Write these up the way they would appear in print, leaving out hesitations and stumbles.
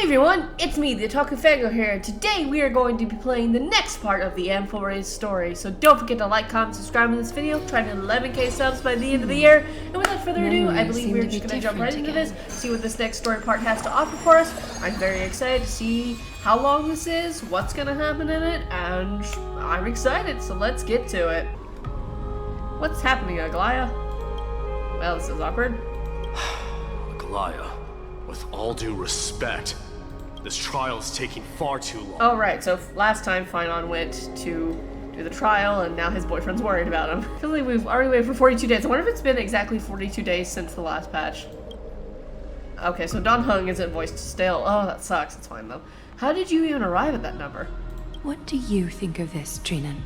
everyone, it's me, the Otaku Fango here, and today we are going to be playing the next part of the Amphora's story. So don't forget to like, comment, subscribe to this video, try to 11k subs by the end of the year. And without further ado, I believe we're just going to jump right into this, see what this next story part has to offer for us. I'm very excited to see how long this is, what's going to happen in it, and I'm excited, so let's get to it. What's happening, Aglaya? Well, this is awkward. Aglaya, with all due respect, this trial is taking far too long. Oh, right. So last time Finon went to do the trial, and now his boyfriend's worried about him. I feel like we've already waited for 42 days. I wonder if it's been exactly 42 days since the last patch. Okay, so Don Hung isn't voiced still. Oh, that sucks. It's fine, though. How did you even arrive at that number? What do you think of this, Trinan?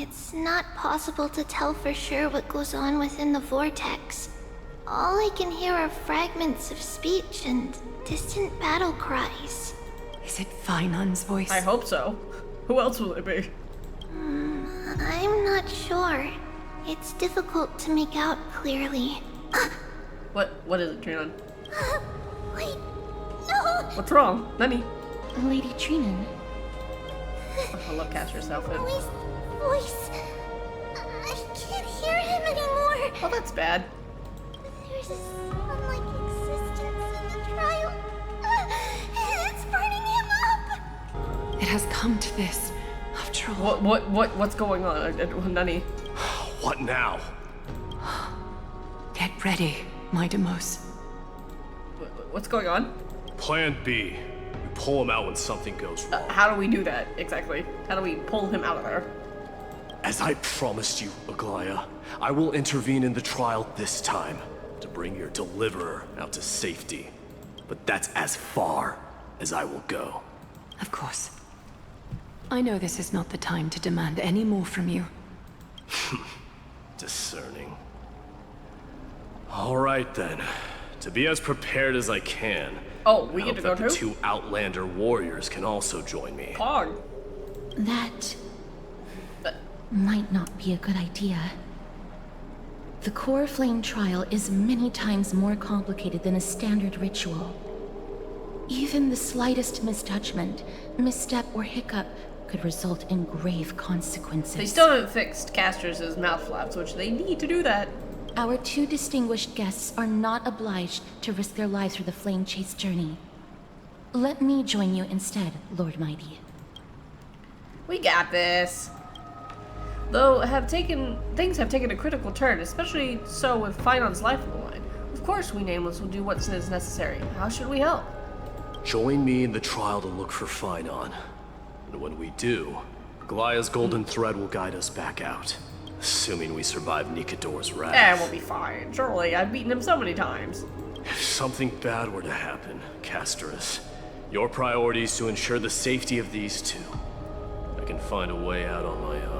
It's not possible to tell for sure what goes on within the vortex. All I can hear are fragments of speech and distant battle cries. Is it Finon's voice? I hope so. Who else will it be? I'm not sure. It's difficult to make out clearly. What is it, Trinan? Wait, no! What's wrong? Nani? Lady Trinan. Oh, look, cast yourself in. His voice. I can't hear him anymore. Oh, that's bad. There's a sun-like existence in the trial. It's burning him up. It has come to this, after all. What's going on? Nani? What now? Get ready, my Demos. What's going on? Plan B. We pull him out when something goes wrong. How do we do that, exactly? How do we pull him out of there? As I promised you, Aglaya, I will intervene in the trial this time to bring your deliverer out to safety. But that's as far as I will go. Of course. I know this is not the time to demand any more from you. Discerning. All right then. To be as prepared as I can. Oh, we get to go the too? two Outlander warriors can also join me. Pog. That might not be a good idea. The core flame trial is many times more complicated than a standard ritual. Even the slightest misjudgment, misstep, or hiccup could result in grave consequences. They still haven't fixed Castrus's mouth flaps, which they need to do that. Our two distinguished guests are not obliged to risk their lives for the flame chase journey. Let me join you instead, Lord Mighty. We got this. Though things have taken a critical turn, especially so with Finon's life on the line. Of course we Nameless will do what is necessary. How should we help? Join me in the trial to look for Finon. And when we do, Aglaya's golden thread will guide us back out. Assuming we survive Nikador's wrath. Eh, we'll be fine. Surely, I've beaten him so many times. If something bad were to happen, Castrus, your priority is to ensure the safety of these two. I can find a way out on my own.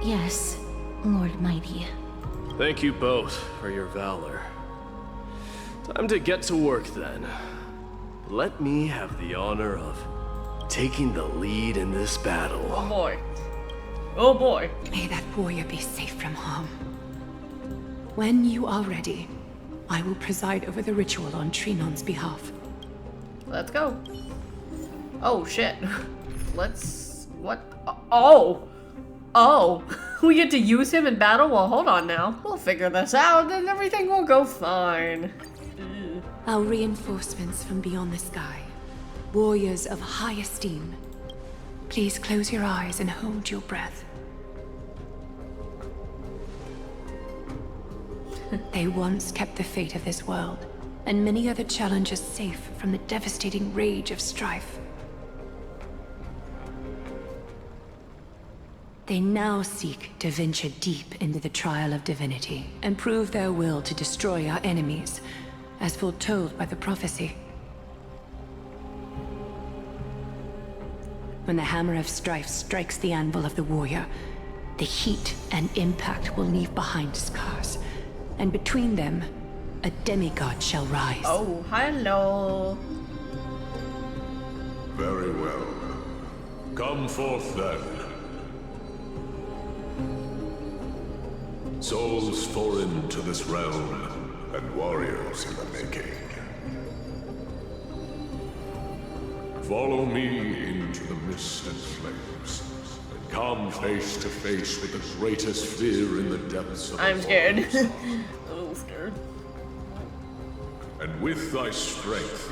Yes, Lord Mighty. Thank you both for your valor. Time to get to work then. Let me have the honor of taking the lead in this battle. Oh boy. Oh boy. May that warrior be safe from harm. When you are ready, I will preside over the ritual on Trinon's behalf. Let's go. Oh shit. What? Oh! Oh! We get to use him in battle? Well, hold on now. We'll figure this out and everything will go fine. Our reinforcements from beyond the sky. Warriors of high esteem. Please close your eyes and hold your breath. They once kept the fate of this world, and many other challenges safe from the devastating rage of strife. They now seek to venture deep into the trial of divinity, and prove their will to destroy our enemies, as foretold by the prophecy. When the hammer of strife strikes the anvil of the warrior, the heat and impact will leave behind scars, and between them, a demigod shall rise. Oh, hello. Very well. Come forth then. Souls foreign to this realm, and warriors in the making. Follow me into the mist and flames, and come face to face with the greatest fear in the depths of I'm the scared. forest. Oh, scared. And with thy strength,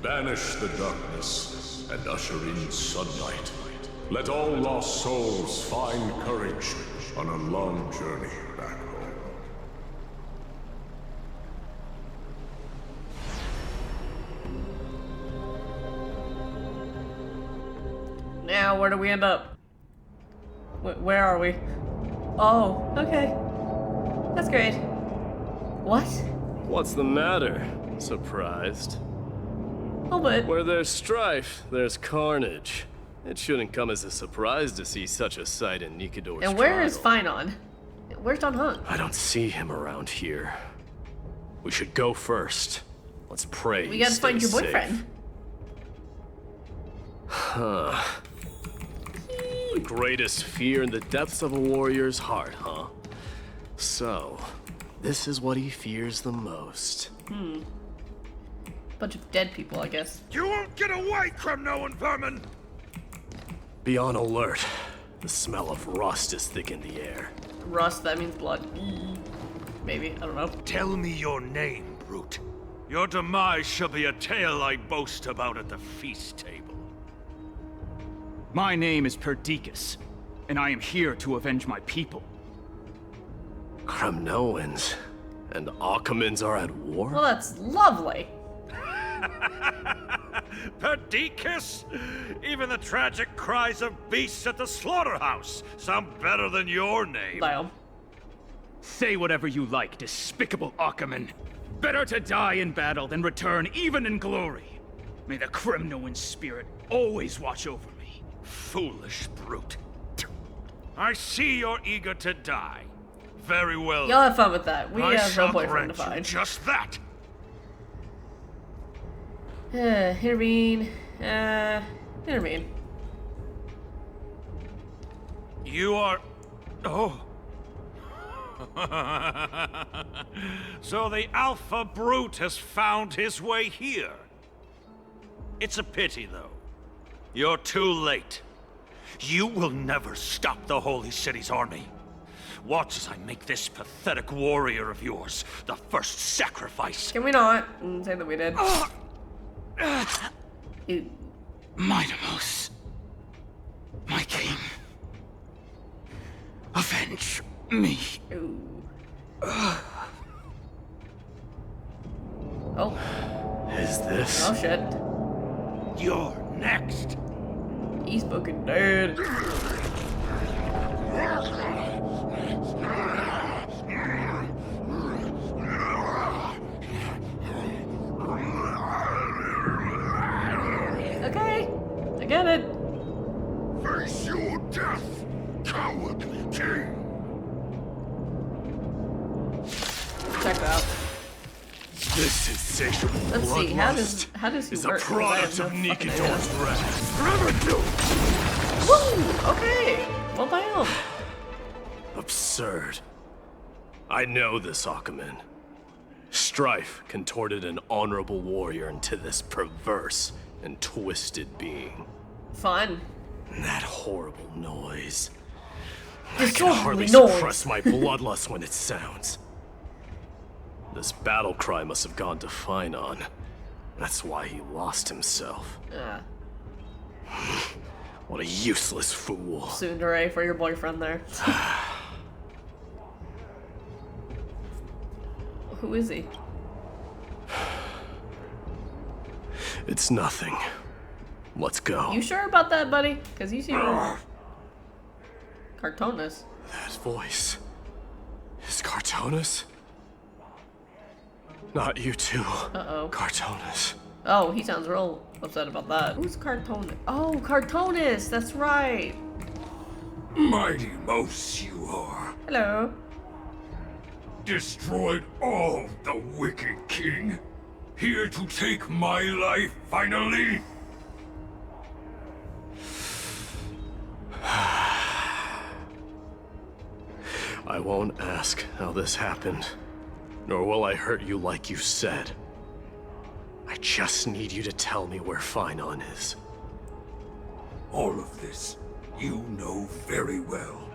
banish the darkness and usher in sunlight. Let all lost souls find courage on a long journey back home. Now, where do we end up? Where are we? Oh, okay. That's great. What? What's the matter? Surprised? Oh, but Where there's strife, there's carnage. It shouldn't come as a surprise to see such a sight in Nikidor's and where is trial. Finon? Where's Don Hung? I don't see him around here. We should go first. Let's pray. We he gotta find your stays safe. boyfriend. Huh. The greatest fear in the depths of a warrior's heart, huh? So, this is what he fears the most. Bunch of dead people, I guess. You won't get away, Kremnoan vermin! Be on alert. The smell of rust is thick in the air. Rust, that means blood. Maybe, I don't know. Tell me your name, brute. Your demise shall be a tale I boast about at the feast table. My name is Perdiccas, and I am here to avenge my people. Kremnoans and Akamans are at war? Well, that's lovely. Perdiccas? Even the tragic cries of beasts at the slaughterhouse sound better than your name. Damn. Say whatever you like, despicable Achaman. Better to die in battle than return even in glory. May the Kremnoan spirit always watch over me. Foolish brute. I see you're eager to die. Very well. Y'all have fun with that. We I have shall no boyfriend to grant you find. just that. Intervene. Intervene. You are... Oh. So the Alpha Brute has found his way here. It's a pity, though. You're too late. You will never stop the Holy City's army. Watch as I make this pathetic warrior of yours the first sacrifice. Can we not say that we did? Ew. Mightimos, my king, avenge me. Ooh. Oh. Is this? Oh shit. You're next. He's fucking dead. Okay, I get it. Face your death, cowardly king! Check that out. This insatiable Let's see, how bloodlust does he is a work? 'Cause I have product no of fucking idea. Nikidor's wrath. Remember, Woo! Okay. Well, by him. absurd. I know this Akaman. Strife contorted an honorable warrior into this perverse and twisted being. Fun. And that horrible noise. This I can hardly horrible noise. suppress my bloodlust when it sounds. This battle cry must have gone to Finon. That's why he lost himself. What a useless fool. Tsundere for your boyfriend there. Who is he? It's nothing. Let's go. You sure about that, buddy? Because you seem cartoonist. That voice is Cartonus? Not you too. Uh-oh. Cartonus. Oh, he sounds real upset about that. Who's Cartoonist? Oh, Cartoonist! That's right! Mighty Mos you are. Hello. Destroyed all the wicked king. Here to take my life finally. I won't ask how this happened, nor will I hurt you like you said. I just need you to tell me where Finon is. All of this, you know very well.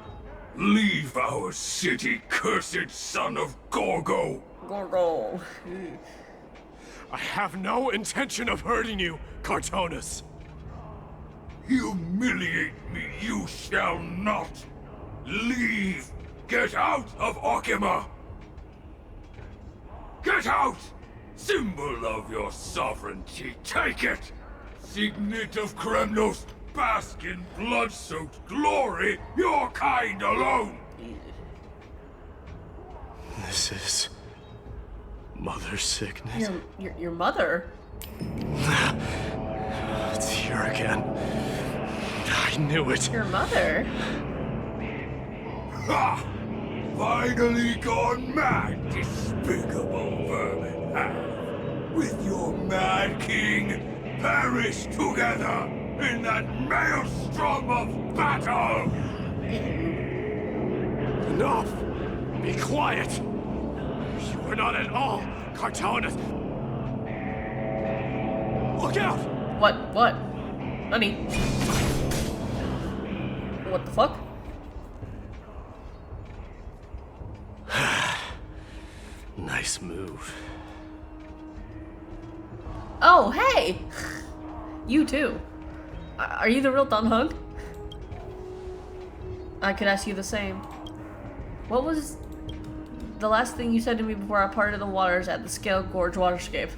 Leave our city, cursed son of Gorgo! Gorgo. I have no intention of hurting you, Cartonus. Humiliate me, you shall not! Leave! Get out of Okima! Get out! Symbol of your sovereignty, take it! Signet of Kremnos, bask in blood-soaked glory, your kind alone! This is... Mother Signet. Your mother? It's here again. I knew it. Your mother? Ha! Finally gone mad, despicable vermin! With your mad king, perish together in that maelstrom of battle! Enough! Be quiet! You are not at all Cartonus! Look out! What? Honey? What the fuck? Nice move. Oh, hey! You too. Are you the real Don Hung? I could ask you the same. What was the last thing you said to me before I parted the waters at the Scale Gorge waterscape?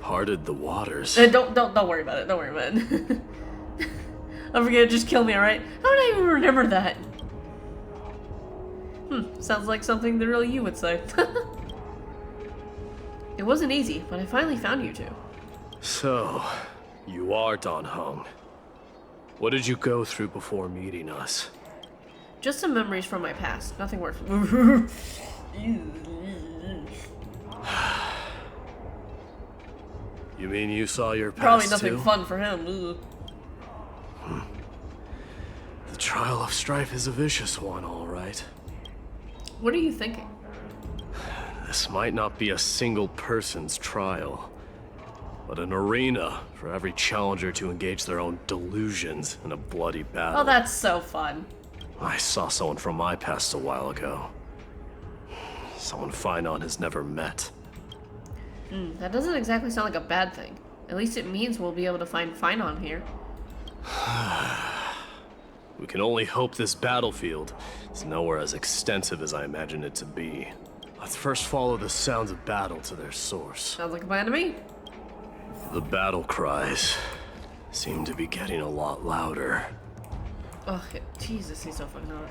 Parted the waters. Don't worry about it. Don't worry about it. I forget. Just kill me, alright? How did I even remember that? Sounds like something the real you would say. It wasn't easy, but I finally found you two. So, you are Don Hung. What did you go through before meeting us? Just some memories from my past. Nothing worse. You mean you saw your past Probably nothing too? fun for him. The trial of strife is a vicious one, all right. What are you thinking? This might not be a single person's trial, but an arena for every challenger to engage their own delusions in a bloody battle. Oh, that's so fun. I saw someone from my past a while ago. Someone Finon has never met. That doesn't exactly sound like a bad thing. At least it means we'll be able to find Finon here. We can only hope this battlefield is nowhere as extensive as I imagine it to be. Let's first follow the sounds of battle to their source. Sounds like a plan to me. The battle cries seem to be getting a lot louder. Ugh, Jesus, he's so fucking hard.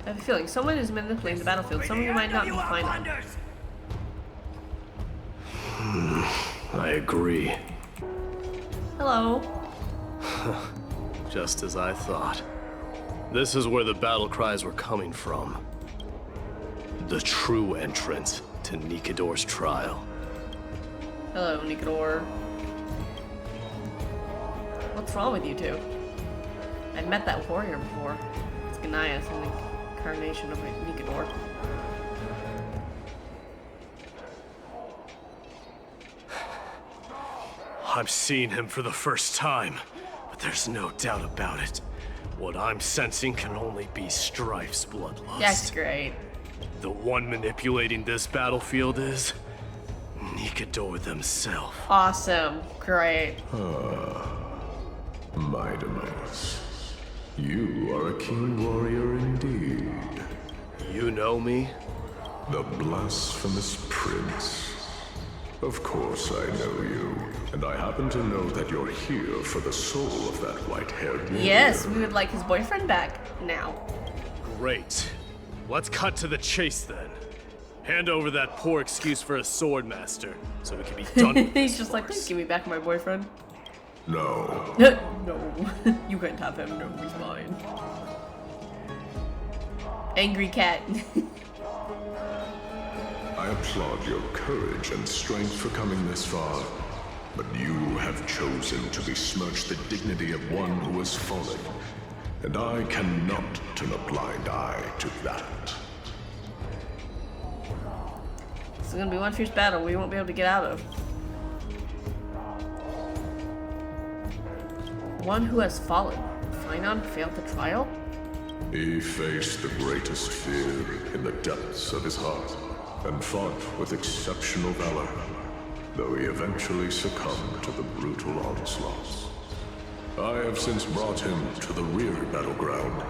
I have a feeling someone is manipulating the battlefield. Someone who might not be Finon. I agree. Hello. Just as I thought. This is where the battle cries were coming from. The true entrance to Nikador's trial. Hello, Nikador. What's wrong with you two? I've met that warrior before. It's Gnias, an incarnation of Nikador. I'm seeing him for the first time, but there's no doubt about it. What I'm sensing can only be Strife's bloodlust. That's great. The one manipulating this battlefield is Nikador themselves. Awesome. Great. Midamus, you are a keen warrior indeed. You know me? The blasphemous prince. Of course I know you, and I happen to know that you're here for the soul of that white-haired warrior. Yes, we would like his boyfriend back now. Great. Let's cut to the chase then. Hand over that poor excuse for a sword master, so we can be done with He's this just like, farce. please give me back my boyfriend. No. No, you can't have him. No, he's mine. Angry cat. I applaud your courage and strength for coming this far, but you have chosen to besmirch the dignity of one who has fallen, and I cannot turn a blind eye to that. This is gonna be one fierce battle we won't be able to get out of. One who has fallen. Kleinon failed the trial? He faced the greatest fear in the depths of his heart and fought with exceptional valor, though he eventually succumbed to the brutal onslaughts. I have since brought him to the rear battleground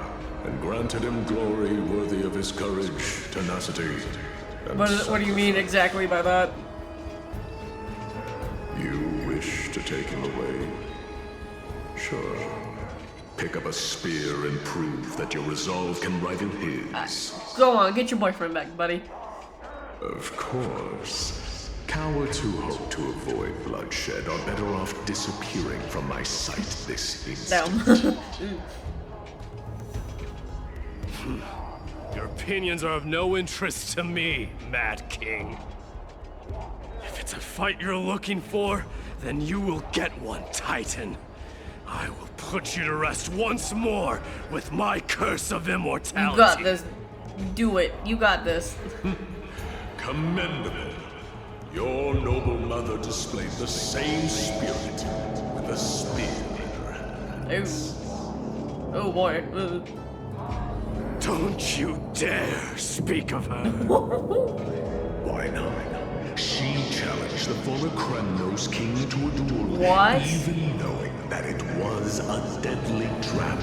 and granted him glory worthy of his courage, tenacity, and What do you mean exactly by that? You wish to take him away? Sure. Pick up a spear and prove that your resolve can rival his. Go on, get your boyfriend back, buddy. Of course. Cowards who hope to avoid bloodshed are better off disappearing from my sight this instant. Damn. Your opinions are of no interest to me, Mad King. If it's a fight you're looking for, then you will get one, Titan. I will put you to rest once more with my curse of immortality. You got this. Do it. You got this. Commendable. Your noble mother displayed the same spirit with a spear in her hand. Oh boy. Don't you dare speak of her. Why not? She challenged the former Kremnos king to a duel. What? Even knowing that it was a deadly trap,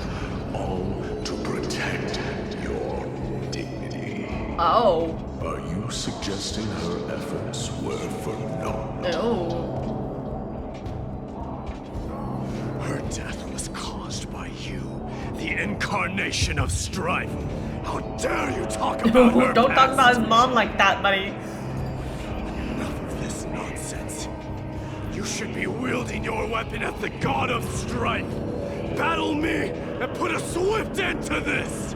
all to protect your dignity. Oh. Are you suggesting her efforts were for naught? Oh. Her death was caused by you, the incarnation of strife. How dare you talk about her? Don't talk past? about his mom like that, buddy. Enough of this nonsense. You should be wielding your weapon at the god of strife. Battle me and put a swift end to this.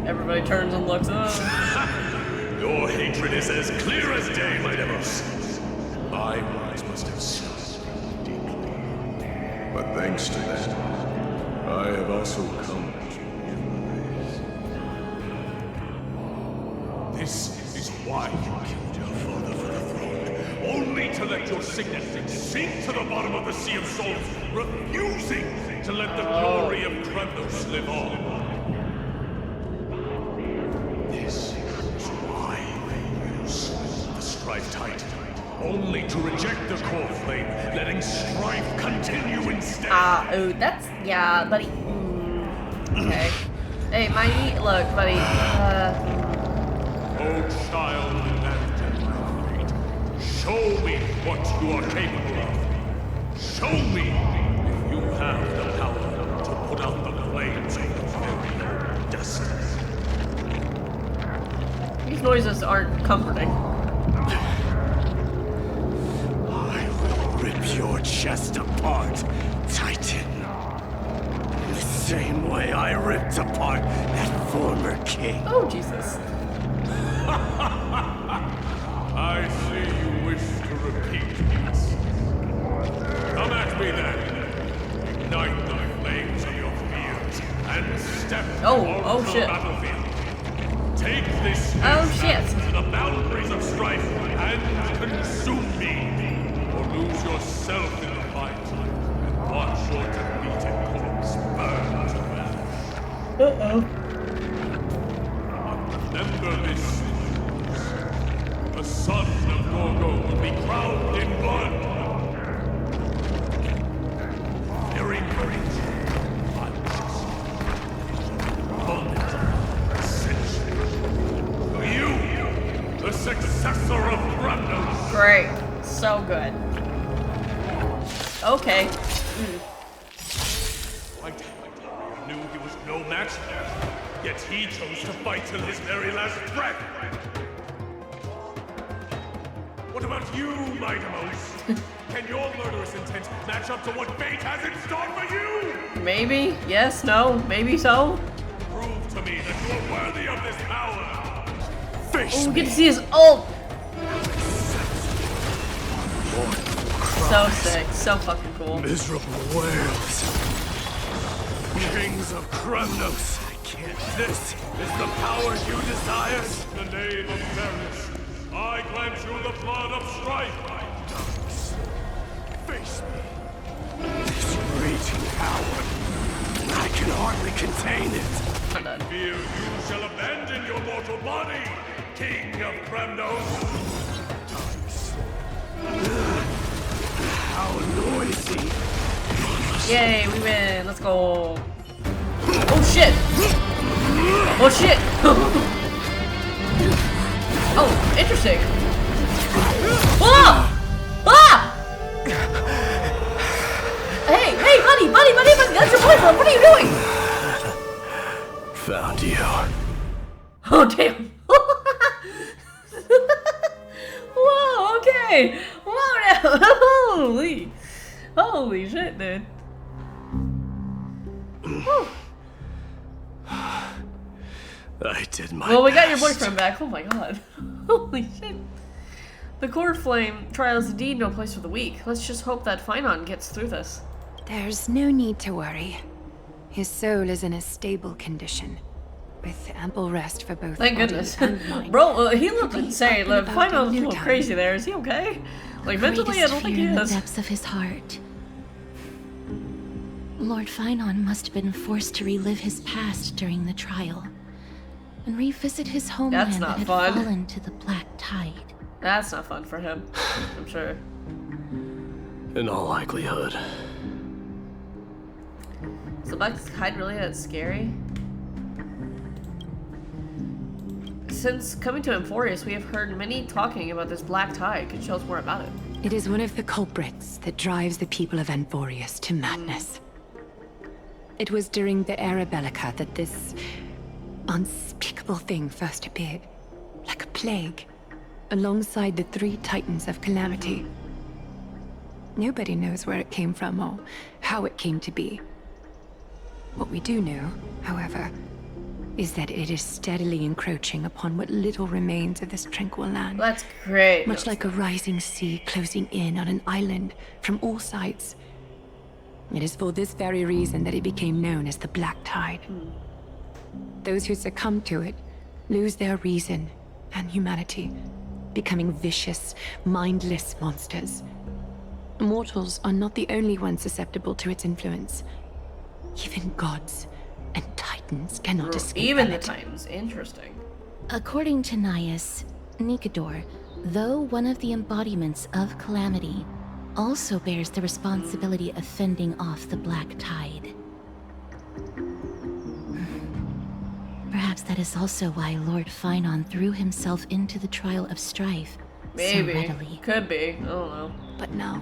Everybody turns and looks up. Your hatred is as clear as day, my Demos. My words must have stung deeply. But thanks to that, I have also come to realize. This is why you killed your father for the throne. Only to let your signet sink to the bottom of the Sea of Souls, refusing to let the glory of Kremnos live on. This is why you slew the Strife Titan. Only to reject the core flame, letting strife continue instead. Oh, that's, yeah, buddy. Okay. Hey, look, buddy. Oh, child and fate, show me what you are capable of. Show me if you have the power to put out the flames of your very destiny. These noises aren't comforting. I will rip your chest apart, Titan. In the same way I ripped apart that former king. Oh, Jesus. I see you wish to repeat this. Come at me then. Ignite the flames of your fears and step onto the shit. battlefield. Take this Oh, shit. to the boundaries of strife and consume me, or lose yourself in the fight and watch your defeated corpse burn to ash. Remember this. The son of Gorgo will be crowned in blood. Very great. Moment. Ascension. You, the successor of Kremnos. Great. So good. Okay. White knew he was no match, yet he chose to fight till his very last breath. What about you, Mightimos? Can your murderous intent match up to what fate has in store for you? Maybe. Yes, no. Maybe so. Prove to me that you are worthy of this power. Face Oh, we me. get to see his ult. So sick. So fucking cool. Miserable whales. Kings of Kremnos. This is the power you desire. In the name of fairness, I grant you the blood of strife. Face face me. This raging power. I can hardly contain it. Fear you shall abandon your mortal body, King of Kremnos. How noisy. Yay, we win. Let's go. Oh shit. Oh shit. Oh, interesting. Ah! Ah! Hey, buddy, that's your boyfriend. What are you doing? Found you. Oh, damn. Whoa, okay. Whoa, now. Holy shit, dude. Whew. I did my Well, we got your best. boyfriend back. Oh my god. Holy shit. The core flame trial is indeed no place for the weak. Let's just hope that Finon gets through this. There's no need to worry. His soul is in a stable condition, with ample rest for both Thank body goodness. and mind. Bro, he looked We'll be insane. up and Look, about in Finon's a no little time. crazy there. Is he okay? Like, mentally, I don't think he fear in the is. depths of his heart. Lord Finon must have been forced to relive his past during the trial, and revisit his homeland That's not that had fun. fallen to the black tide. That's not fun for him, I'm sure. In all likelihood. Is the black tide really that scary? Since coming to Amphorius, we have heard many talking about this black tide. Could you tell us more about it? It is one of the culprits that drives the people of Anthorius to madness. It was during the Era Bellica that this unspeakable thing first appeared, like a plague, alongside the three titans of calamity. Nobody knows where it came from or how it came to be. What we do know, however, is that it is steadily encroaching upon what little remains of this tranquil land. That's great. Much like a rising sea closing in on an island from all sides. It is for this very reason that it became known as the Black Tide. Those who succumb to it lose their reason and humanity, becoming vicious, mindless monsters. Mortals are not the only ones susceptible to its influence. Even gods and titans cannot escape Even from the it. Titans. Interesting. According to Naias, Nikador, though one of the embodiments of Calamity, also bears the responsibility of fending off the Black Tide. Perhaps that is also why Lord Finon threw himself into the trial of strife Maybe. so readily. Could be. I don't know. But now,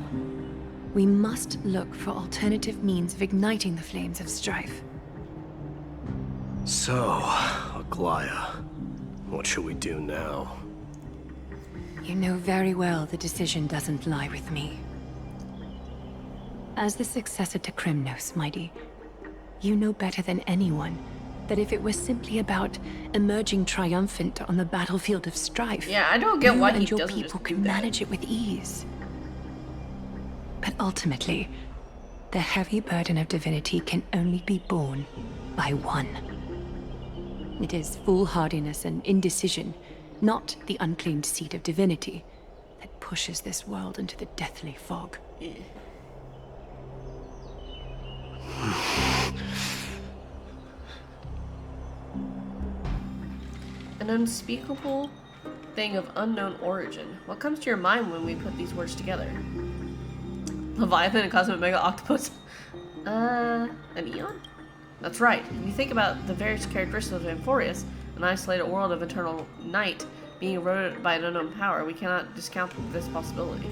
we must look for alternative means of igniting the flames of strife. So, Aglaya, what should we do now? You know very well the decision doesn't lie with me. As the successor to Kremnos, Mighty, you know better than anyone that if it was simply about emerging triumphant on the battlefield of strife, Yeah, I don't get you why and he your doesn't people just could do that. manage it with ease. But ultimately, the heavy burden of divinity can only be borne by one. It is foolhardiness and indecision, not the unclaimed seat of divinity, that pushes this world into the deathly fog. An unspeakable thing of unknown origin. What comes to your mind when we put these words together? Leviathan and Cosmic Mega Octopus? An Eon? That's right. If you think about the various characteristics of Amphorius, an isolated world of eternal night being eroded by an unknown power, we cannot discount this possibility.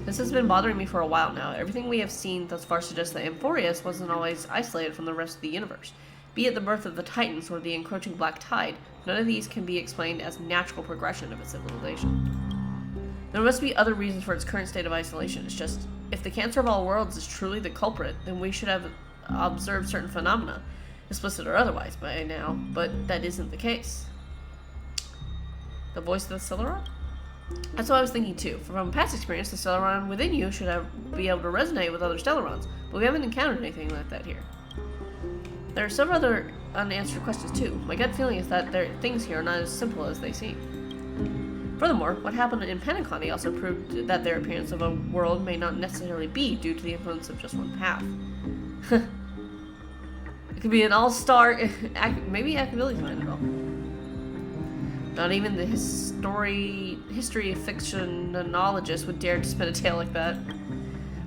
This has been bothering me for a while now. Everything we have seen thus far suggests that Amphorius wasn't always isolated from the rest of the universe. Be it the birth of the Titans or the encroaching Black Tide, none of these can be explained as natural progression of its civilization. There must be other reasons for its current state of isolation. It's just, if the Cancer of all worlds is truly the culprit, then we should have observed certain phenomena, explicit or otherwise, by now, but that isn't the case. The voice of the Celeron? That's what I was thinking too. From past experience, the Celeron within you should be able to resonate with other Celerons, but we haven't encountered anything like that here. There are several other unanswered questions too. My gut feeling is that things here are not as simple as they seem. Furthermore, what happened in Penacony also proved that their appearance of a world may not necessarily be due to the influence of just one path. It could be an all-star, maybe Akability's not at all. Not even the history fictionologist would dare to spin a tale like that.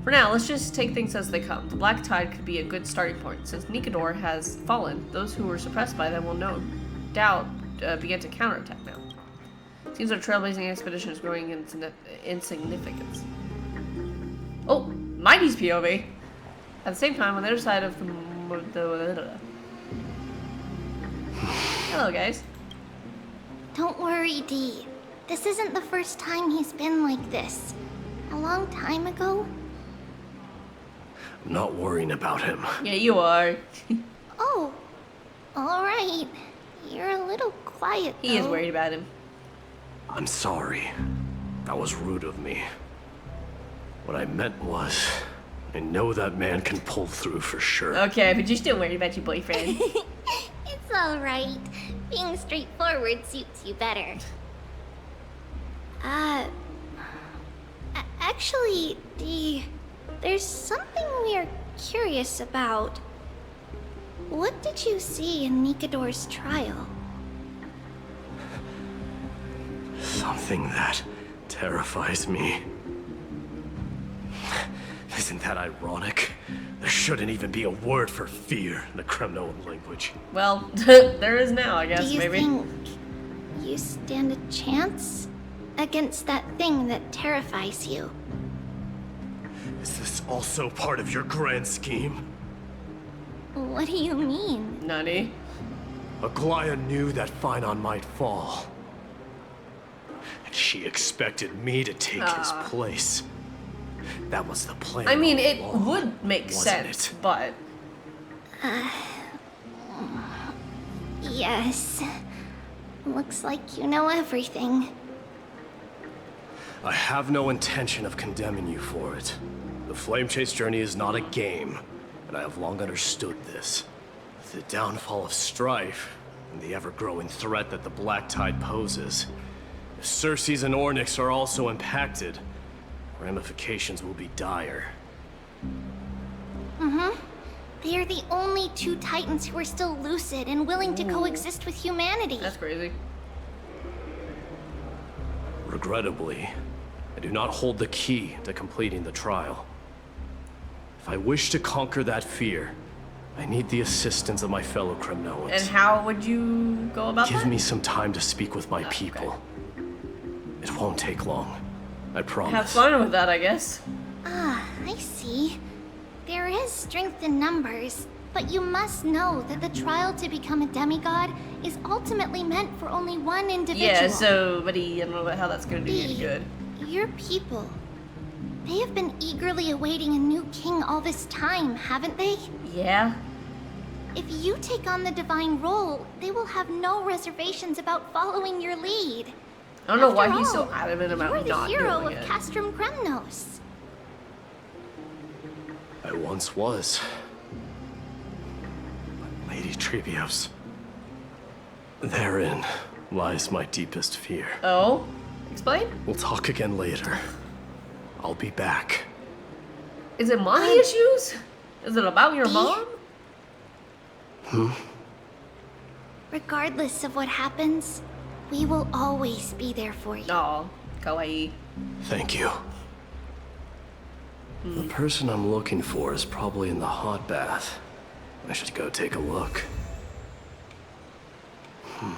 For now, let's just take things as they come. The Black Tide could be a good starting point. Since Nikador has fallen, those who were suppressed by them will no doubt begin to counterattack now. Seems our trailblazing expedition is growing in insignificance. Oh, Mighty's POV! At the same time, on the other side of the... Hello, guys. Don't worry, Dee. This isn't the first time he's been like this. A long time ago. I'm not worrying about him. Yeah, you are. Oh, alright. You're a little quiet, though. He is worried about him. I'm sorry. That was rude of me. What I meant was, I know that man can pull through for sure. Okay, but you're still worried about your boyfriend. It's alright. Being straightforward suits you better. Actually, Dee, there's something we're curious about. What did you see in Nikador's trial? Something that terrifies me. Isn't that ironic? There shouldn't even be a word for fear in the Kremnoan language. Well, there is now, I guess, Do you maybe. think you stand a chance against that thing that terrifies you? Is this also part of your grand scheme? What do you mean? Nani? Aglaya knew that Phynon might fall. And she expected me to take his place. That was the plan. I mean, all it along, would make wasn't sense, it? but... Yes. Looks like you know everything. I have no intention of condemning you for it. The Flame Chase journey is not a game, and I have long understood this. With the downfall of strife, and the ever-growing threat that the Black Tide poses, if Circes and Ornyx are also impacted, ramifications will be dire. They are the only two Titans who are still lucid and willing to coexist with humanity. That's crazy. Regrettably, I do not hold the key to completing the trial. If I wish to conquer that fear, I need the assistance of my fellow Kremnoans. And how would you go about that? Give me some time to speak with my people. It won't take long. I promise. Have fun with that, I guess. Ah, I see. There is strength in numbers, but you must know that the trial to become a demigod is ultimately meant for only one individual. Yeah, so, buddy, I don't know how that's gonna do you any good. Your people. They have been eagerly awaiting a new king all this time, haven't they? Yeah? If you take on the divine role, they will have no reservations about following your lead. I don't know why After he's so all, adamant about you're the not hero doing of it. Castrum Kremnos. I once was. Lady Trebios. Therein lies my deepest fear. Oh? Explain? We'll talk again later. I'll be back. Is it mommy issues? Is it about your mom? Regardless of what happens, we will always be there for you. Aw, kawaii. Thank you. The person I'm looking for is probably in the hot bath. I should go take a look. The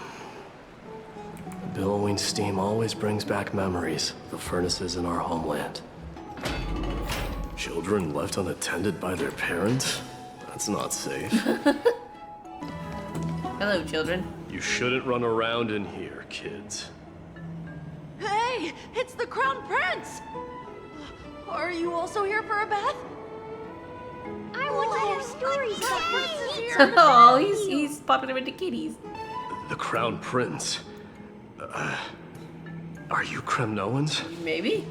billowing steam always brings back memories of the furnaces in our homeland. Children left unattended by their parents? That's not safe. Hello, children. You shouldn't run around in here, kids. Hey, it's the Crown Prince! Are you also here for a bath? I want to hear stories about Prince here. Oh, he's popping him into kitties. The Crown Prince. Are you Kremnoans? Maybe?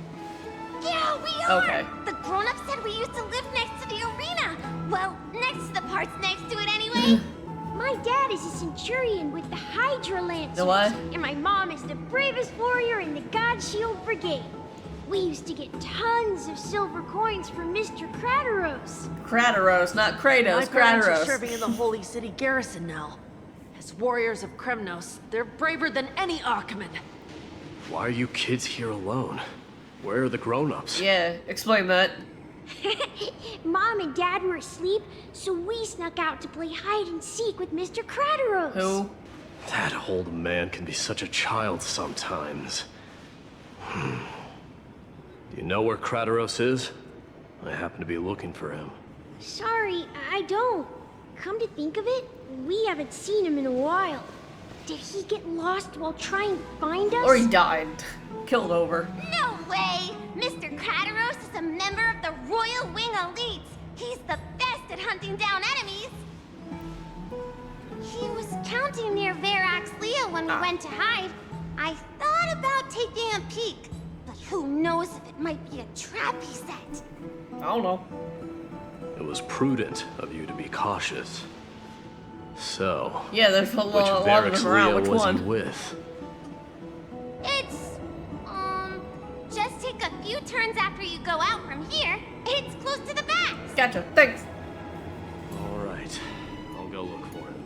Yeah, we are! Okay. The grown-ups said we used to live next to the arena. Well, next to the parts next to it anyway. My dad is a centurion with the Hydra Lancers. The what? And my mom is the bravest warrior in the God Shield Brigade. We used to get tons of silver coins from Mr. Crateros. Crateros, not Kratos, My parents are Crateros. serving in the Holy City garrison now. As warriors of Kremnos, they're braver than any Archiman. Why are you kids here alone? Where are the grown-ups? Yeah, explain that. Mom and Dad were asleep, so we snuck out to play hide and seek with Mr. Crateros. Who? That old man can be such a child sometimes. Do you know where Crateros is? I happen to be looking for him. Sorry, I don't. Come to think of it, we haven't seen him in a while. Did he get lost while trying to find us? Or he died. Killed over. No way! Mr. Crateros is a member of the Royal Wing Elites. He's the best at hunting down enemies. He was counting near Verax Leo when we went to hide. I thought about taking a peek, but who knows if it might be a trap he set. I don't know. It was prudent of you to be cautious. So, Yeah, there's a which lot of Verax them around. Leo Which was he one? with? It's, just take a few turns after you go out from here. It's close to the back. Gotcha, thanks. All right, I'll go look for him.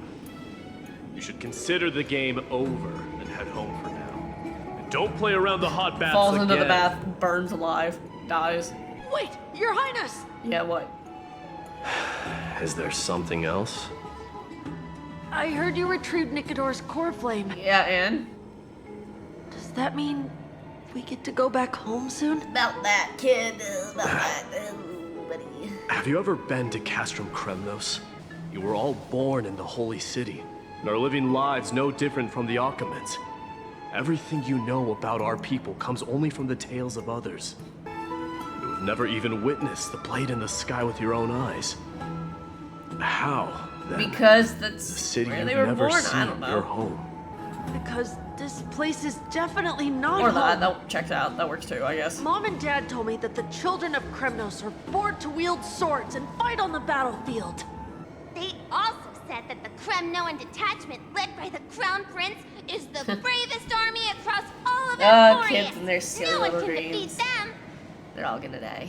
You should consider the game over and head home for now. And don't play around the hot baths Falls again. into the bath, burns alive, dies. Wait, Your Highness! Yeah, what? Is there something else? I heard you retrieved Nicodor's core flame. Yeah, and? Does that mean we get to go back home soon? About that, kid. About that, buddy. Have you ever been to Castrum Kremnos? You were all born in the Holy City, and are living lives no different from the Achaemenids. Everything you know about our people comes only from the tales of others. You have never even witnessed the blade in the sky with your own eyes. How, then, Because the that's city where you've they were never born. seen I don't your know. home? Because this place is definitely not Or home. that checks out. That works too, I guess. Mom and Dad told me that the children of Kremnos are born to wield swords and fight on the battlefield. They also said that the Kremnoan detachment led by the Crown Prince is the bravest army across all of Emporius. Kids and their silly No one little can dreams. defeat them. They're all gonna die.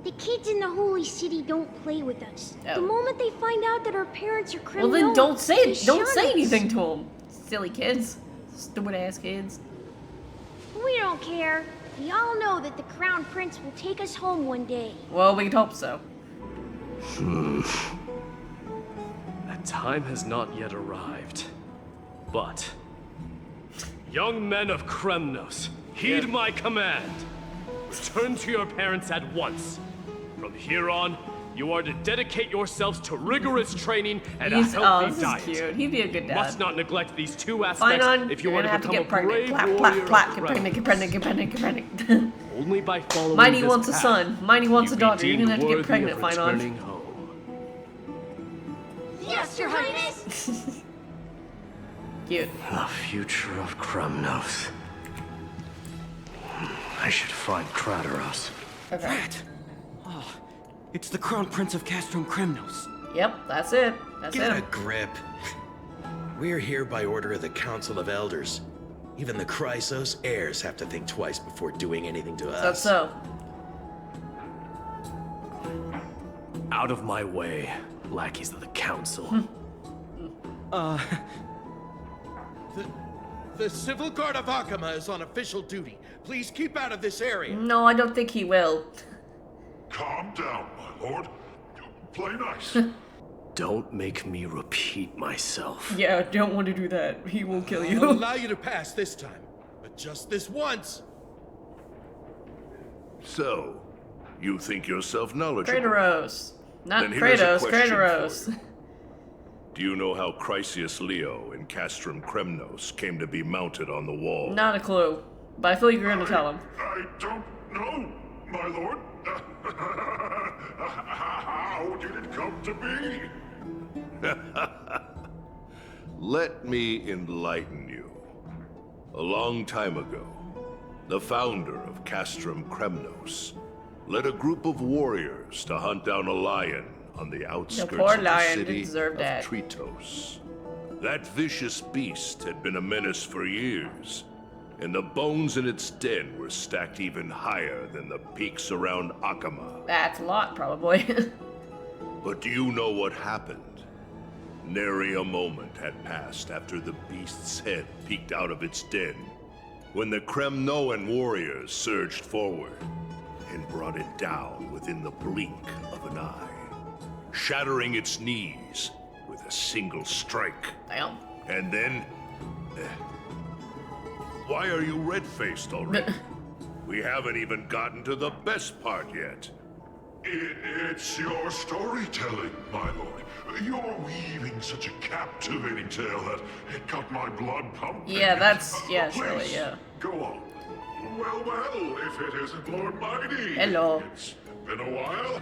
The kids in the Holy City don't play with us. Oh. The moment they find out that our parents are Well, criminals, then don't say they don't shun say us. anything to them. Silly kids. Stupid ass kids. We don't care. We all know that the Crown Prince will take us home one day. Well, we'd hope so. That time has not yet arrived. But, young men of Kremnos, heed my command. Return to your parents at once. From here on, you are to dedicate yourselves to rigorous training and He's a healthy this diet. is cute. He'd be a good dad. Must not neglect these two Fine aspects on. if you You're are to gonna have to become get a pregnant. brave Plap, warrior plap, plap. of Get pregnant, get Kremnos. pregnant, get pregnant, get pregnant. Only by following Mighty this wants a path, son. Mighty wants you a daughter. be You're gonna have to deemed get pregnant, worthy of fine on. returning home. Yes, Your Highness. Cute. The future of Kremnos. I should find Crateros. Okay. Rat! Oh, it's the Crown Prince of Castrum Kremnos. Yep, that's it. That's Get a it. grip. We're here by order of the Council of Elders. Even the Chrysos heirs have to think twice before doing anything to us. That's so. Out of my way, lackeys of the Council. The Civil Guard of Akama is on official duty. Please keep out of this area. No, I don't think he will. Calm down, my lord. Play nice. Don't make me repeat myself. Yeah, don't want to do that. He will kill I'll you. allow you to pass this time, but just this once. So, you think yourself knowledgeable? Kratos. Not Then here's a Kratos, question Kratos. for you. Do you know how Chrysius Leo in Castrum Kremnos came to be mounted on the wall? Not a clue. But I feel like you're gonna tell him. I don't know, my lord. How did it come to be? Let me enlighten you. A long time ago, the founder of Castrum Kremnos led a group of warriors to hunt down a lion on the The outskirts poor of the lion city deserved of that. Tritos. That vicious beast had been a menace for years, and the bones in its den were stacked even higher than the peaks around Akama. That's a lot, probably. But do you know what happened? Nary a moment had passed after the beast's head peeked out of its den, when the Kremnoan warriors surged forward and brought it down within the blink of an eye, shattering its knees with a single strike. Damn. And then... why are you red-faced already? We haven't even gotten to the best part yet. It's your storytelling, my lord. You're weaving such a captivating tale that it got my blood pumping. Yeah, that's... yeah, Please, surely, yeah. go on. Well, if it isn't Lord Mighty. Hello. It's been a while.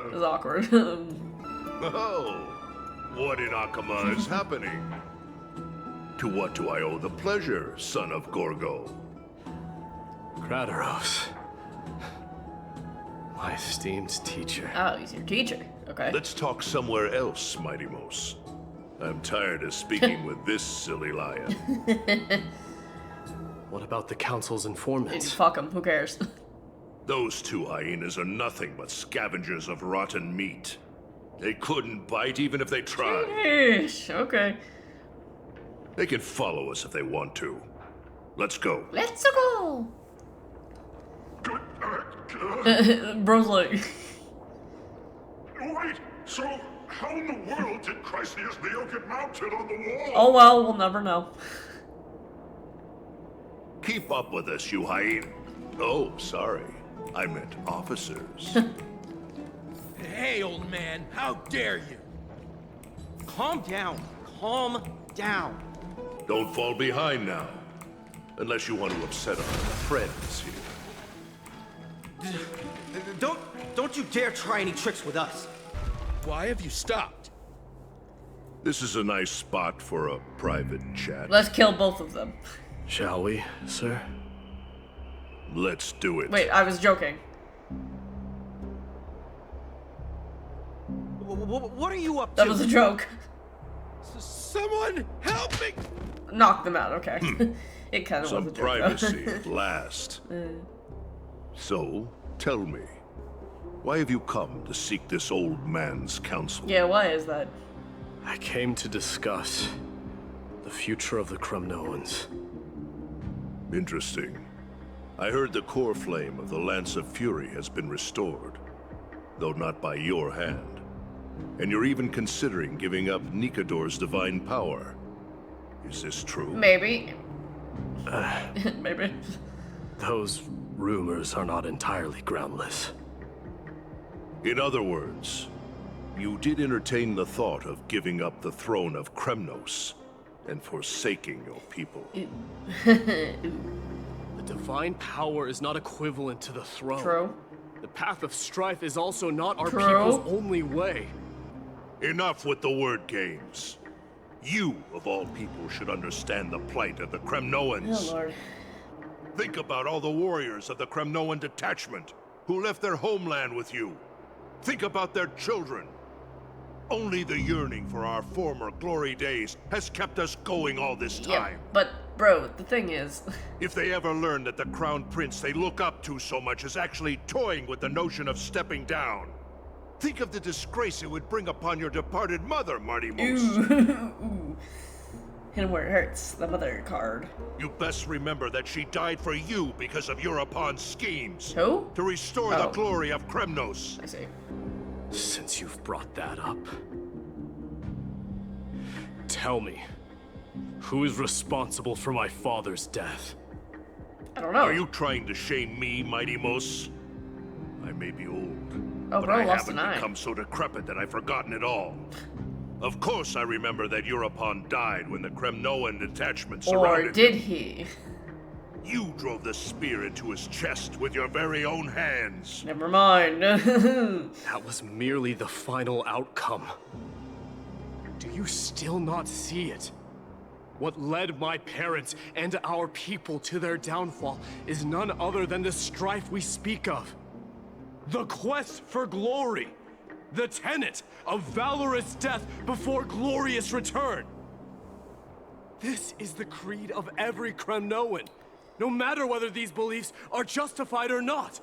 It was awkward. Oh, what in Akama is happening? To what do I owe the pleasure, son of Gorgo? Kradaros. My esteemed teacher. Oh, he's your teacher. Okay. Let's talk somewhere else, Mighty Mos. I'm tired of speaking with this silly lion. What about the council's Dude, informants? fuck him. Who cares? Those two hyenas are nothing but scavengers of rotten meat. They couldn't bite even if they tried. Yeesh, okay. They can follow us if they want to. Let's go. Let's go. Bro's like... Wait, so how in the world did Chrysius Leo get mounted on the wall? Oh well, we'll never know. Keep up with us, you hyena. Oh, sorry. I meant officers. Hey, old man, how dare you? Calm down. Calm down. Don't fall behind now. Unless you want to upset our friends here. Don't you dare try any tricks with us. Why have you stopped? This is a nice spot for a private chat. Let's kill both of them. Shall we, sir? Let's do it. Wait, I was joking. What are you up to? That was a joke. Someone help me! Knock them out, okay. It kind of Some was a joke. privacy at last. So, tell me, why have you come to seek this old man's counsel? Yeah, why is that? I came to discuss the future of the Kremnoans. Interesting. I heard the core flame of the Lance of Fury has been restored, though not by your hand. And you're even considering giving up Nikador's divine power. Is this true? Maybe. Maybe. Those rumors are not entirely groundless. In other words, you did entertain the thought of giving up the throne of Kremnos and forsaking your people. The divine power is not equivalent to the throne. True. The path of strife is also not our True. people's only way. Enough with the word games. You, of all people, should understand the plight of the Kremnoans. Oh, Lord. Think about all the warriors of the Kremnoan detachment who left their homeland with you. Think about their children. Only the yearning for our former glory days has kept us going all this time. Yeah, but, bro, the thing is... If they ever learn that the Crown Prince they look up to so much is actually toying with the notion of stepping down, think of the disgrace it would bring upon your departed mother, Marty Moose. Ooh. Hit him where it hurts. The mother card. You best remember that she died for you because of Europon's schemes. Who? To restore the glory of Kremnos. I see. Since you've brought that up, tell me, who is responsible for my father's death? I don't know. Are you trying to shame me, Mighty Mos? I may be old, Oh, but bro, I lost haven't an eye. become so decrepit that I've forgotten it all. Of course I remember that Europon died when the Kremnoan detachment surrounded Or did him. he? You drove the spear into his chest with your very own hands. Never mind. That was merely the final outcome. Do you still not see it? What led my parents and our people to their downfall is none other than the strife we speak of. The quest for glory. The tenet of valorous death before glorious return. This is the creed of every Kremnoan, no matter whether these beliefs are justified or not.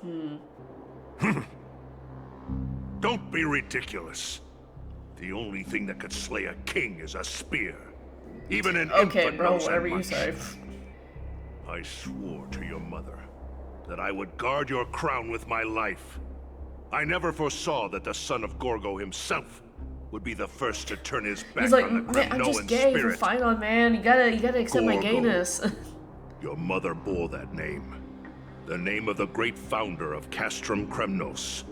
Don't be ridiculous. The only thing that could slay a king is a spear. Even an infant bro, knows that whatever you much. say. I swore to your mother that I would guard your crown with my life. I never foresaw that the son of Gorgo himself would be the first to turn his back He's like, on the man, I'm just Kremnoan gay for spirit. fine on, man. You gotta accept my Gorgo. gayness. Your mother bore that name. The name of the great founder of Castrum Kremnos.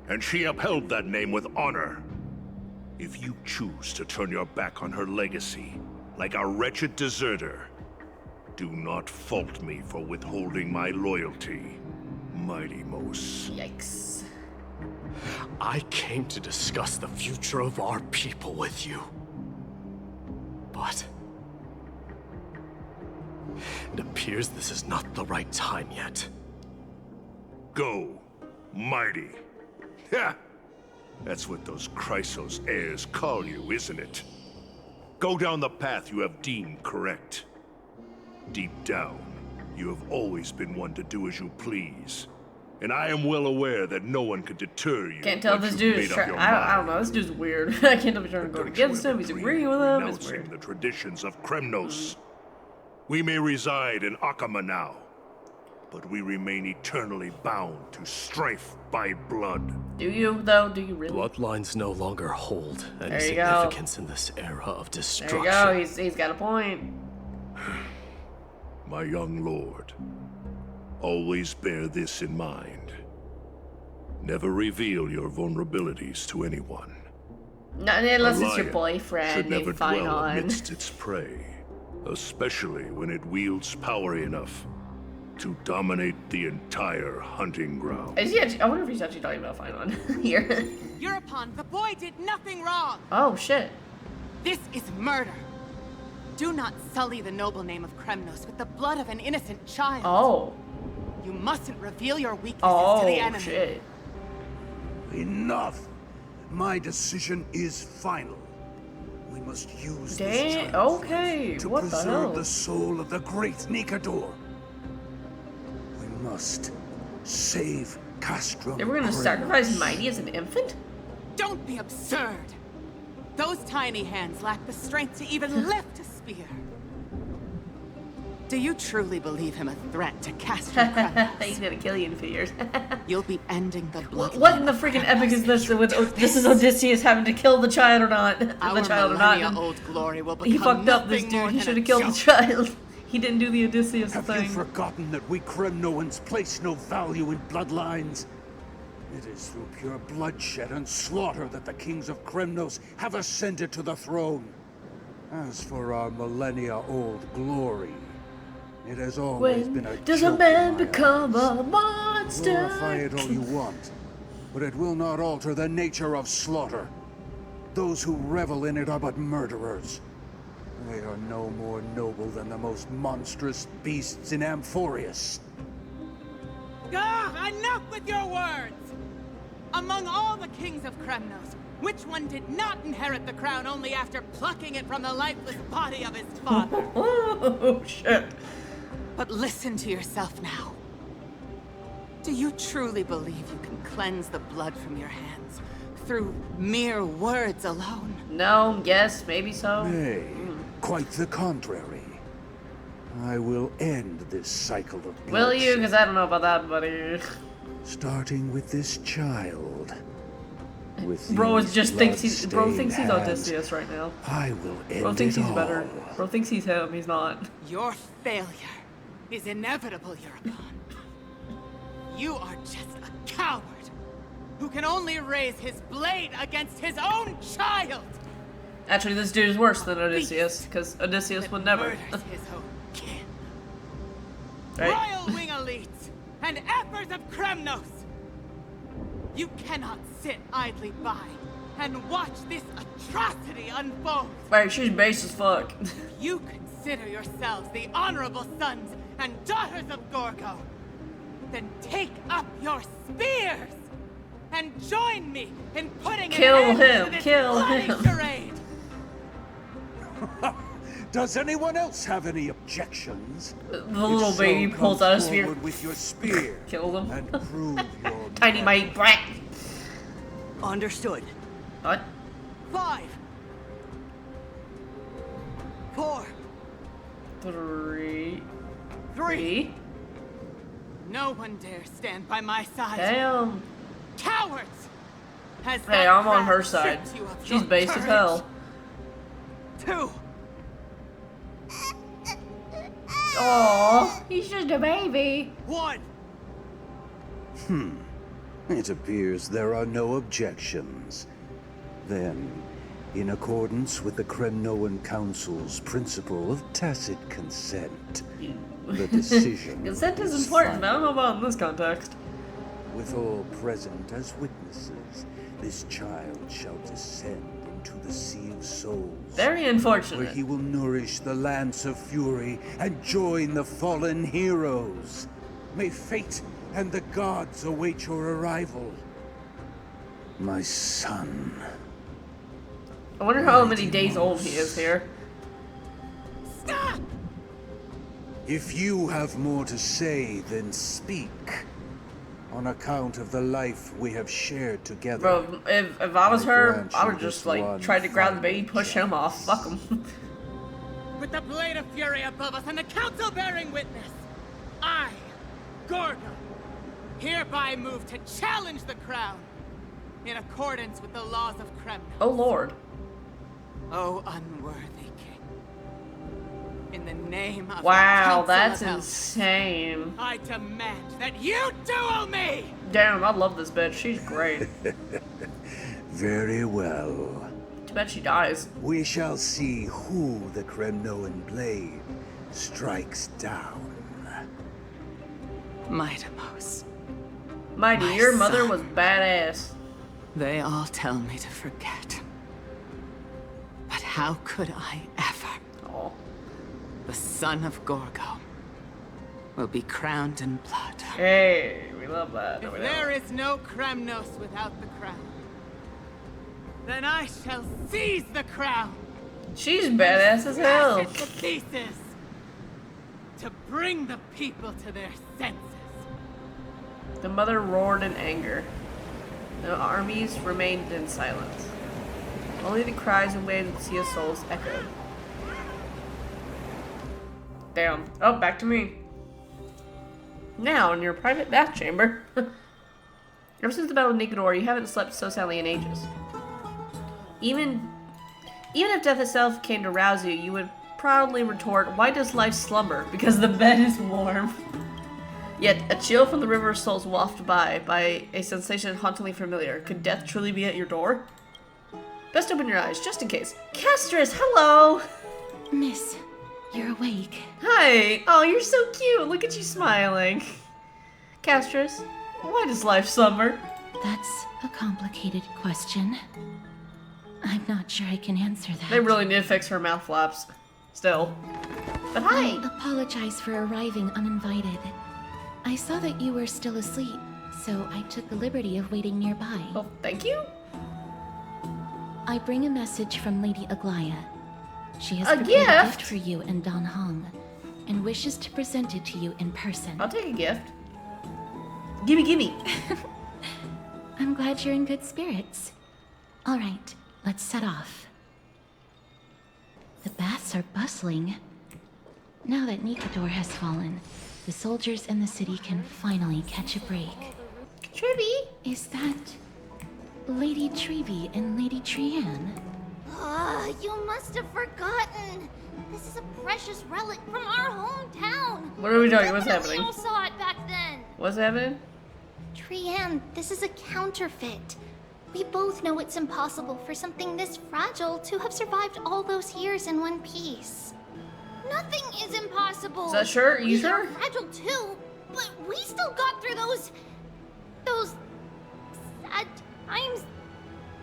And she upheld that name with honor. If you choose to turn your back on her legacy, like a wretched deserter, do not fault me for withholding my loyalty, Mighty Mos. Yikes. I came to discuss the future of our people with you. But it appears this is not the right time yet. Go, Mighty. Ha! That's what those Chrysos heirs call you, isn't it? Go down the path you have deemed correct. Deep down, you have always been one to do as you please. And I am well aware that no one could deter you. Can't tell if this once dude you've is made up trying. your I don't mind. know. This dude's weird. I can't tell if he's trying to go Don't you against him. ever He's dream agreeing of with him. It's renouncing weird. the traditions of Kremnos. We may reside in Akama now, but we remain eternally bound to strife by blood. Do you, though? Do you really? Bloodlines no longer hold any There you go. significance in this era of There destruction. you go. He's got a point. My young lord, always bear this in mind. Never reveal your vulnerabilities to anyone. Not unless it's your lion boyfriend should never named Fine dwell On. amidst its prey, especially when it wields power enough to dominate the entire hunting ground. Is he actually, I wonder if he's actually talking about Fine On here. Eurepon, the boy did nothing wrong. Oh, shit. This is murder. Do not sully the noble name of Kremnos with the blood of an innocent child. Oh. You mustn't reveal your weaknesses to the enemy. Shit. Enough! My decision is final. We must use this Damn. triumph Okay. to What the hell? preserve the soul of the great Nikador. We must save Castrum. They were gonna sacrifice Mighty as an infant? Don't be absurd. Those tiny hands lack the strength to even lift a spear. Do you truly believe him a threat to Castrum Kremnos? He's gonna kill you in a few years. You'll be ending the blood. What in the freaking epic is this? This is Odysseus having to kill the child or not? Our The child or not? millennia-old glory will become He fucked up this nothing dude. more He than should a have killed the joke. child. He didn't do the Odysseus Have thing. you forgotten that we Kremnoans place no value in bloodlines? It is through pure bloodshed and slaughter that the kings of Kremnos have ascended to the throne. As for our millennia-old glory, it has always been a When does joke a man in my become eyes. a monster? Glorify it all you want, but it will not alter the nature of slaughter. Those who revel in it are but murderers. They are no more noble than the most monstrous beasts in Amphorius. Ah, enough with your words! Among all the kings of Kremnos, which one did not inherit the crown only after plucking it from the lifeless body of his father? Oh, shit. But listen to yourself now. Do you truly believe you can cleanse the blood from your hands through mere words alone? No, yes, maybe so. Nay, quite the contrary. I will end this cycle of bloodshed. Will you? Because I don't know about that, buddy. Starting with this child. With Bro these just thinks he's blood-stained hands, Odysseus right now. I will end Bro thinks it he's all. better. Bro thinks he's him. He's not. Your failure is inevitable, Eurepon. You are just a coward who can only raise his blade against his own child. Actually, this dude is worse than Odysseus, because Odysseus would never. Murders his own kin. Right? Royal wing elites and efforts of Kremnos. You cannot sit idly by and watch this atrocity unfold. Right, she's base as fuck. You consider yourselves the honorable sons and daughters of Gorgo. Then take up your spears and join me in putting Kill an end him, to this kill bloody him. charade. Does anyone else have any objections? The little baby pulls out a spear. With your spear. Kill them. And prove your Tiny mighty brat. Understood. What? 5, 4, 3. No one dare stand by my side. Damn. Cowards! Has Hey, that I'm on crowd her side. stripped you of She's your base as courage? hell. 2. Aww, he's just a baby. 1. It appears there are no objections. Then, in accordance with the Kremnoan Council's principle of tacit consent, the decision Consent is important, but I don't know about in this context. With all present as witnesses, this child shall descend into the Sea of Souls. Very unfortunate. Where he will nourish the Lance of Fury and join the fallen heroes. May fate and the gods await your arrival. My son. I wonder how many days old he is here. Stop! If you have more to say, then speak. On account of the life we have shared together. Bro, if I was her, grant I you would just this like one try to grab the final baby, push him off. Fuck him. With the blade of fury above us and the council bearing witness, I, Gorgo, hereby move to challenge the crown in accordance with the laws of Kremna. Oh lord. Oh unworthy king. In the name of Wow, the that's Council of Elders, insane. I demand that you duel me! Damn, I love this bitch. She's great. Very well. Too bad she dies. We shall see who the Kremnoan blade strikes down. Mightimos. Mighty, My your mother son. was badass. They all tell me to forget. But how could I ever? Oh. The son of Gorgo will be crowned in blood. Hey, we love that. If We there know. is no Kremnos without the crown, then I shall seize the crown. She's badass as hell. Smash it to pieces to bring the people to their senses. The mother roared in anger. The armies remained in silence. Only the cries and waves of the Sea of Souls echoed. Damn. Oh, back to me. Now, in your private bath chamber. Ever since the Battle of Nicanor, you haven't slept so soundly in ages. Even if death itself came to rouse you, you would proudly retort, why does life slumber? Because the bed is warm. Yet, a chill from the river of souls wafted by a sensation hauntingly familiar. Could death truly be at your door? Best open your eyes, just in case. Castress, hello! Miss, you're awake. Hi! Oh, you're so cute! Look at you smiling. Castress, why does life slumber? That's a complicated question. I'm not sure I can answer that. They really need to fix her mouth flaps. Still. But hi! I apologize for arriving uninvited. I saw that you were still asleep, so I took the liberty of waiting nearby. Oh, thank you? I bring a message from Lady Aglaya. She has A prepared a gift? gift for you and Don Hong, and wishes to present it to you in person. I'll take a gift. Gimme. I'm glad you're in good spirits. All right, let's set off. The baths are bustling. Now that Nikador has fallen, the soldiers in the city can finally catch a break. Trivy? Is that Lady Trevi and Lady Trianne? You must have forgotten. This is a precious relic from our hometown. What are we doing? What's Definitely happening? all saw it back then. What's happening? Trianne, this is a counterfeit. We both know it's impossible for something this fragile to have survived all those years in one piece. Nothing is impossible. Is that sure? You We are sure? fragile too, but we still got through those sad times.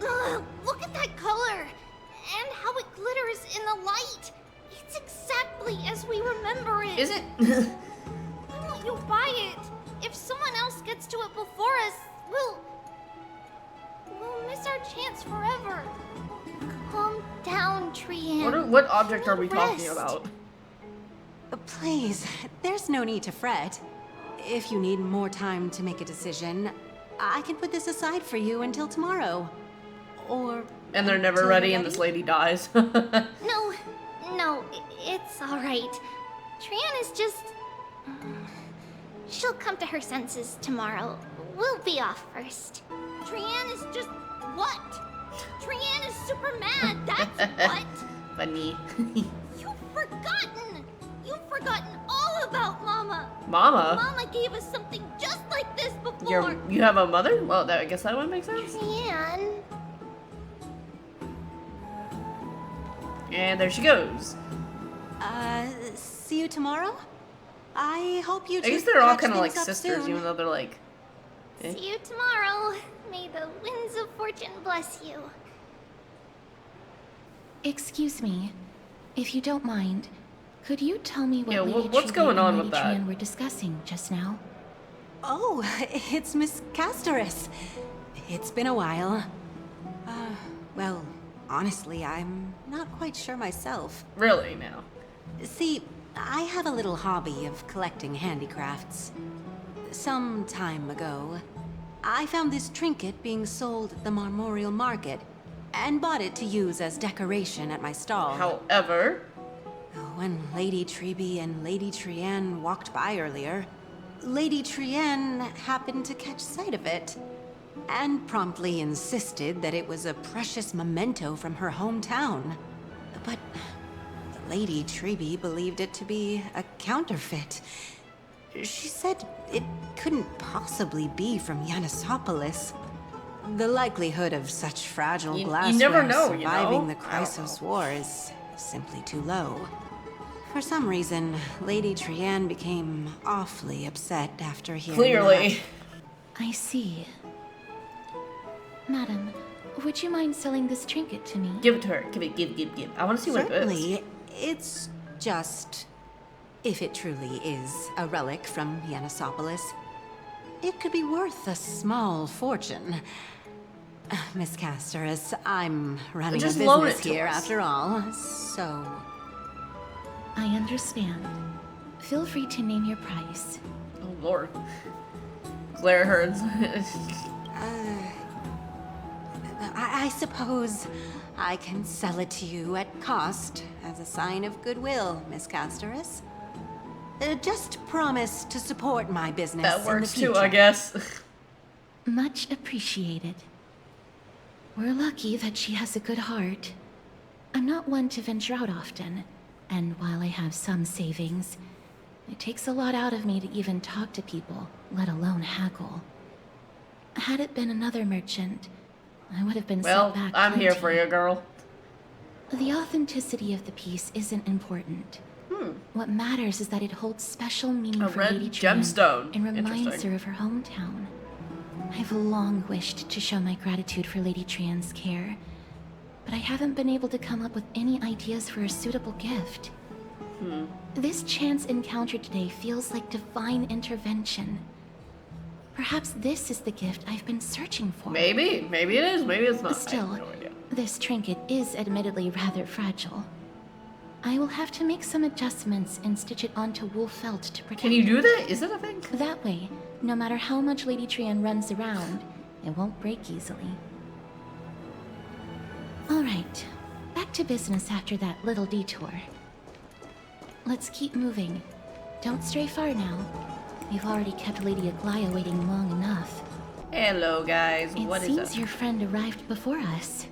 Ugh, look at that color and how it glitters in the light. It's exactly as we remember it. Is it? Why won't you buy it? If someone else gets to it before us, we'll miss our chance forever. Calm down, Trian. What object are we talking Rest. about? Please, there's no need to fret. If you need more time to make a decision, I can put this aside for you until tomorrow. Or... And they're never ready and this lady dies. No, it's alright. Trian is just... She'll come to her senses tomorrow. We'll be off first. Trian is just... what? Trian is super mad, that's what! Funny. You've forgotten all about Mama! Mama? Mama gave us something just like this before! You have a mother? Well, I guess that would make sense. Trian... And there she goes. See you tomorrow? I hope you I guess they're all kind of like sisters, even though they're like... eh. See you tomorrow. May the winds of fortune bless you. Excuse me, if you don't mind, could you tell me what Lady what's Tree going on and with Lady that? Trian were discussing just now? Oh, it's Miss Casterus. It's been a while. Well, honestly, I'm not quite sure myself. Really, now? See, I have a little hobby of collecting handicrafts. Some time ago, I found this trinket being sold at the Marmorial Market and bought it to use as decoration at my stall. However... when Lady Treby and Lady Trian walked by earlier, Lady Trian happened to catch sight of it and promptly insisted that it was a precious memento from her hometown. But Lady Treby believed it to be a counterfeit. She said it couldn't possibly be from Yanisopolis. The likelihood of such fragile glassware never know, surviving the Chrysos War is simply too low. For some reason, Lady Trian became awfully upset after hearing Clearly. that. I see. Madam, would you mind selling this trinket to me? Give it to her. Give. I want to see what it is. Certainly, it's just... if it truly is a relic from Yanisopolis, it could be worth a small fortune. Miss Casterus, I'm running a business here after all, so... I understand. Feel free to name your price. Oh lord. Glare hurts. I suppose I can sell it to you at cost as a sign of goodwill, Miss Casterus. Just promise to support my business That works in the too, I future. guess. Much appreciated. We're lucky that she has a good heart. I'm not one to venture out often, and while I have some savings, it takes a lot out of me to even talk to people, let alone haggle. Had it been another merchant, I would have been set back I'm here plenty. for you, girl. The authenticity of the piece isn't important. What matters is that it holds special meaning A for red Lady Trian gemstone. and reminds Interesting. her of her hometown. I've long wished to show my gratitude for Lady Trian's care, but I haven't been able to come up with any ideas for a suitable gift. This chance encounter today feels like divine intervention. Perhaps this is the gift I've been searching for. Maybe it is, maybe it's not. Still, I have no idea. this trinket is admittedly rather fragile. I will have to make some adjustments and stitch it onto wool felt to protect Can you do it. that? Is it a thing? That way, no matter how much Lady Trian runs around, it won't break easily. Alright, back to business after that little detour. Let's keep moving. Don't stray far now. You've already kept Lady Aglaya waiting long enough. Hello, guys. What It is seems up? your friend arrived before us.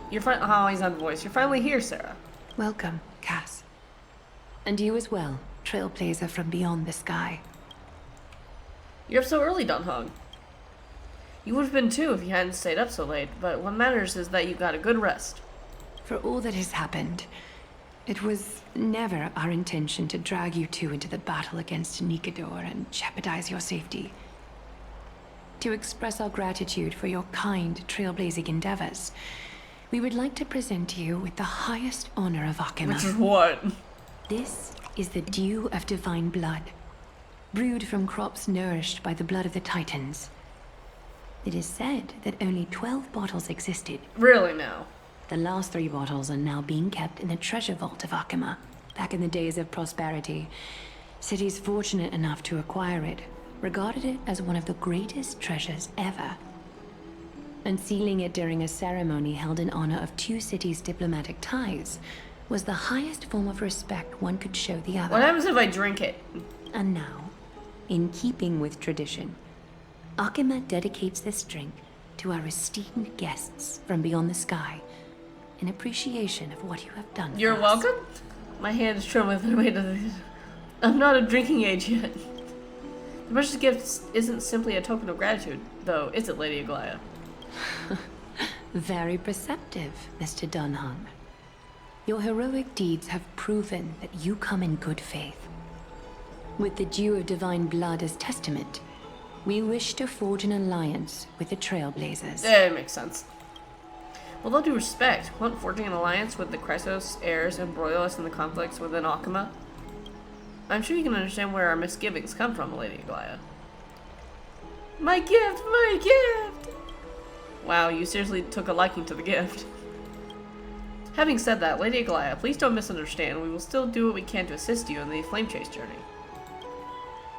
Your friend. Oh, he's on voice. You're finally here, Sarah. Welcome, Cass. And you as well, trailblazer from beyond the sky. You're up so early, Don Hung. You would have been too if you hadn't stayed up so late, but what matters is that you got a good rest. For all that has happened, it was never our intention to drag you two into the battle against Nikador and jeopardize your safety. To express our gratitude for your kind trailblazing endeavors, we would like to present you with the highest honor of Akima. Which is what? This is the dew of divine blood, brewed from crops nourished by the blood of the Titans. It is said that only 12 bottles existed. Really now? The last 3 bottles are now being kept in the treasure vault of Akima. Back in the days of prosperity, cities fortunate enough to acquire it regarded it as one of the greatest treasures ever. Unsealing it during a ceremony held in honor of 2 cities' diplomatic ties was the highest form of respect one could show the other. What happens if I drink it? And now, in keeping with tradition, Akima dedicates this drink to our esteemed guests from beyond the sky in appreciation of what you have done for You're us. welcome? My hand is trembling with the weight of this. I'm not of drinking age yet. The precious gift isn't simply a token of gratitude, though, is it, Lady Aglaia? Very perceptive, Mr. Dunham. Your heroic deeds have proven that you come in good faith. With the dew of divine blood as testament, we wish to forge an alliance with the Trailblazers. Yeah, it makes sense. With all due respect, won't forging an alliance with the Chrysos heirs embroil us in the conflicts within Akima? I'm sure you can understand where our misgivings come from, Lady Aglaia. My gift! My gift! Wow, you seriously took a liking to the gift. Having said that, Lady Aglaia, please don't misunderstand. We will still do what we can to assist you in the flame chase journey.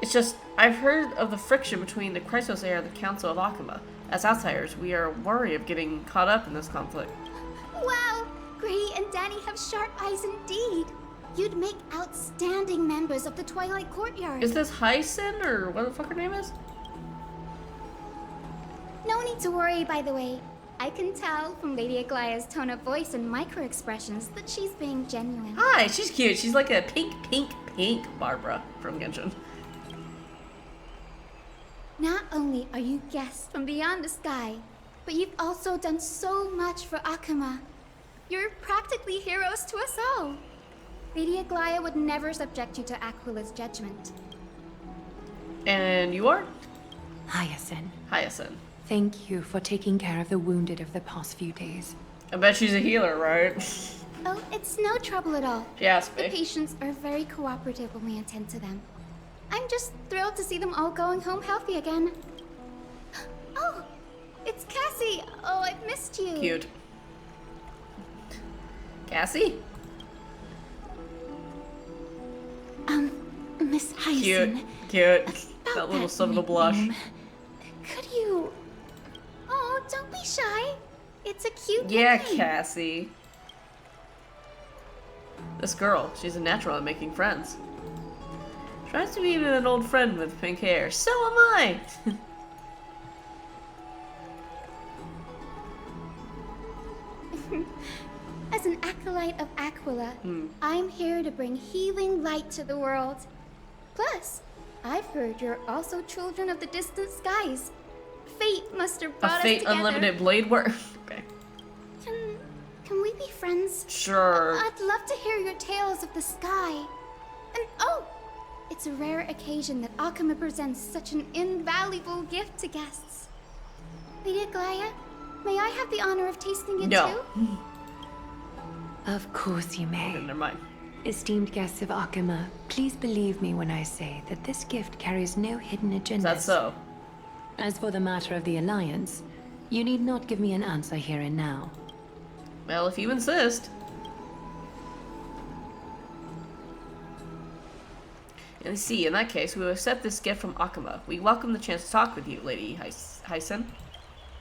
It's just, I've heard of the friction between the Chrysos heir and the Council of Akima. As outsiders, we are worried of getting caught up in this conflict. Wow! Grady and Danny have sharp eyes indeed. You'd make outstanding members of the Twilight Courtyard. Is this Hyacin, or what the fuck her name is? No need to worry, by the way. I can tell from Lady Aglaia's tone of voice and micro-expressions that she's being genuine. Hi, she's cute. She's like a pink Barbara from Genshin. Not only are you guests from beyond the sky, but you've also done so much for Akima. You're practically heroes to us all. Lady Aglaia would never subject you to Aquila's judgment. And you are? Hyacin. Hyacin. Thank you for taking care of the wounded of the past few days. I bet she's a healer, right? Oh, it's no trouble at all. Yes, the patients are very cooperative when we attend to them. I'm just thrilled to see them all going home healthy again. Oh, it's Cassie. Oh, I've missed you. Cute. Cassie? Miss Hyacin. Cute. That little subtle blush. Could you... Oh, don't be shy. It's a cute Yeah, nickname. Cassie. This girl, she's a natural at making friends. Tries to be even an old friend with pink hair. So am I! As an acolyte of Aquila, I'm here to bring healing light to the world. Plus, I've heard you're also children of the distant skies. Fate must have brought A us Fate together. Unlimited Blade Work. Okay. Can we be friends? Sure. I'd love to hear your tales of the sky. And oh, it's a rare occasion that Akima presents such an invaluable gift to guests. Lady Aglaia, may I have the honor of tasting it No. too? Of course you may. Never mind. Esteemed guests of Akima, please believe me when I say that this gift carries no hidden agendas. That's so. As for the matter of the Alliance, you need not give me an answer here and now. Well, if you insist. And see, in that case, we will accept this gift from Akima. We welcome the chance to talk with you, Lady Hyacin.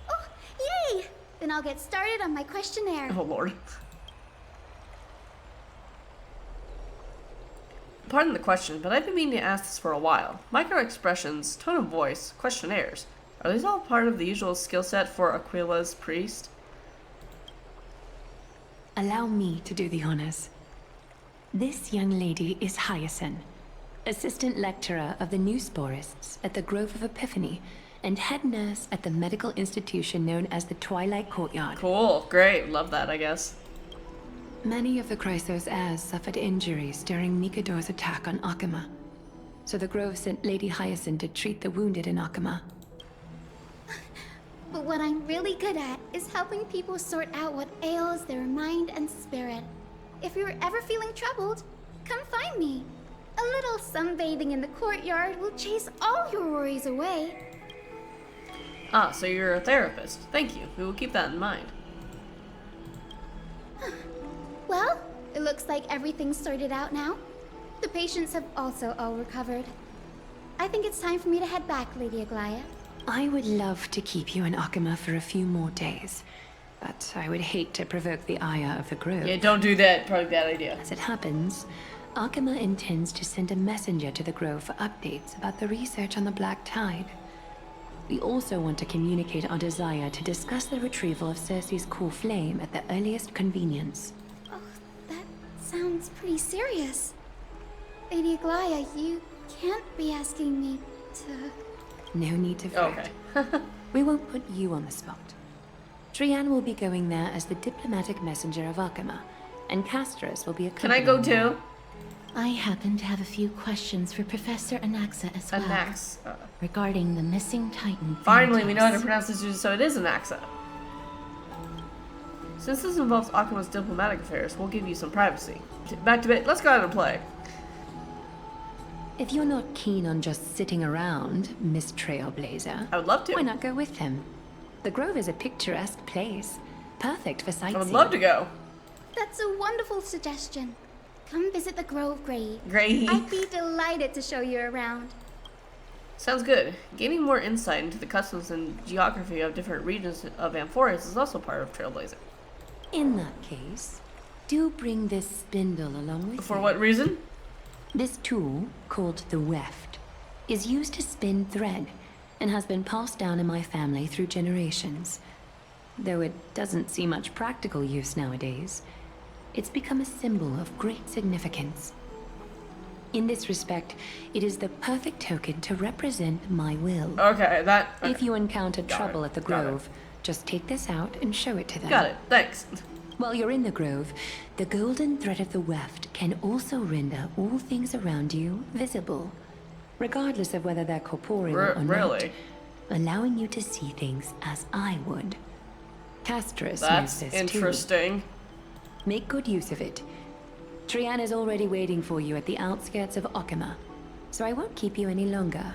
Oh, yay! Then I'll get started on my questionnaire. Oh, Lord. Pardon the question, but I've been meaning to ask this for a while. Micro-expressions, tone of voice, questionnaires. Are these all part of the usual skill set for Aquila's priest? Allow me to do the honors. This young lady is Hyacin, assistant lecturer of the new sporists at the Grove of Epiphany, and head nurse at the medical institution known as the Twilight Courtyard. Cool, great, love that, I guess. Many of the Chrysos heirs suffered injuries during Mikado's attack on Akima, so the Grove sent Lady Hyacin to treat the wounded in Akima. But what I'm really good at is helping people sort out what ails their mind and spirit. If you're ever feeling troubled, come find me. A little sunbathing in the courtyard will chase all your worries away. Ah, so you're a therapist. Thank you. We will keep that in mind. Well, it looks like everything's sorted out now. The patients have also all recovered. I think it's time for me to head back, Lady Aglaya. I would love to keep you in Akama for a few more days, but I would hate to provoke the ire of the Grove. Yeah, don't do that. Probably a bad idea. As it happens, Akama intends to send a messenger to the Grove for updates about the research on the Black Tide. We also want to communicate our desire to discuss the retrieval of Circe's core flame at the earliest convenience. Oh, that sounds pretty serious. Lady Aglaya, you can't be asking me to... No need to fret. Okay. We won't put you on the spot. Trian will be going there as the diplomatic messenger of Akama, and Castris will be Can I accompanying go you. too? I happen to have a few questions for Professor Anaxa as well. Regarding the missing Titan. Finally, we know how to Thanatos. pronounce this, so it is Anaxa. Since this involves Akama's diplomatic affairs, we'll give you some privacy. Back to bed. Let's go ahead and play. If you're not keen on just sitting around, Miss Trailblazer, I would love to. Why not go with him? The Grove is a picturesque place, perfect for sightseeing. I would love to go. That's a wonderful suggestion. Come visit the Grove, Gray. Gray. I'd be delighted to show you around. Sounds good. Gaining more insight into the customs and geography of different regions of Amphorius is also part of Trailblazer. In that case, do bring this spindle along with For you. what reason? This tool, called the weft, is used to spin thread and has been passed down in my family through generations. Though it doesn't see much practical use nowadays, it's become a symbol of great significance. In this respect, it is the perfect token to represent my will. Okay, that... Okay. If you encounter trouble at the Got it. Grove, just take this out and show it to them. Got it. Thanks. While you're in the Grove, the golden thread of the weft can also render all things around you visible, regardless of whether they're corporeal or not, Really? allowing you to see things as I would. Castris knows That's this interesting. too. Make good use of it. Trian is already waiting for you at the outskirts of Akama, so I won't keep you any longer.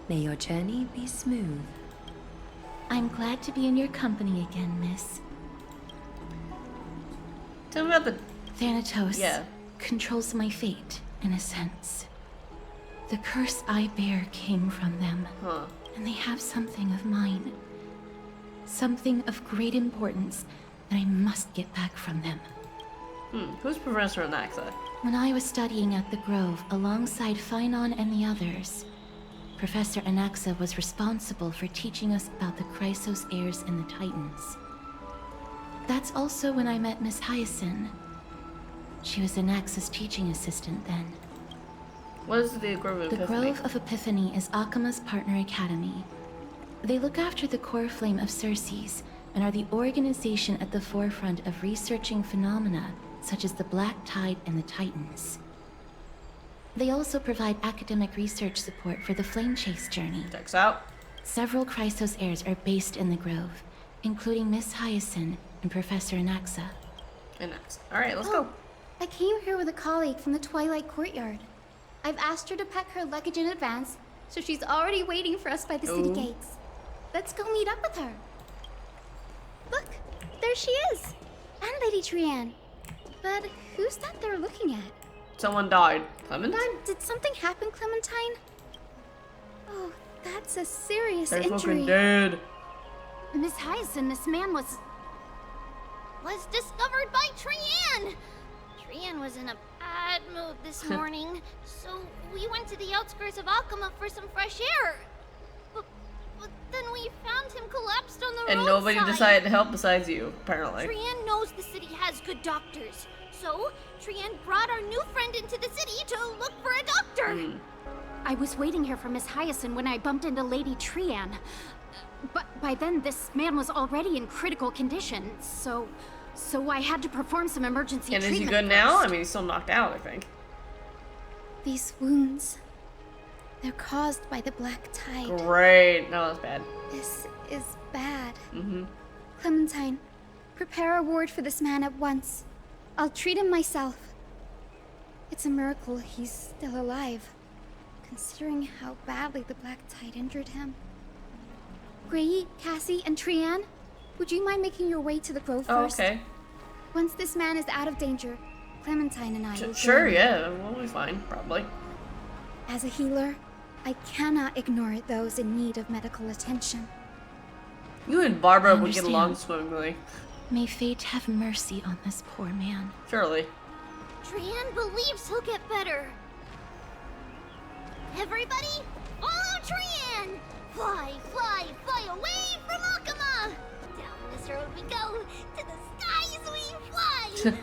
May your journey be smooth. I'm glad to be in your company again, miss. Tell me about the... Thanatos Yeah. controls my fate, in a sense. The curse I bear came from them, Huh. and they have something of mine. Something of great importance that I must get back from them. Who's Professor Anaxa? When I was studying at the Grove alongside Phynon and the others, Professor Anaxa was responsible for teaching us about the Chrysos heirs and the Titans. That's also when I met Miss Hyacinth. She was Anaxa's teaching assistant then. What is the Grove of The Epiphany? Grove of Epiphany is Akama's partner academy. They look after the core flame of Circe's and are the organization at the forefront of researching phenomena such as the Black Tide and the Titans. They also provide academic research support for the Flame Chase journey. Checks out. Several Chrysos heirs are based in the Grove, including Miss Hyacinth and Professor Anaxa. Anaxa. Alright, let's go. I came here with a colleague from the Twilight Courtyard. I've asked her to pack her luggage in advance, so she's already waiting for us by the city Ooh. gates. Let's go meet up with her. Look, there she is. And Lady Trian. But who's that they're looking at? Someone died. Clementine? Did something happen, Clementine? Oh, that's a serious They're injury. fucking dead. Miss Hyacinth, this man was discovered by Trian! Trian was in a bad mood this morning, so we went to the outskirts of Akama for some fresh air. But then we found him collapsed on the roadside. And nobody decided to help besides you, apparently. Trian knows the city has good doctors, so Trian brought our new friend into the city to look for a doctor. I was waiting here for Miss Hyacinth when I bumped into Lady Trian. But by then, this man was already in critical condition, so I had to perform some emergency And is treatment he good now? I first. mean, he's still knocked out, I think. These wounds, they're caused by the Black Tide. Great. No, that's bad. This is bad. Mm-hmm. Clementine, prepare a ward for this man at once. I'll treat him myself. It's a miracle he's still alive, considering how badly the Black Tide injured him. Gray, Cassie, and Trianne, would you mind making your way to the grove first? Oh, okay. Once this man is out of danger, Clementine and I will Sure, join. yeah, we'll be fine, probably. As a healer, I cannot ignore those in need of medical attention. You and Barbara I would get along understand. swimmingly. May fate have mercy on this poor man. Surely. Trianne believes he'll get better. Everybody, follow Trianne! Fly, fly, fly away from Akuma! Down this road we go, to the skies we fly!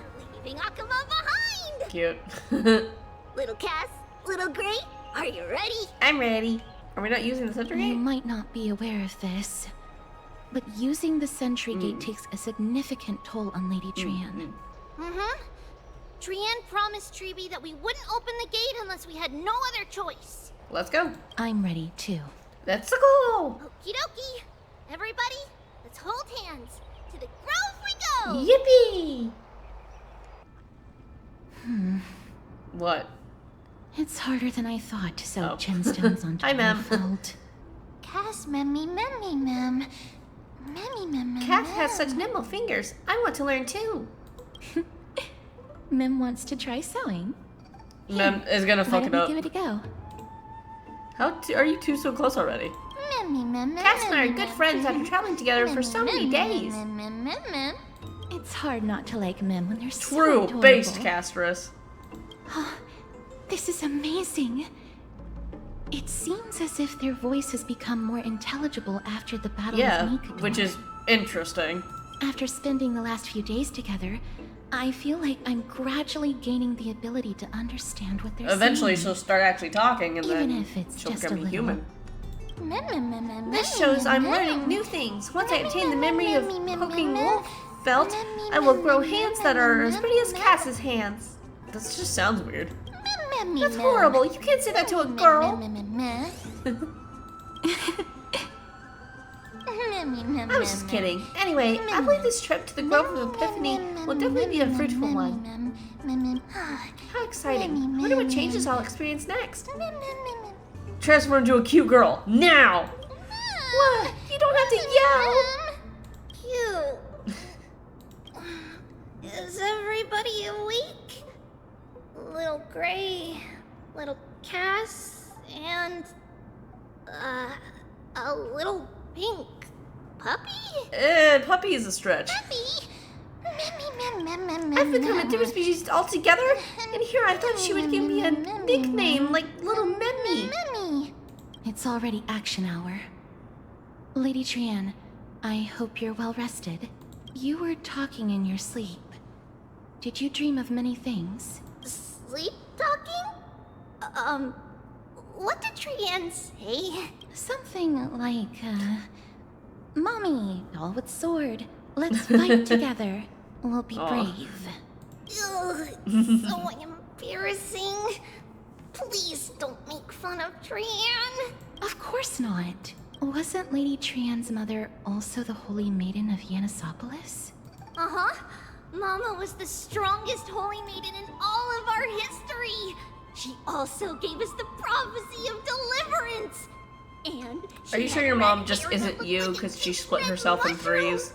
Leaving Akuma behind! Cute. Little Cass, little Gray, are you ready? I'm ready. Are we not using the sentry You gate? might not be aware of this, but using the sentry gate takes a significant toll on Lady Trianne. Mm-hmm. Trianne promised Treeby that we wouldn't open the gate unless we had no other choice. Let's go. I'm ready too. Let's go. Okie dokie. Everybody, let's hold hands. To the grove we go! Yippee! What? It's harder than I thought to sew gemstones onto Hi, a ma'am. felt. Cass, memmy, mem. Memmy, mem. Cass has such nimble fingers. I want to learn too. Mem wants to try sewing. Mem is gonna fuck Why it don't up. we give it a go? How are you two so close already? Memmy, mem. Cass and I are good friends after traveling together for so many days. Mem. It's hard not to like Mem when they're so True, adorable. based Castress. This is amazing. It seems as if their voice has become more intelligible after the battle Yeah, with Nikador. which is interesting. After spending the last few days together, I feel like I'm gradually gaining the ability to understand what they're Eventually saying. she'll start actually talking and Even then if it's she'll just a become a little. human. Mem. This shows I'm learning new things. Once I obtain the memory of poking wolf felt, I will grow hands that are as pretty as Cass's hands. This just sounds weird. That's horrible. You can't say that to a girl. I was just kidding. Anyway, I believe this trip to the Grove of Epiphany will definitely be a fruitful one. How exciting. I wonder what changes I'll experience next. Transform into a cute girl. Now! What? You don't have to yell! Cute. Is everybody awake? Little Gray, little Cass, and a little pink puppy? Puppy is a stretch. Mem. I've become a different species altogether, and here I thought she would give me a nickname like Little Memmy. It's already action hour. Lady Trianne, I hope you're well rested. You were talking in your sleep. Did you dream of many things? Sleep talking? What did Trianne say? Something like, Mommy, doll with sword. Let's fight together. We'll be brave. Ugh, so embarrassing. Please don't make fun of Trianne. Of course not. Wasn't Lady Trianne's mother also the Holy Maiden of Yanisopolis? Uh-huh. Mama was the strongest holy maiden in all of our history. She also gave us the prophecy of deliverance. And Are you sure your mom just isn't you because she split herself in threes?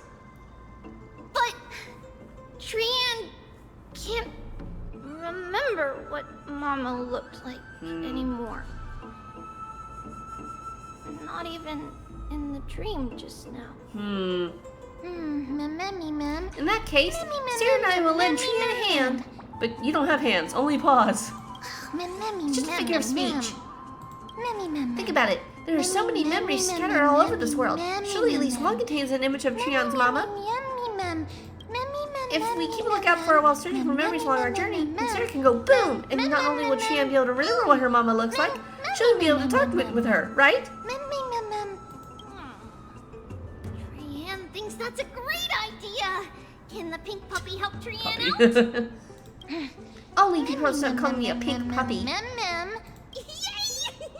But Trianne can't remember what Mama looked like anymore. Not even in the dream just now. Mem. In that case, Sarah and I will lend Trianne a hand. But you don't have hands, only paws. It's just a figure of speech. Think about it. There are so many memories scattered all over this world. Surely at least one contains an image of Trianne's mama. If we keep a lookout for her while searching for memories along our journey, then Sarah can go boom! And not only will Trianne be able to remember what her mama looks like, she'll be able to talk with her, right? Trianne thinks that's a great idea. Can the pink puppy help Trianne out? Only people stop calling me a pink puppy. Mem. Yay!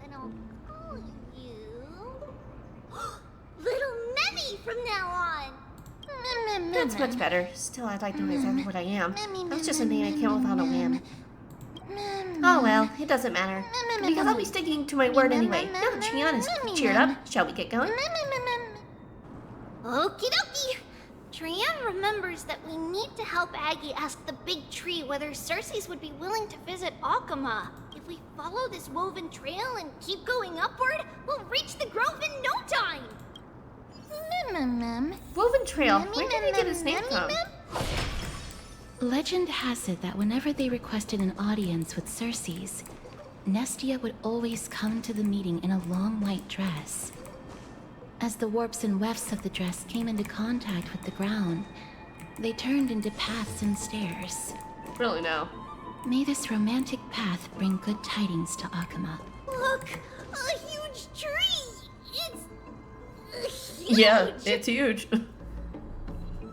And I'll call you Little Memmy from now on. That's much better. Still, I'd like to know exactly what I am. That's just a name I came up with on a whim. Oh well, it doesn't matter. Because I'll be sticking to my word anyway. Now that Trian is cheered up, shall we get going? Okie dokie. Trian remembers that we need to help Aggie ask the big tree whether Circes would be willing to visit Akama. If we follow this woven trail and keep going upward, we'll reach the grove in no time. Woven trail? Where did he get his name from? Legend has it that whenever they requested an audience with Circes, Nestia would always come to the meeting in a long white dress. As the warps and wefts of the dress came into contact with the ground, they turned into paths and stairs. Really now? May this romantic path bring good tidings to Akama. Look, a huge tree! It's huge! Yeah, it's huge.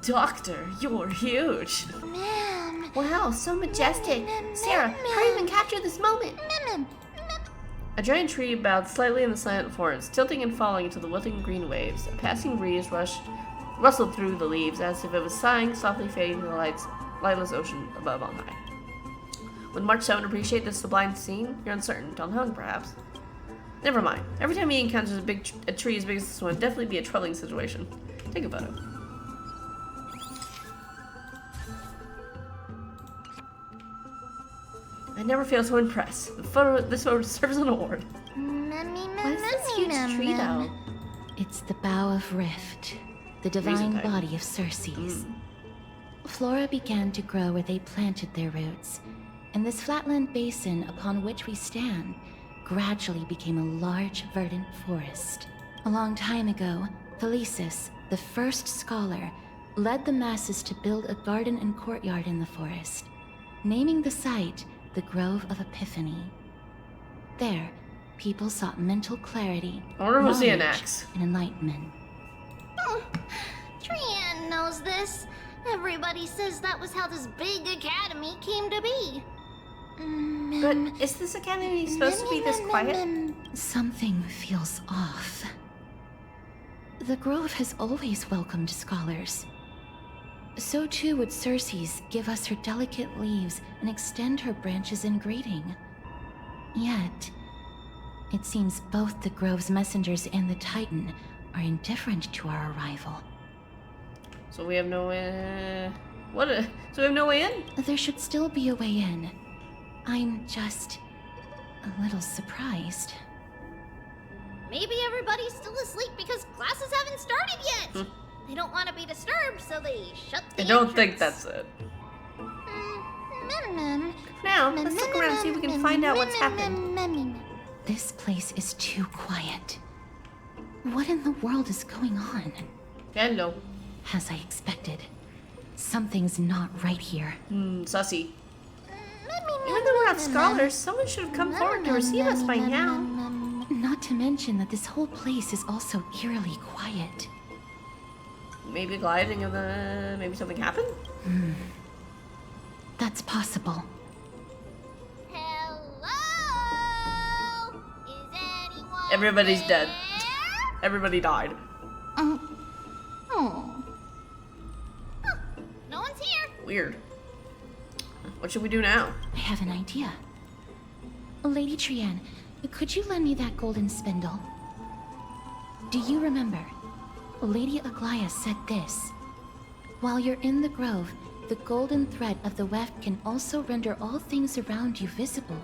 Doctor, you're huge. Ma'am. Wow, so majestic. Sarah, hurry up and capture this moment. A giant tree bowed slightly in the silent forest, tilting and falling into the whipping green waves. A passing breeze rustled through the leaves as if it was sighing, softly fading to the lightless ocean above on high. Would March 7 appreciate this sublime scene? You're uncertain. Don't hung, perhaps. Never mind. Every time he encounters a tree as big as this one, it'd definitely be a troubling situation. Take a photo. I never fail to impress. This photo deserves an award. What is this huge tree, though? It's the Bough of Rift, the divine body of Circes. Flora began to grow where they planted their roots, and this flatland basin upon which we stand gradually became a large, verdant forest. A long time ago, Thelesis, the first scholar, led the masses to build a garden and courtyard in the forest, naming the site the Grove of Epiphany. There, people sought mental clarity, knowledge, and enlightenment. Trian knows this. Everybody says that was how this big academy came to be. But is this academy supposed to be this quiet? Something feels off. The Grove has always welcomed scholars. So too would Circes give us her delicate leaves and extend her branches in greeting. Yet, it seems both the Grove's messengers and the Titan are indifferent to our arrival. So we have no way... So we have no way in? There should still be a way in. I'm just a little surprised. Maybe everybody's still asleep because classes haven't started yet. They don't want to be disturbed, so they shut the I don't entrance. think that's it. Now, let's look around and see if we can find out what's happened. This place is too quiet. What in the world is going on? Hello. As I expected, something's not right here. Sussy. Even though we're not scholars, someone should have come forward to receive us by now. Not to mention that this whole place is also eerily quiet. Maybe gliding of the... Maybe something happened? That's possible. Hello? Is anyone Everybody's there? dead. Everybody died. Oh. No one's here. Weird. What should we do now? I have an idea. Lady Trian, could you lend me that golden spindle? Do you remember? Lady Aglaia said this. While you're in the grove, the golden thread of the weft can also render all things around you visible,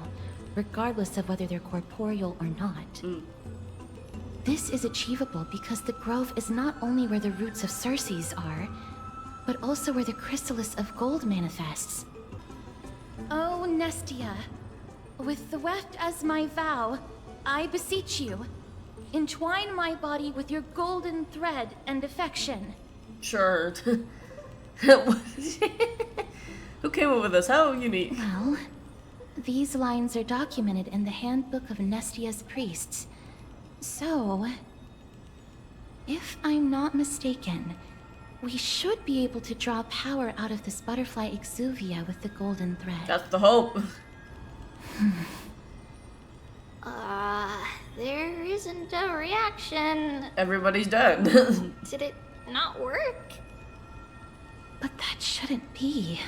regardless of whether they're corporeal or not. This is achievable because the grove is not only where the roots of Circes are, but also where the chrysalis of gold manifests. Oh, Nestia, with the weft as my vow, I beseech you, entwine my body with your golden thread and affection. Sure. Who came up with this? How unique. Well, these lines are documented in the Handbook of Nestia's Priests. So, if I'm not mistaken, we should be able to draw power out of this butterfly exuvia with the golden thread. That's the hope. There isn't a reaction. Everybody's dead. Did it not work? But that shouldn't be.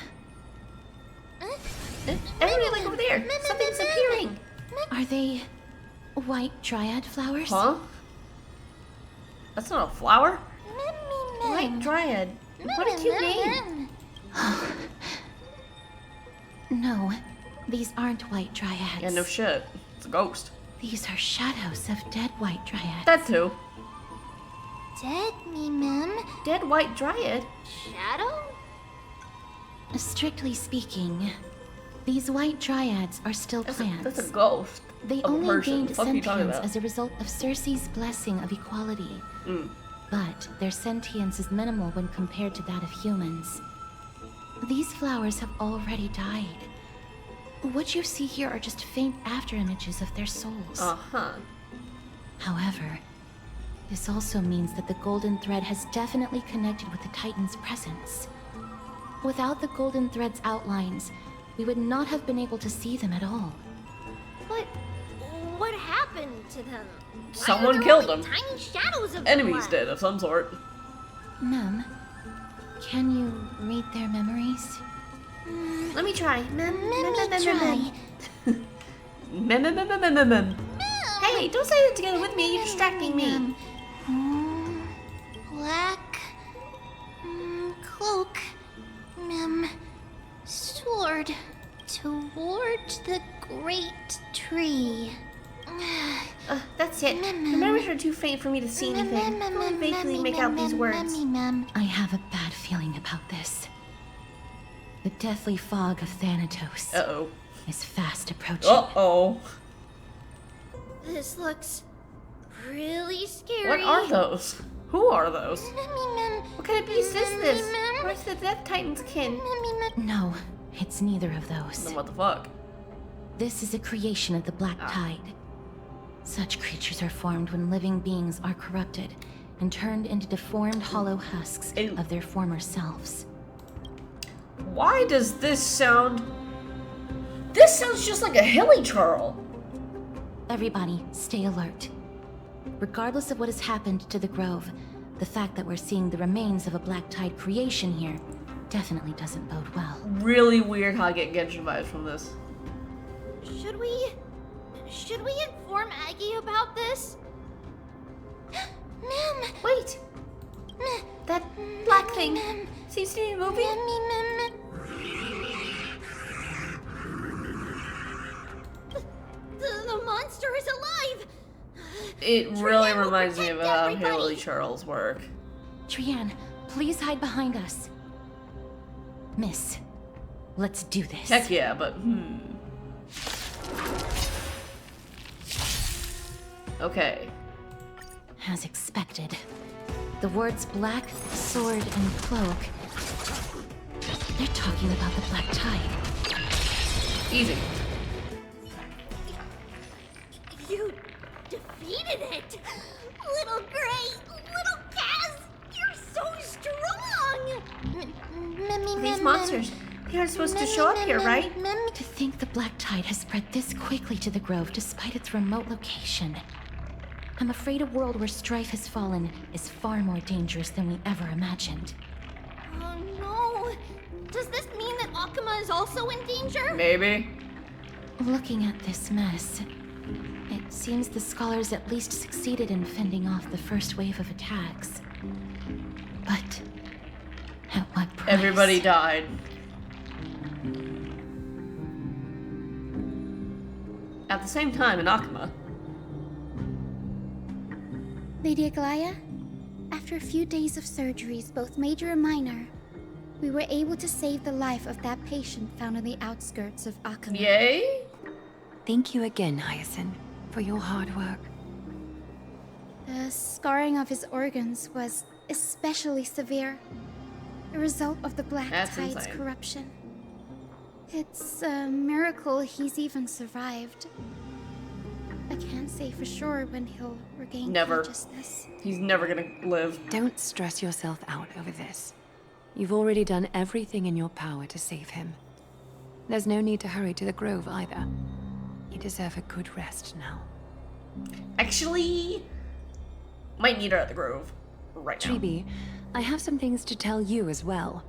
Everybody, like over there. Something's appearing. Are they white dryad flowers? Huh? That's not a flower. White dryad. What a cute name. No, these aren't white dryads. Yeah, no shit. It's a ghost. These are shadows of dead white dryads. That too. Dead me, Dead white dryad? Shadow? Strictly speaking, these white dryads are still plants. That's a ghost. They of a only person. gained The fuck are you talking sentience about? as a result of Circe's blessing of equality. But their sentience is minimal when compared to that of humans. These flowers have already died. What you see here are just faint afterimages of their souls. Uh-huh. However, this also means that the golden thread has definitely connected with the Titan's presence. Without the golden thread's outlines, we would not have been able to see them at all. But what happened to them? Someone killed them. Tiny shadows of Enemies them did of some sort. Mem, can you read their memories? Let me try. try. Hey, don't say that together with me. You're distracting me. Black cloak, sword toward the great tree. That's it. The memories are too faint for me to see anything. I can vaguely make out these words. I have a bad feeling about this. The deathly fog of Thanatos is fast approaching. Uh-oh. This looks really scary. What are those? Who are those? What kind of beast is this? Where's the Death Titan's kin? No, it's neither of those. Then what the fuck? This is a creation of the Black Tide. Such creatures are formed when living beings are corrupted and turned into deformed hollow husks of their former selves. Why does this sound... This sounds just like a hilly churl. Everybody, stay alert. Regardless of what has happened to the Grove, the fact that we're seeing the remains of a Black Tide creation here definitely doesn't bode well. Really weird how I get Genshin vibes from this. Should we inform Aggie about this? Wait! That black thing seems to be moving. The monster is alive! It really reminds me of how hilly churls work. Trianne, please hide behind us. Miss, let's do this. Heck yeah, but Okay. As expected, the words black, sword, and cloak. They're talking about the Black Tide. Easy. You defeated it! Little Gray! Little Kaz! You're so strong! These monsters, they aren't supposed to show up here, right? To think the Black Tide has spread this quickly to the Grove despite its remote location. I'm afraid a world where strife has fallen is far more dangerous than we ever imagined. Oh no! Does this mean that Akuma is also in danger? Maybe. Looking at this mess, it seems the scholars at least succeeded in fending off the first wave of attacks. But at what price? Everybody died. At the same time in Akuma. Lady Aglaya, after a few days of surgeries, both major and minor, we were able to save the life of that patient found on the outskirts of Akuma. Yay? Thank you again, Hyacinth, for your hard work. The scarring of his organs was especially severe, a result of the Black That's Tide's insane. corruption. It's a miracle he's even survived. I can't say for sure when he'll regain consciousness. He's never gonna live. Don't stress yourself out over this. You've already done everything in your power to save him. There's no need to hurry to the Grove either. You deserve a good rest now. Actually, might need her at the Grove right now. Treeby, I have some things to tell you as well.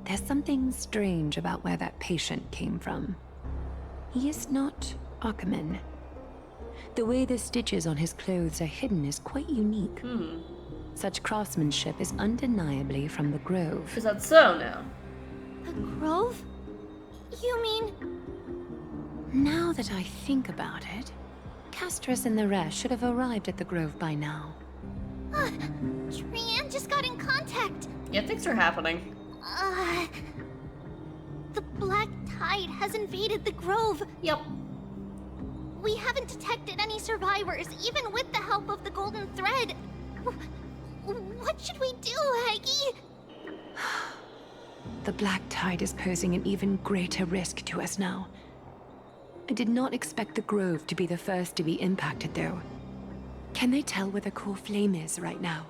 There's something strange about where that patient came from. He is not Ackerman. The way the stitches on his clothes are hidden is quite unique. Such craftsmanship is undeniably from the Grove. Is that so now? The Grove? You mean... Now that I think about it, Castris and the rest should have arrived at the Grove by now. Trianne just got in contact. Yeah, things are happening. The Black Tide has invaded the Grove. Yep. We haven't detected any survivors, even with the help of the Golden Thread. What should we do, Aggie? The Black Tide is posing an even greater risk to us now. I did not expect the Grove to be the first to be impacted, though. Can they tell where the core flame is right now?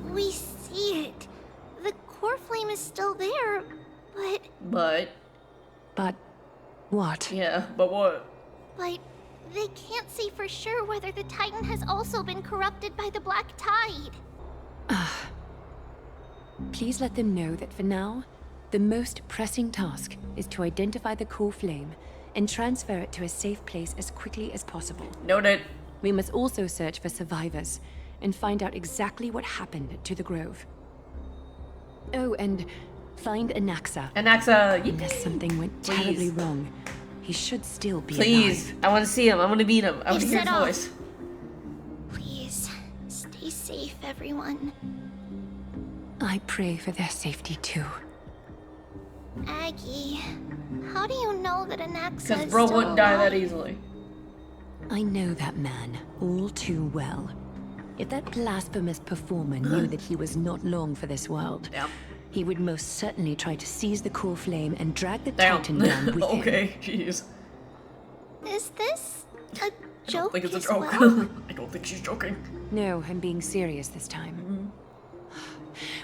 We see it. The core flame is still there, but... But what? Yeah, but what? But they can't say for sure whether the Titan has also been corrupted by the Black Tide. Please let them know that for now, the most pressing task is to identify the core flame and transfer it to a safe place as quickly as possible. Noted. We must also search for survivors and find out exactly what happened to the Grove. Oh, and find Anaxa. Anaxa, yippee! Unless something went terribly wrong, he should still be Please, alive. I want to see him. I want to meet him. I want to hear his voice. Please, stay safe, everyone. I pray for their safety too. Aggie, how do you know that Anaxa is Because bro still wouldn't die that alive? easily. I know that man all too well. If that blasphemous performer knew that he was not long for this world, he would most certainly try to seize the core flame and drag the Titan down with him. Okay, jeez. Is this a joke? I think it's a as joke. well? I don't think she's joking. No, I'm being serious this time.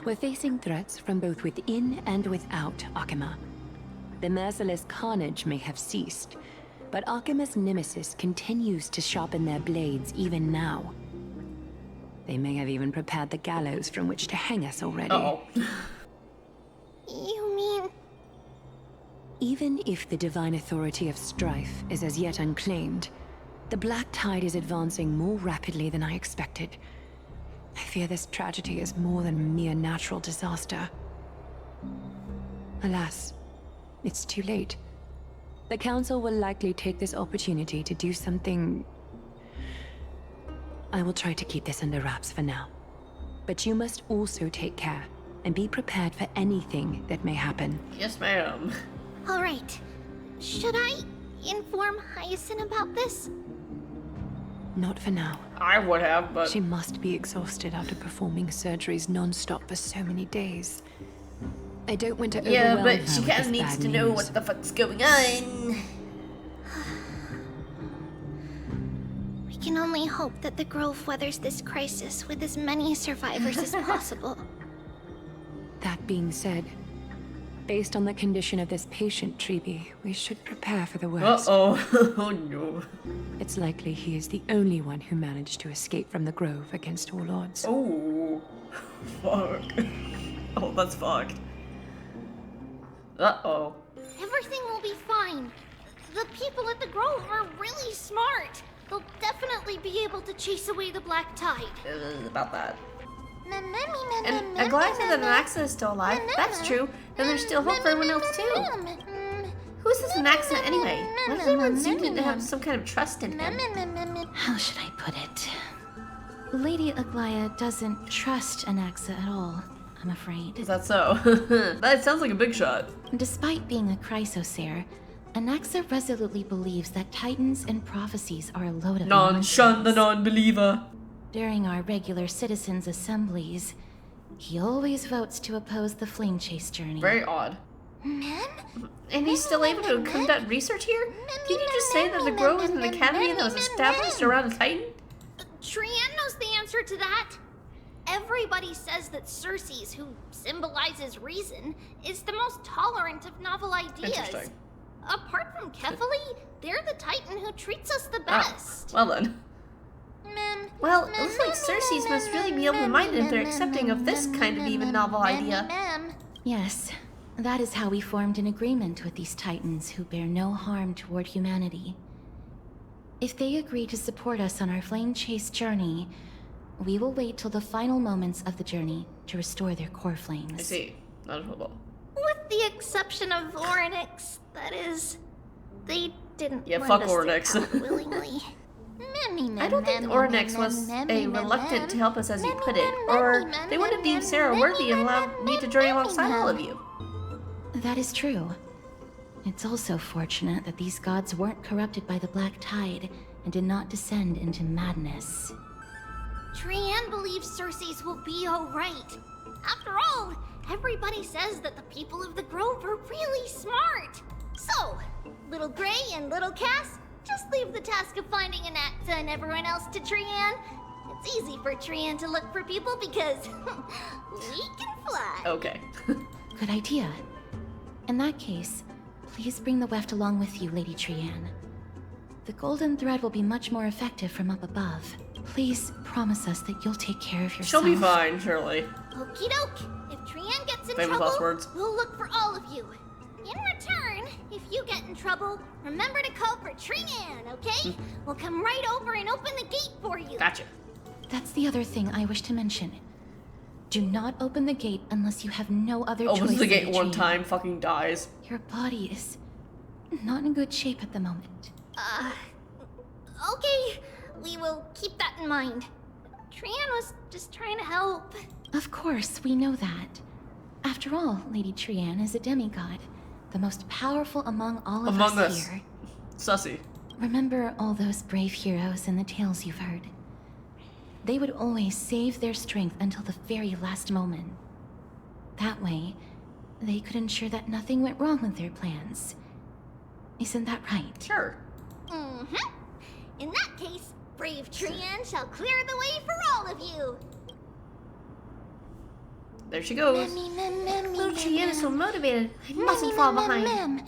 We're facing threats from both within and without Akima. The merciless carnage may have ceased, but Akima's nemesis continues to sharpen their blades even now. They may have even prepared the gallows from which to hang us already. You mean... Even if the divine authority of strife is as yet unclaimed, the Black Tide is advancing more rapidly than I expected. I fear this tragedy is more than a mere natural disaster. Alas, it's too late. The Council will likely take this opportunity to do something... I will try to keep this under wraps for now. But you must also take care and be prepared for anything that may happen. Yes, ma'am. All right. Should I inform Hyacinth about this? Not for now. I would have, but... She must be exhausted after performing surgeries non-stop for so many days. I don't want to overwhelm her. Yeah, but she with kind of this needs bad to know news. what the fuck's going on. We can only hope that the Grove weathers this crisis with as many survivors as possible. That being said, based on the condition of this patient, Treeby, we should prepare for the worst. Uh-oh. Oh, no. It's likely he is the only one who managed to escape from the Grove against all odds. Oh. Fuck. Oh, that's fucked. Uh-oh. Everything will be fine. The people at the Grove are really smart. They'll definitely be able to chase away the Black Tide. About that. And Aglaia said that Anaxa is still alive. That's true. Then there's still hope for everyone else too. Who's this Anaxa anyway? Why does everyone seem to have some kind of trust in him? How should I put it? Lady Aglaia doesn't trust Anaxa at all, I'm afraid. Is that so? That sounds like a big shot. Despite being a chrysosaur, Anaxa resolutely believes that titans and prophecies are a load of Non-shun the non-believer. During our regular citizens' assemblies, he always votes to oppose the flame chase journey. Very odd. And he's still able to conduct research here? Did you just say that the Grove is an academy that was established around a Titan? Trianne knows the answer to that. Everybody says that Circes, who symbolizes reason, is the most tolerant of novel ideas. Interesting. Apart from Kefali, they're the Titan who treats us the best. Well then. Well, it looks like Circes must really be open-minded if they're accepting of this kind of even novel idea. Yes, That is how we formed an agreement with these Titans who bear no harm toward humanity. If they agree to support us on our flame chase journey, we will wait till the final moments of the journey to restore their core flames. I see. Not a problem. With the exception of Ornyx, that is, they didn't Yeah, lend fuck us Ornyx. their power willingly. I don't think Ornyx was a reluctant to help us, as you put it, or they would have deemed Sarah worthy and allowed me to journey alongside all of you. That is true. It's also fortunate that these gods weren't corrupted by the Black Tide and did not descend into madness. Trianne believes Circe's will be alright. After all, everybody says that the people of the Grove are really smart. So, Little Gray and Little Cass, just leave the task of finding Anaxa and everyone else to Trianne. It's easy for Trianne to look for people because we can fly. Okay. Good idea. In that case, please bring the weft along with you, Lady Trianne. The golden thread will be much more effective from up above. Please promise us that you'll take care of yourself. She'll be fine, surely. Okie doke. If Trianne gets in Famous trouble, last words. we'll look for all of you. In return, if you get in trouble, remember to call for Trianne, okay? We'll come right over and open the gate for you. Gotcha. That's the other thing I wish to mention. Do not open the gate unless you have no other choice. Opens the gate Lady one Trianne. time, fucking dies. Your body is not in good shape at the moment. Okay. We will keep that in mind. Trianne was just trying to help. Of course, we know that. After all, Lady Trianne is a demigod, the most powerful among all of us here. Sussy. Remember all those brave heroes and the tales you've heard. They would always save their strength until the very last moment. That way, they could ensure that nothing went wrong with their plans. Isn't that right? Sure. Mm-hmm. In that case, brave Trianne shall clear the way for all of you. There she goes. Little Trianne is so motivated. I mustn't fall behind.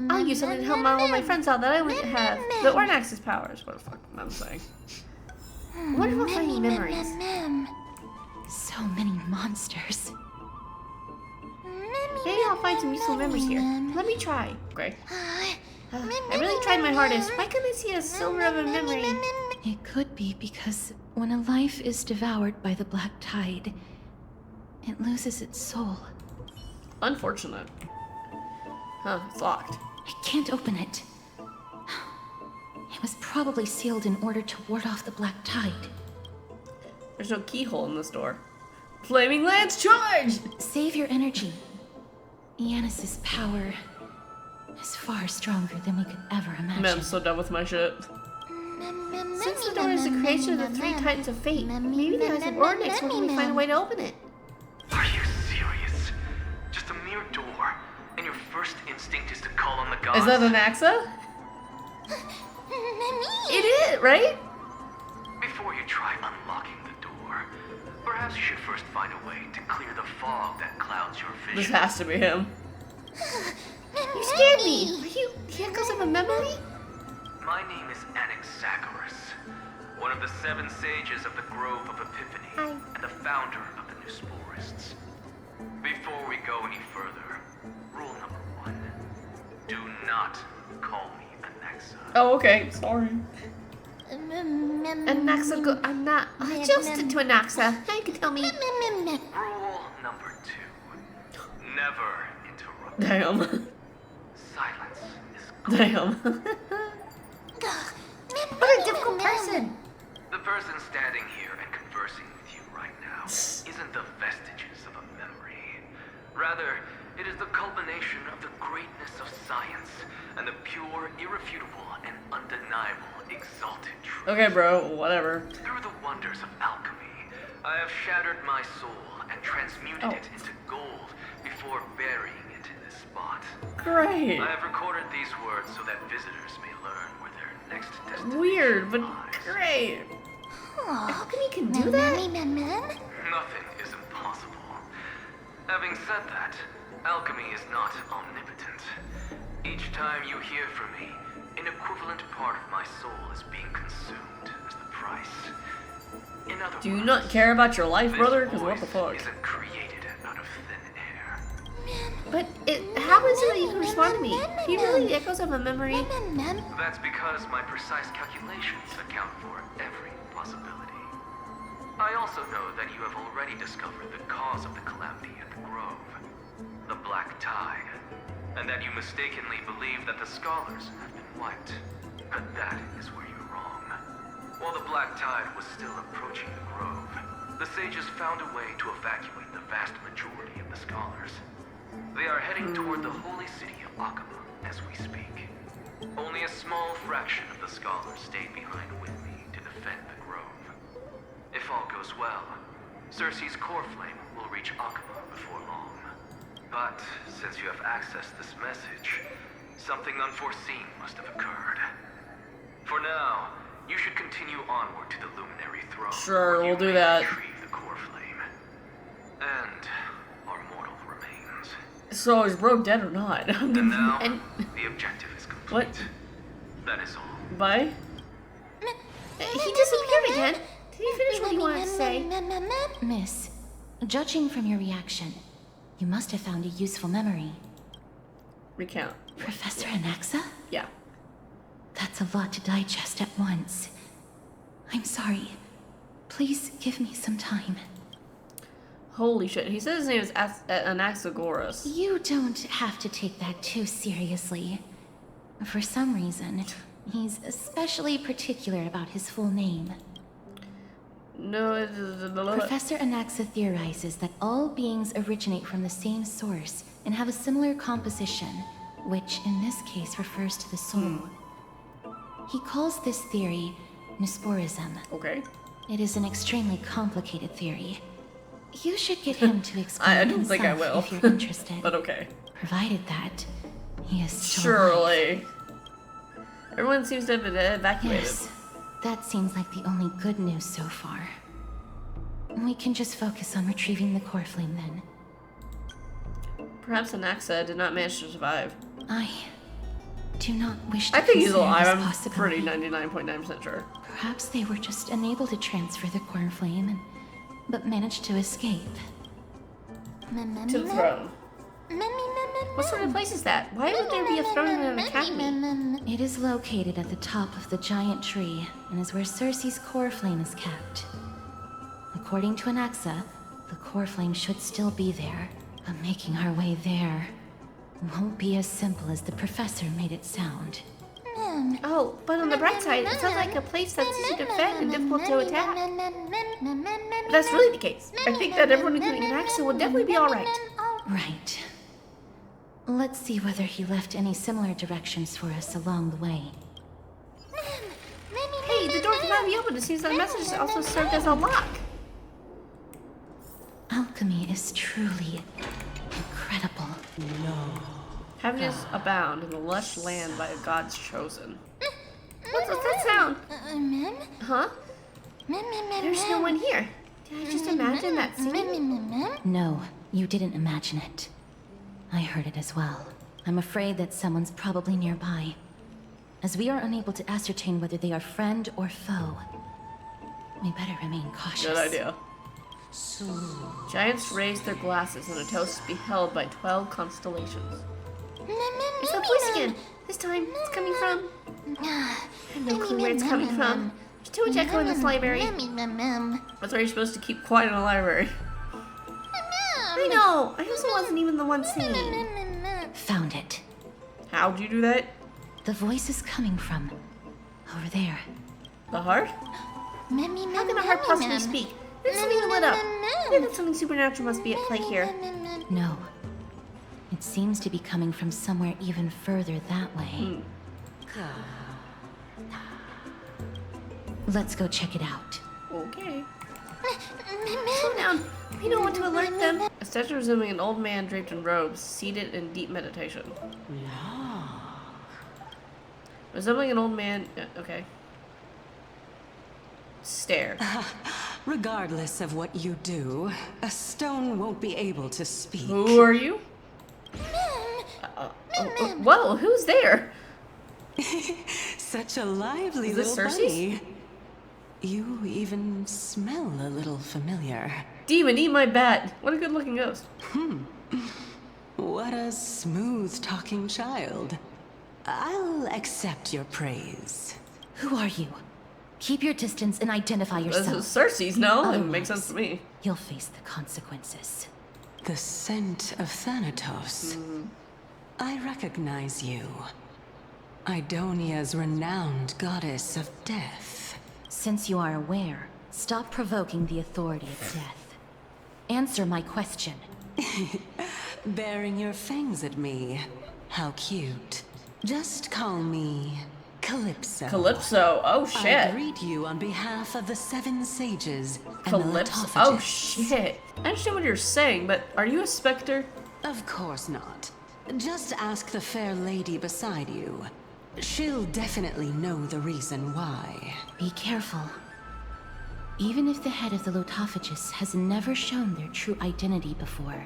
I'll use something to help all my friends out that I wouldn't have. The Ornax's powers. What the fuck am I saying? Wonderful finding memories. So many monsters. Maybe I'll find some useful memories here. Let me try. Great. I really tried my hardest. Why couldn't I see a silver of a memory? It could be because when a life is devoured by the Black Tide, it loses its soul. Unfortunate. Huh, it's locked. I can't open it. It was probably sealed in order to ward off the Black Tide. There's no keyhole in this door. Flaming Lance charge! Save your energy. Yanis's power is far stronger than we could ever imagine. Man, I'm so done with my shit. Since the door is the creation of the three Titans of Fate, maybe the eyes of Ornyx will help me find a way to open it. Are you serious? Just a mere door, and your first instinct is to call on the gods? Is that an Axa? It is, right? Before you try unlocking the door, perhaps you should first find a way to clear the fog that clouds your vision. This has to be him. You scared me. Are you the echoes of a memory? My name is Anaxagoras, one of the 7 sages of the Grove of Epiphany, and the founder of the New Sporists. Before we go any further, rule number 1, do not call me Anaxa. Oh, okay. Sorry. Anaxa, I'm not adjusted to Anaxa. Now you can tell me. Rule number 2, never interrupt. Damn. Silence is Damn. What a difficult person. The person standing here and conversing with you right now isn't the vestiges of a memory. Rather, it is the culmination of the greatness of science and the pure, irrefutable, and undeniable exalted truth. Okay, bro, whatever. Through the wonders of alchemy, I have shattered my soul and transmuted it into gold before burying it in this spot. Great. I have recorded these words so that visitors may learn where their next destination Weird, but great. Alchemy can do that? Nothing is impossible. Having said that, alchemy is not omnipotent. Each time you hear from me, an equivalent part of my soul is being consumed as the price. In other Do you not care about your life, this brother? Because what voice the fuck? isn't created out of thin air. how is it that you can respond to me? Do you really echoes of a memory? That's because my precise calculations account for every possibility. I also know that you have already discovered the cause of the calamity at the Grove, the Black Tide, and that you mistakenly believe that the Scholars have been wiped. But that is where you're wrong. While the Black Tide was still approaching the Grove, the sages found a way to evacuate the vast majority of the Scholars. They are heading toward the holy city of Akama as we speak. Only a small fraction of the Scholars stayed behind with me to defend the Grove. If all goes well, Cersei's core flame will reach Akama before long. But since you have accessed this message, something unforeseen must have occurred. For now, you should continue onward to the Luminary Throne. Sure, we'll do that. Retrieve the core flame. And our mortal remains. So is Bro dead or not? And now, the objective is complete. What? That is all. Bye? He disappeared again. Did he finish what he wanted to say? Miss, judging from your reaction, you must have found a useful memory. Recount. Professor Anaxa? Yeah. That's a lot to digest at once. I'm sorry. Please give me some time. Holy shit. He said his name is Anaxagoras. You don't have to take that too seriously. For some reason, he's especially particular about his full name. No, Professor Anaxa theorizes that all beings originate from the same source and have a similar composition, which in this case refers to the soul. He calls this theory Nesporism. Okay. It is an extremely complicated theory. You should get him to explain I don't himself think I will. if you're interested. But okay. Provided that he is still Surely. alive. Everyone seems to have been evacuated. Yes, that seems like the only good news so far. We can just focus on retrieving the core flame then. Perhaps Anaxa did not manage to survive. I do not wish to I think he's consider alive. this I'm possibility. pretty 99.9% sure. Perhaps they were just unable to transfer the core flame, but managed to escape. To the throne. What sort of place is that? Why would there be a throne in an academy? It is located at the top of the giant tree, and is where Cersei's core flame is kept. According to Anaxa, the core flame should still be there, but making our way there won't be as simple as the professor made it sound. Oh, but on the bright side, it sounds like a place that's easy to defend and difficult to attack. If that's really the case, I think that everyone including Anaxa will definitely be alright. Right. Let's see whether he left any similar directions for us along the way. Hey, the door cannot be opened. It seems that message also served as a lock. Alchemy is truly incredible. Happiness abound in the lush land by God's chosen. What's that sound? Huh? There's no one here. Did I just imagine that singing? No, you didn't imagine it. I heard it as well. I'm afraid that someone's probably nearby. As we are unable to ascertain whether they are friend or foe, we better remain cautious. Good idea. Giants raised their glasses and a toast be held by 12 constellations. It's that voice again. This time, it's coming from... I have no clue where it's coming from. There's too much echo in this library. That's why you're supposed to keep quiet in a library. I know. I also wasn't even the one singing. Found it. How'd you do that? The voice is coming from over there. The heart? How can a heart possibly speak? It's something lit up. I think that something supernatural must be at play here. No. It seems to be coming from somewhere even further that way. Let's go check it out. Okay. Slow down. We don't want to alert them. A statue resembling an old man draped in robes, seated in deep meditation. Resembling an old man... okay. Stare. Regardless of what you do, a stone won't be able to speak. Who are you? Whoa, who's there? Such a lively Is this little Cersei's? bunny. You even smell a little familiar. Demon, eat my bat. What a good looking ghost. What a smooth-talking child. I'll accept your praise. Who are you? Keep your distance and identify yourself. This is Cersei's, no? It Otherwise, makes sense to me. You'll face the consequences. The scent of Thanatos. I recognize you. Idonia's renowned goddess of death. Since you are aware, stop provoking the authority of death. Answer my question. Baring your fangs at me. How cute. Just call me Calypso. Calypso, oh I shit. greet you on behalf of the 7 sages and Calypso, the oh Lithophagists. shit. I understand what you're saying, but are you a specter? Of course not. Just ask the fair lady beside you. She'll definitely know the reason why. Be careful. Even if the head of the Lithophagists has never shown their true identity before,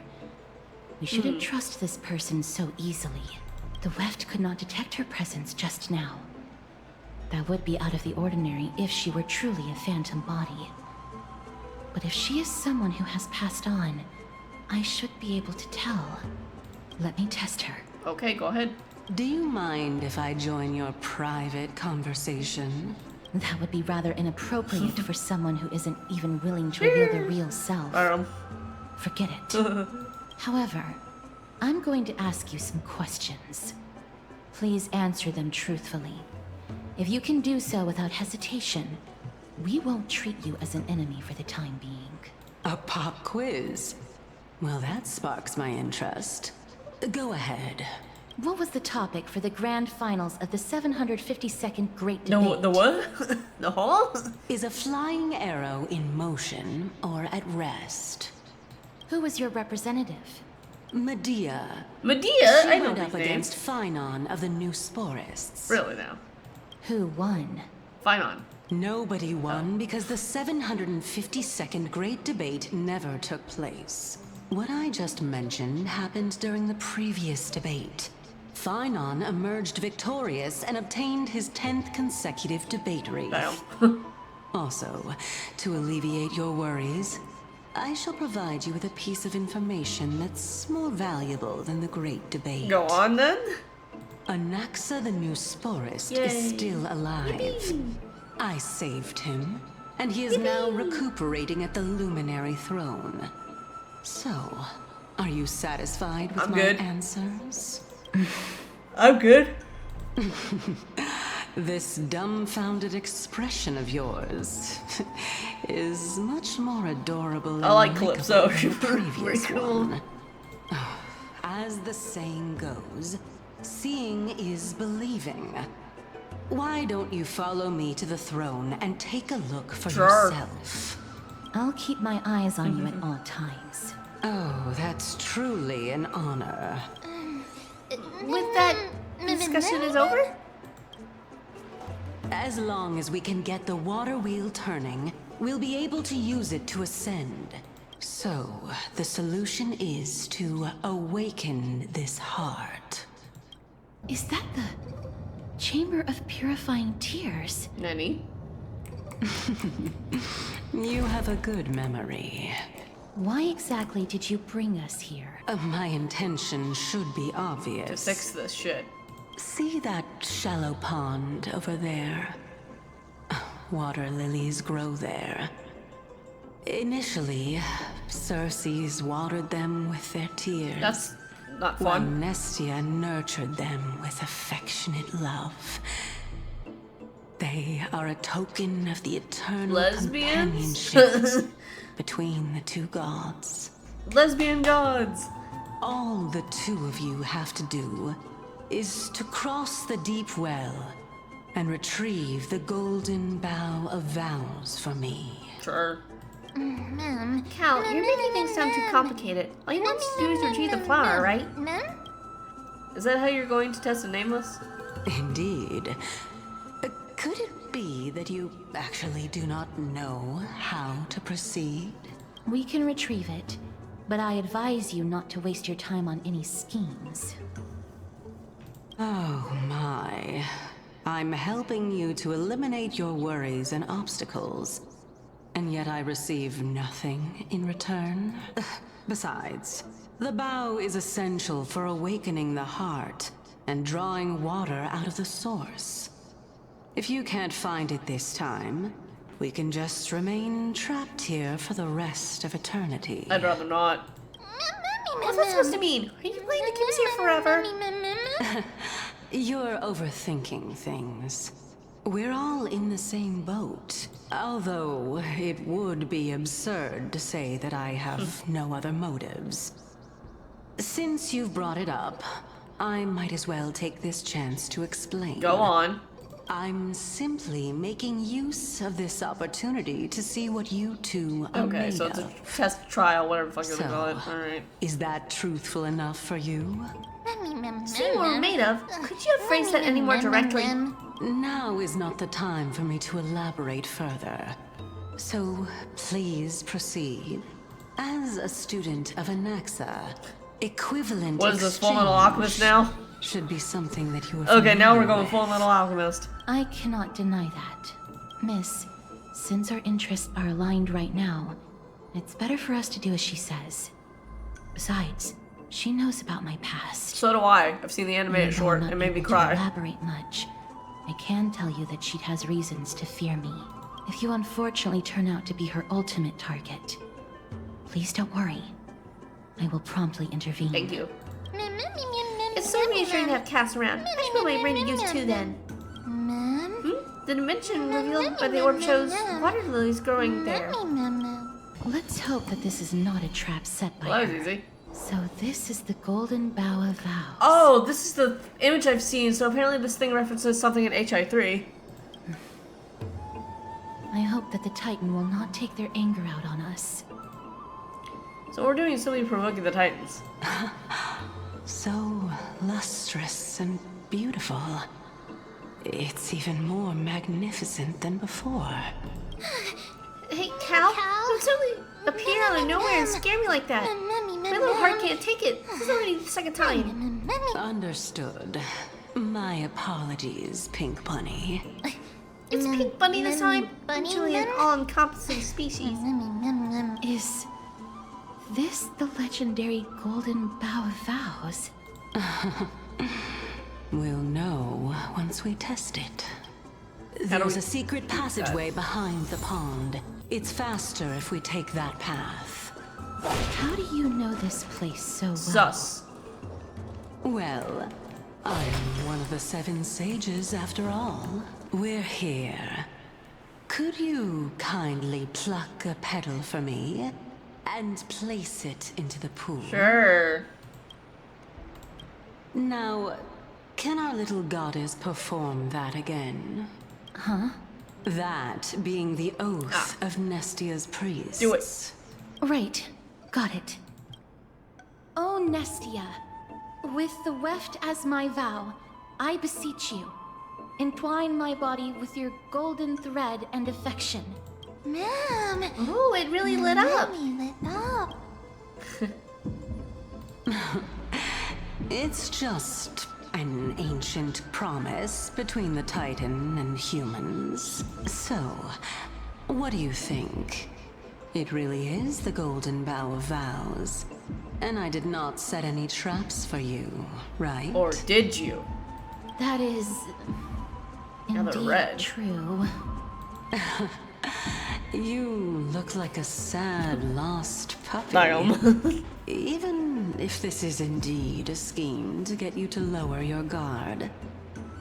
we shouldn't trust this person so easily. The Weft could not detect her presence just now. That would be out of the ordinary if she were truly a phantom body. But if she is someone who has passed on, I should be able to tell. Let me test her. Okay, go ahead. Do you mind if I join your private conversation? That would be rather inappropriate for someone who isn't even willing to reveal their real self. Forget it. However, I'm going to ask you some questions. Please answer them truthfully. If you can do so without hesitation, we won't treat you as an enemy for the time being. A pop quiz? Well, that sparks my interest. Go ahead. What was the topic for the grand finals of the 752nd Great Debate? No, the what? The hall? Is a flying arrow in motion or at rest? Who was your representative? Medea. Medea? She I know went up these names. against Finon of the New Sporists. Really now? Who won? Finon. Nobody won because the 752nd Great Debate never took place. What I just mentioned happened during the previous debate. Finon emerged victorious and obtained his 10th consecutive debate wreath. Also, to alleviate your worries, I shall provide you with a piece of information that's more valuable than the Great Debate. Go on then. Anaxa the New Sporist Yay. is still alive. Yippee. I saved him, and he is now recuperating at the Luminary Throne. So, are you satisfied with I'm my good. answers? I'm good. This dumbfounded expression of yours is much more adorable. I like and Calypso. likable than the previous Pretty cool. one. As the saying goes, seeing is believing. Why don't you follow me to the throne and take a look for yourself? I'll keep my eyes on you at all times. Oh, that's truly an honor. With that discussion is over? As long as we can get the water wheel turning, we'll be able to use it to ascend. So, the solution is to awaken this heart. Is that the Chamber of Purifying Tears? Nanny? You have a good memory. Why exactly did you bring us here? My intention should be obvious. To fix this shit. See that shallow pond over there? Water lilies grow there. Initially, Circes watered them with their tears. That's not while fun. Nestia nurtured them with affectionate love. They are a token of the eternal Lesbians? companionship between the two gods. Lesbian gods. All the two of you have to do is to cross the deep well and retrieve the golden bough of vows for me. Sure. Ma'am. Cal, you're making things sound too complicated. All you want to do is retrieve the flower, right? Ma'am? Is that how you're going to test the nameless? Indeed. Could it be that you actually do not know how to proceed? We can retrieve it, but I advise you not to waste your time on any schemes. Oh my. I'm helping you to eliminate your worries and obstacles. and yet I receive nothing in return? Besides, the bow is essential for awakening the heart and drawing water out of the source. If you can't find it this time, we can just remain trapped here for the rest of eternity. I'd rather not. What's that supposed to mean? Are you planning to keep us here forever? You're overthinking things. We're all in the same boat. Although, it would be absurd to say that I have no other motives. Since you've brought it up, I might as well take this chance to explain. Go on. I'm simply making use of this opportunity to see what you two are made Okay, so it's a of. test trial, whatever the fuck you So, call it. Alright. Is that truthful enough for you? See what we're made of? Could you have phrased that any more directly? Now is not the time for me to elaborate further. So, please proceed. As a student of Anaxa, equivalent What is this, Full Metal Alchemist now? Should be something that you are Okay, now we're familiar going with. Full Metal Alchemist. I cannot deny that. Miss, since our interests are aligned right now, it's better for us to do as she says. Besides, she knows about my past. So do I. I've seen the animated Although I'm short. not It made me able cry. to elaborate much, I can tell you that she has reasons to fear me. If you unfortunately turn out to be her ultimate target, please don't worry. I will promptly intervene. Thank you. It's so reassuring to have cats around. I should put my brain to use too then. The dimension revealed by the orb shows water lilies growing there. Let's hope that this is not a trap set by Well, that her. was easy. So this is the Golden Bough of Vows. Oh, this is the image I've seen, so apparently this thing references something in HI3. I hope that the Titan will not take their anger out on us. So what we're doing is simply provoking the Titans. So lustrous and beautiful. It's even more magnificent than before. Hey, Cal? Don't suddenly appear out of nowhere and scare me like that. My little heart can't take it. This is already the second time. Understood. My apologies, Pink Bunny. It's Pink Bunny this time. Actually, an all-encompassing species. Is this the legendary Golden Bough of Vows? We'll know once we test it. There's a secret passageway behind the pond. It's faster if we take that path. How do you know this place so well? Sus. Well, I'm one of the 7 sages after all. We're here. Could you kindly pluck a petal for me and place it into the pool? Sure. Now, can our little goddess perform that again? Huh? That being the oath of Nestia's priests. Do it. Right. Got it. O Nestia, with the weft as my vow, I beseech you, entwine my body with your golden thread and affection. Mom! Ooh, it really lit up. Lit up. It's just an ancient promise between the Titan and humans. So, what do you think? It really is the Golden Bough of Vows. And I did not set any traps for you, right? Or did you? That is Now they're indeed red. true. You look like a sad, lost puppy. Damn. Even if this is indeed a scheme to get you to lower your guard,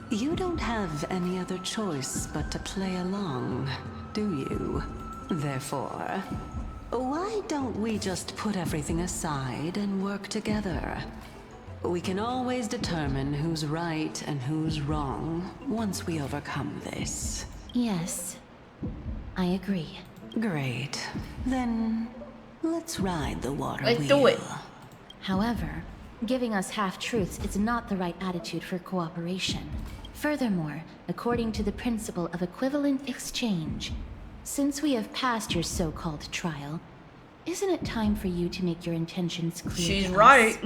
you don't have any other choice but to play along, do you? Therefore, why don't we just put everything aside and work together? We can always determine who's right and who's wrong once we overcome this. Yes, I agree. Great. Then let's ride the water Let's wheel. do it. However, giving us half-truths is not the right attitude for cooperation. Furthermore, according to the principle of equivalent exchange, since we have passed your so-called trial, isn't it time for you to make your intentions clear? She's to us? right.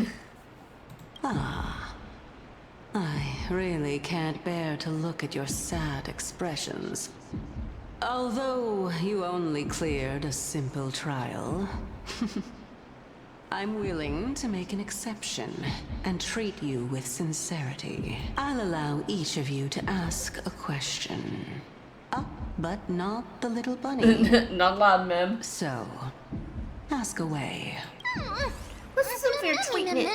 I really can't bear to look at your sad expressions. Although you only cleared a simple trial, I'm willing to make an exception and treat you with sincerity. I'll allow each of you to ask a question. But not the little bunny. Not allowed, ma'am. So, ask away. This is unfair treatment.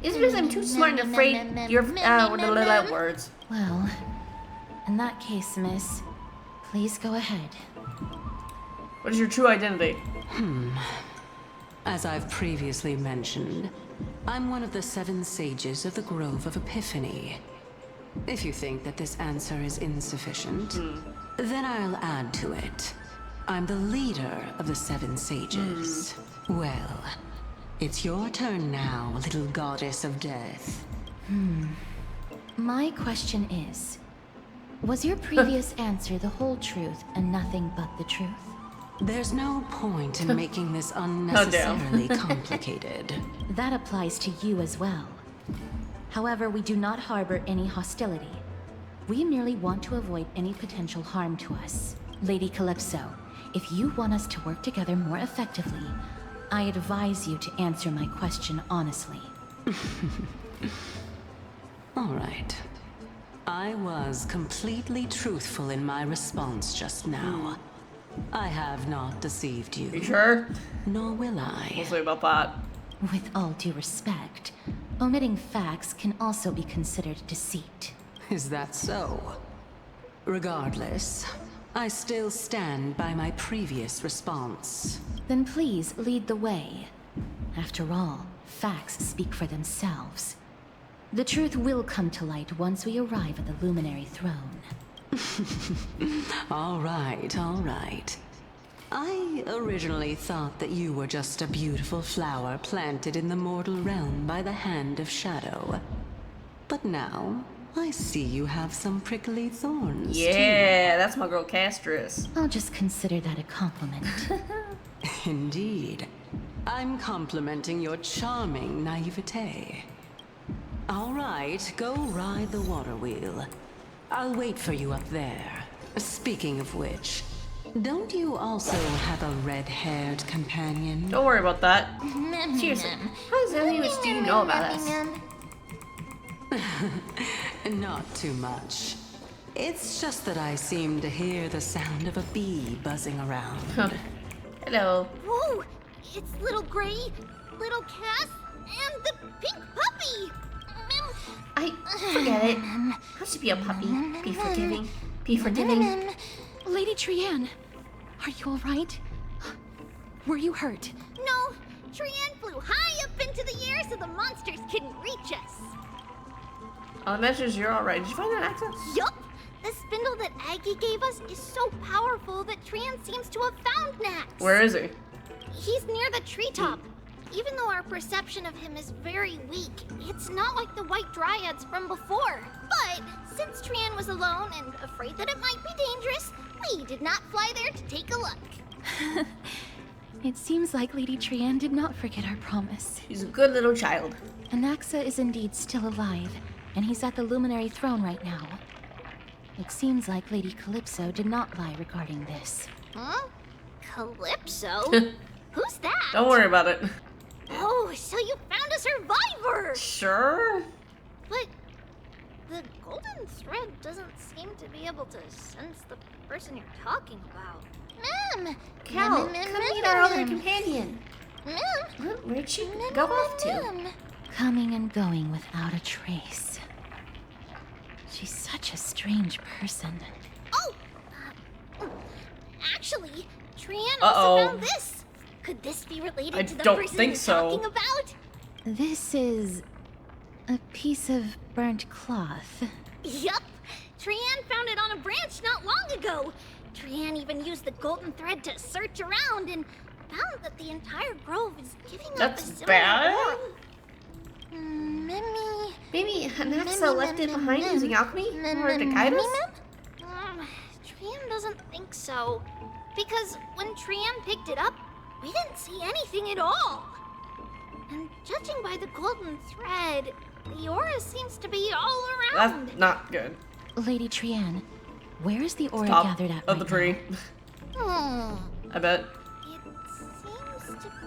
It's because I'm too smart and afraid you're with words. Well, in that case, miss, please go ahead. What is your true identity? As I've previously mentioned, I'm one of the 7 sages of the Grove of Epiphany. If you think that this answer is insufficient, then I'll add to it. I'm the leader of the 7 sages. Well, it's your turn now, little goddess of death. My question is, was your previous answer the whole truth and nothing but the truth? There's no point in making this unnecessarily complicated. That applies to you as well. However, we do not harbor any hostility. We merely want to avoid any potential harm to us. Lady Calypso, if you want us to work together more effectively, I advise you to answer my question honestly. All right. I was completely truthful in my response just now. I have not deceived you. You sure? Nor will I. We'll see about that. With all due respect, omitting facts can also be considered deceit. Is that so? Regardless, I still stand by my previous response. Then please lead the way. After all, facts speak for themselves. The truth will come to light once we arrive at the Luminary Throne. All right, all right. I originally thought that you were just a beautiful flower planted in the mortal realm by the hand of shadow. But now, I see you have some prickly thorns, Yeah, that's my girl Castris. I'll just consider that a compliment. Indeed. I'm complimenting your charming naivete. All right, go ride the water wheel. I'll wait for you up there. Speaking of which, don't you also have a red-haired companion? Don't worry about that. Seriously, how exactly much do you know about us? Not too much. It's just that I seem to hear the sound of a bee buzzing around. Hello. Whoa! It's little Gray, little Cass, and the pink puppy! I forget it. How should be a puppy? Be forgiving. Be forgiving. Lady Trianne, are you all right? Were you hurt? No, Trianne flew high up into the air so the monsters couldn't reach us. Oh, that measures you're all right. Did you find that accent? Yup! The spindle that Aggie gave us is so powerful that Trianne seems to have found Nax. Where is he? He's near the treetop. Even though our perception of him is very weak, it's not like the White Dryads from before. But since Trianne was alone and afraid that it might be dangerous, we did not fly there to take a look. It seems like Lady Trianne did not forget our promise. She's a good little child. Anaxa is indeed still alive, and he's at the Luminary Throne right now. It seems like Lady Calypso did not lie regarding this. Huh? Calypso? Who's that? Don't worry about it. Oh, so you found a survivor! Sure. But the golden thread doesn't seem to be able to sense the person you're talking about. Ma'am! Cal, come meet our other companion. Ma'am! Where'd she go off to? Coming and going without a trace. She's such a strange person. Oh! Actually, Trianne also found this. Could this be related to the person you're talking about? This is a piece of burnt cloth. Yup! Trianne found it on a branch not long ago. Trianne even used the golden thread to search around and found that the entire grove is giving up a similar bad? Maybe Anaxa left it behind using alchemy in order to guide us? Trianne doesn't think so. Because when Trianne picked it up, we didn't see anything at all. And judging by the golden thread, the aura seems to be all around. That's not good. Lady Trianne, Where is the aura Top gathered at of the tree. Hmm. I bet. It seems to be...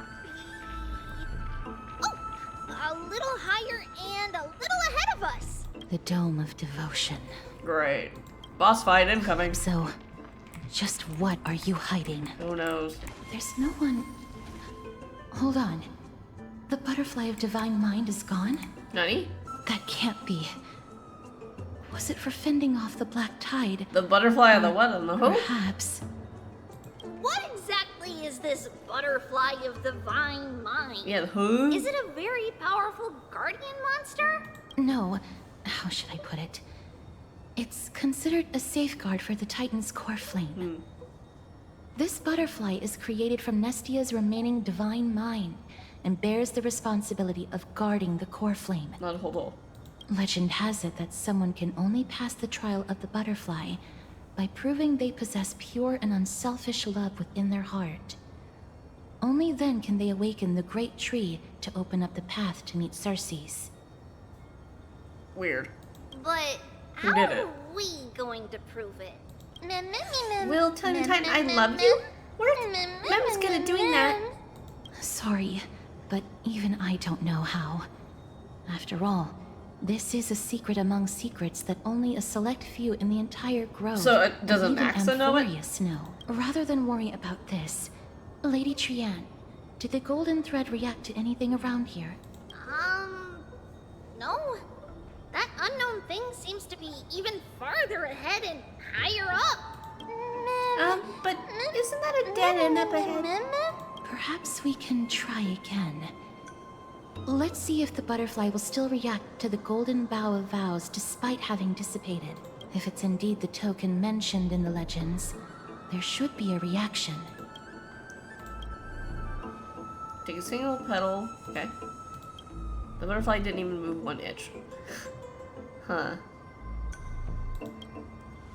Oh! A little higher and a little ahead of us! The Dome of Devotion. Great. Boss fight incoming. So, just what are you hiding? Who knows? There's no one... Hold on. The Butterfly of Divine Mind is gone? Nani? That can't be. Was it for fending off the Black Tide? The butterfly of the what and the who? Perhaps. What exactly is this Butterfly of Divine Mind? Yeah, who? Is it a very powerful guardian monster? No. How should I put it? It's considered a safeguard for the Titan's core flame. This butterfly is created from Nestia's remaining divine mind and bears the responsibility of guarding the core flame. Not a whole. Legend has it that someone can only pass the trial of the butterfly by proving they possess pure and unselfish love within their heart. Only then can they awaken the great tree to open up the path to meet Circes. Weird. But Who how did it? are we going to prove it? Will Titan Titan, I love you? Mem's good at doing that. Sorry, but even I don't know how. After all, this is a secret among secrets that only a select few in the entire grove, So doesn't and even Axa know it? Amphorius know. Rather than worry about this, Lady Trian, did the golden thread react to anything around here? No. That unknown thing seems to be even farther ahead and higher up. But isn't that a dead end up ahead? Perhaps we can try again. Let's see if the butterfly will still react to the golden bough of vows despite having dissipated. If it's indeed the token mentioned in the legends, there should be a reaction. Take a single petal. Okay. The butterfly didn't even move 1 inch. Huh.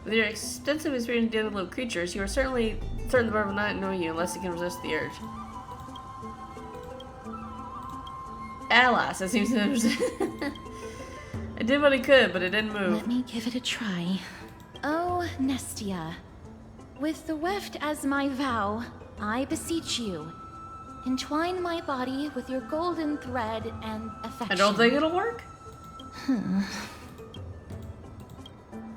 With your extensive experience dealing with creatures, you are certain the bird will not annoy you unless it can resist the urge. Alas, it seems to I did what I could, but it didn't move. Let me give it a try. Oh, Nestia. With the weft as my vow, I beseech you, entwine my body with your golden thread and affection. I don't think it'll work.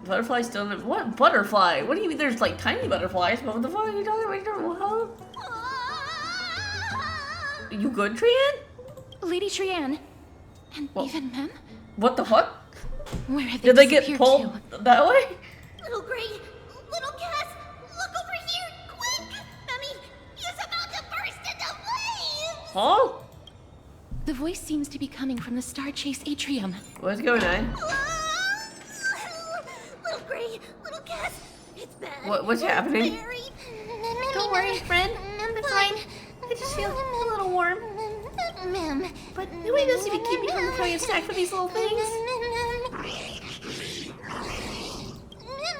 Butterfly still in what butterfly? What do you mean there's like tiny butterflies? But what the fuck are you talking about? Are you good, Trian? Lady Trian, and even Mem? What the fuck? Where have Did they get pulled that way? Little Gray, little Cass, look over here, quick! Mummy, he's about to burst into flames! Huh? The voice seems to be coming from the Star Chase atrium. What's going on? Little Gray, little Cass, it's bad. What's happening? Don't worry, friend. I'm fine. I just feel a little warm. Mem. But nobody knows if you keep me from becoming a snack for these little things.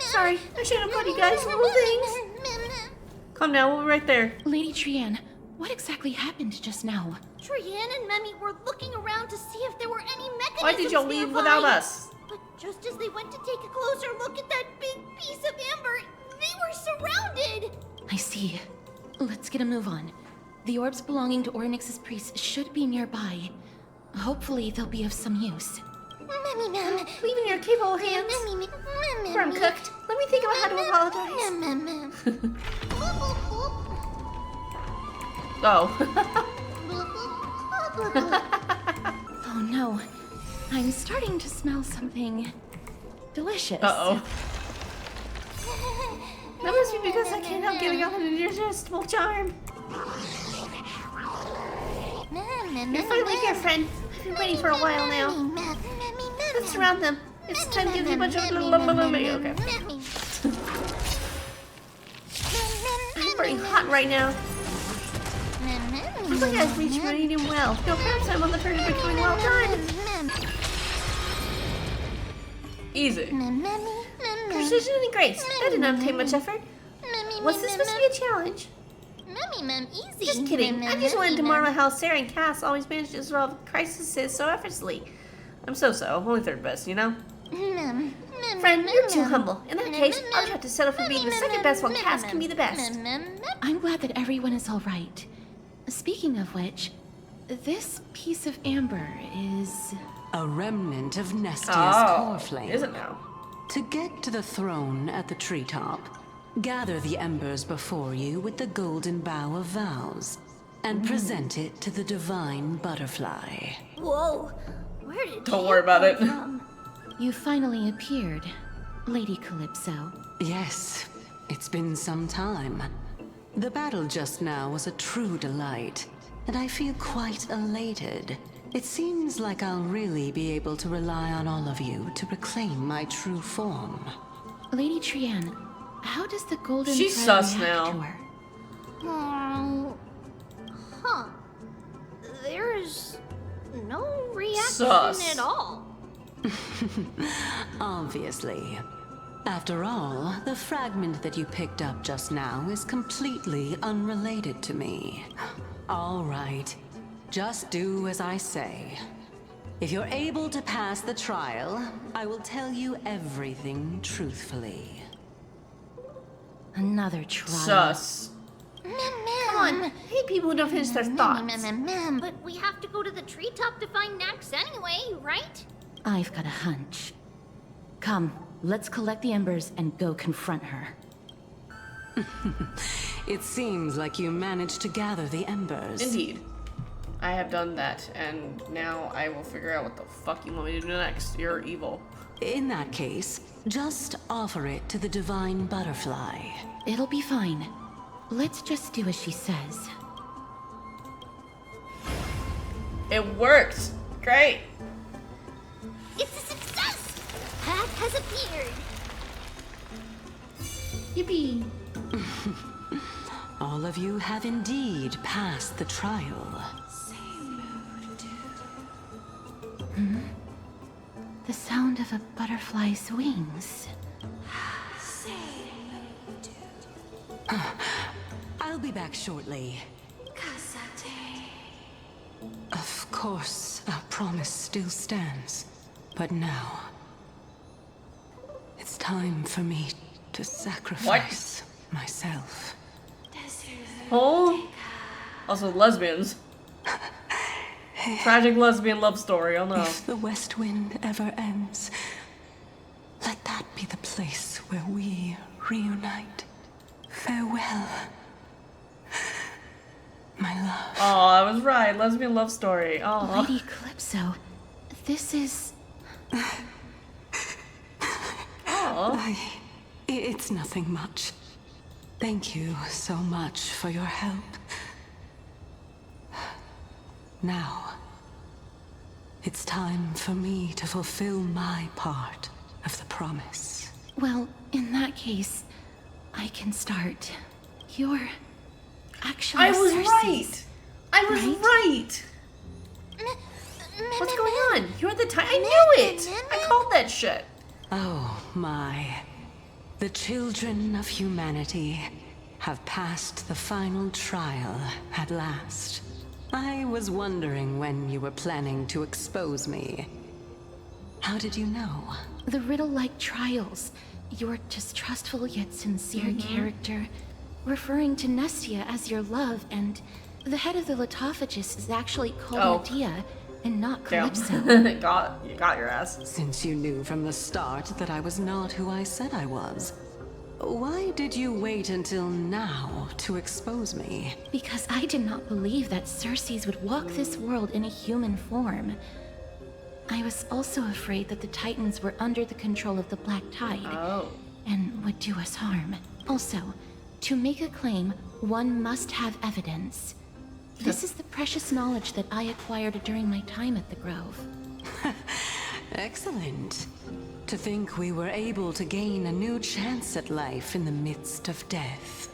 Sorry, I shouldn't have put you guys little things. Calm down, we'll be right there. Lady Trian, what exactly happened just now? Trian and Memmy were looking around to see if there were any mechanisms Why did y'all leave nearby. without us? But just as they went to take a closer look at that big piece of amber, they were surrounded! I see. Let's get a move on. The orbs belonging to Ornyx's priests should be nearby. Hopefully they'll be of some use. Memmy, Mem. Leaving your capable hands. Memmy, Where I'm cooked. Let me think about how to apologize. Mem. Oh. Oh no. I'm starting to smell something delicious. Uh-oh. That must be because I can't help giving off an irresistible charm. You're finally here, friend. I've been waiting for a while now. Let's surround them. It's time to give you a bunch of okay. I'm burning hot right now. Looks like I've reached medium well. No, perhaps I'm on the verge of becoming well done. Easy. Precision and grace. That did not take much effort. Was this supposed to be a challenge? Mem, easy. Just kidding. I just wanted to marvel how Sarah and Cass always managed to resolve crises so effortlessly. I'm so-so. I'm only third best, you know? Friend, you're too humble. In that case, I'll try to settle for being the second best while Cass can be the best. I'm glad that everyone is all right. Speaking of which, this piece of amber is... a remnant of Nestia's core flame. Is it now? To get to the throne at the treetop, gather the embers before you with the golden bough of vows, and present it to the divine butterfly. Whoa, where did Don't worry about it. You finally appeared, Lady Calypso. Yes, it's been some time. The battle just now was a true delight, and I feel quite elated. It seems like I'll really be able to rely on all of you to reclaim my true form. Lady Trienne, how does the golden She's thread sus react now. to her? Huh. There's no reaction Sus. at all. Obviously. After all, the fragment that you picked up just now is completely unrelated to me. All right. Just do as I say. If you're able to pass the trial, I will tell you everything truthfully. Another trial. Sus. Come on, hate people who don't finish their thoughts. But we have to go to the treetop to find Nax anyway, right? I've got a hunch. Come, let's collect the embers and go confront her. It seems like you managed to gather the embers. Indeed. I have done that, and now I will figure out what the fuck you want me to do next. You're evil. In that case, just offer it to the divine butterfly. It'll be fine. Let's just do as she says. It worked. Great. It's a success! Path has appeared. Yippee. All of you have indeed passed the trial. The sound of a butterfly's wings. I'll be back shortly. Of course, our promise still stands. But now, it's time for me to sacrifice myself. Oh. Also, lesbians. Tragic lesbian love story, oh no. If the West Wind ever ends, let that be the place where we reunite. Farewell, my love. Oh, I was right. Lesbian love story. Oh. Lady Calypso, this is... Oh. It's nothing much. Thank you so much for your help. Now, it's time for me to fulfill my part of the promise. Well, in that case, I can start. You're actually I was Cersei's, right. I was right. What's going on? You're the I knew it. I called that shit. Oh my. The children of humanity have passed the final trial at last. I was wondering when you were planning to expose me. How did you know? The riddle-like trials. Your distrustful yet sincere character, referring to Nestia as your love, and the head of the Litophagus is actually called Medea and not Calypso. You got your ass. Since you knew from the start that I was not who I said I was, why did you wait until now to expose me? Because I did not believe that Cersei's would walk this world in a human form. I was also afraid that the Titans were under the control of the Black Tide and would do us harm. Also, to make a claim, one must have evidence. This is the precious knowledge that I acquired during my time at the Grove. Excellent. To think we were able to gain a new chance at life in the midst of death.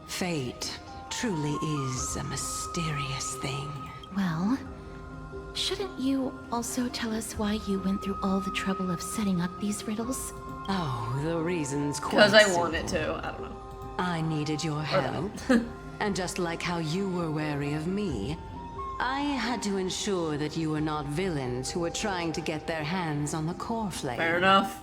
Fate truly is a mysterious thing. Well, shouldn't you also tell us why you went through all the trouble of setting up these riddles? Oh, the reason's quite Because I simple. wanted to. I don't know. I needed your help. And just like how you were wary of me, I had to ensure that you were not villains who were trying to get their hands on the core flame. Fair enough.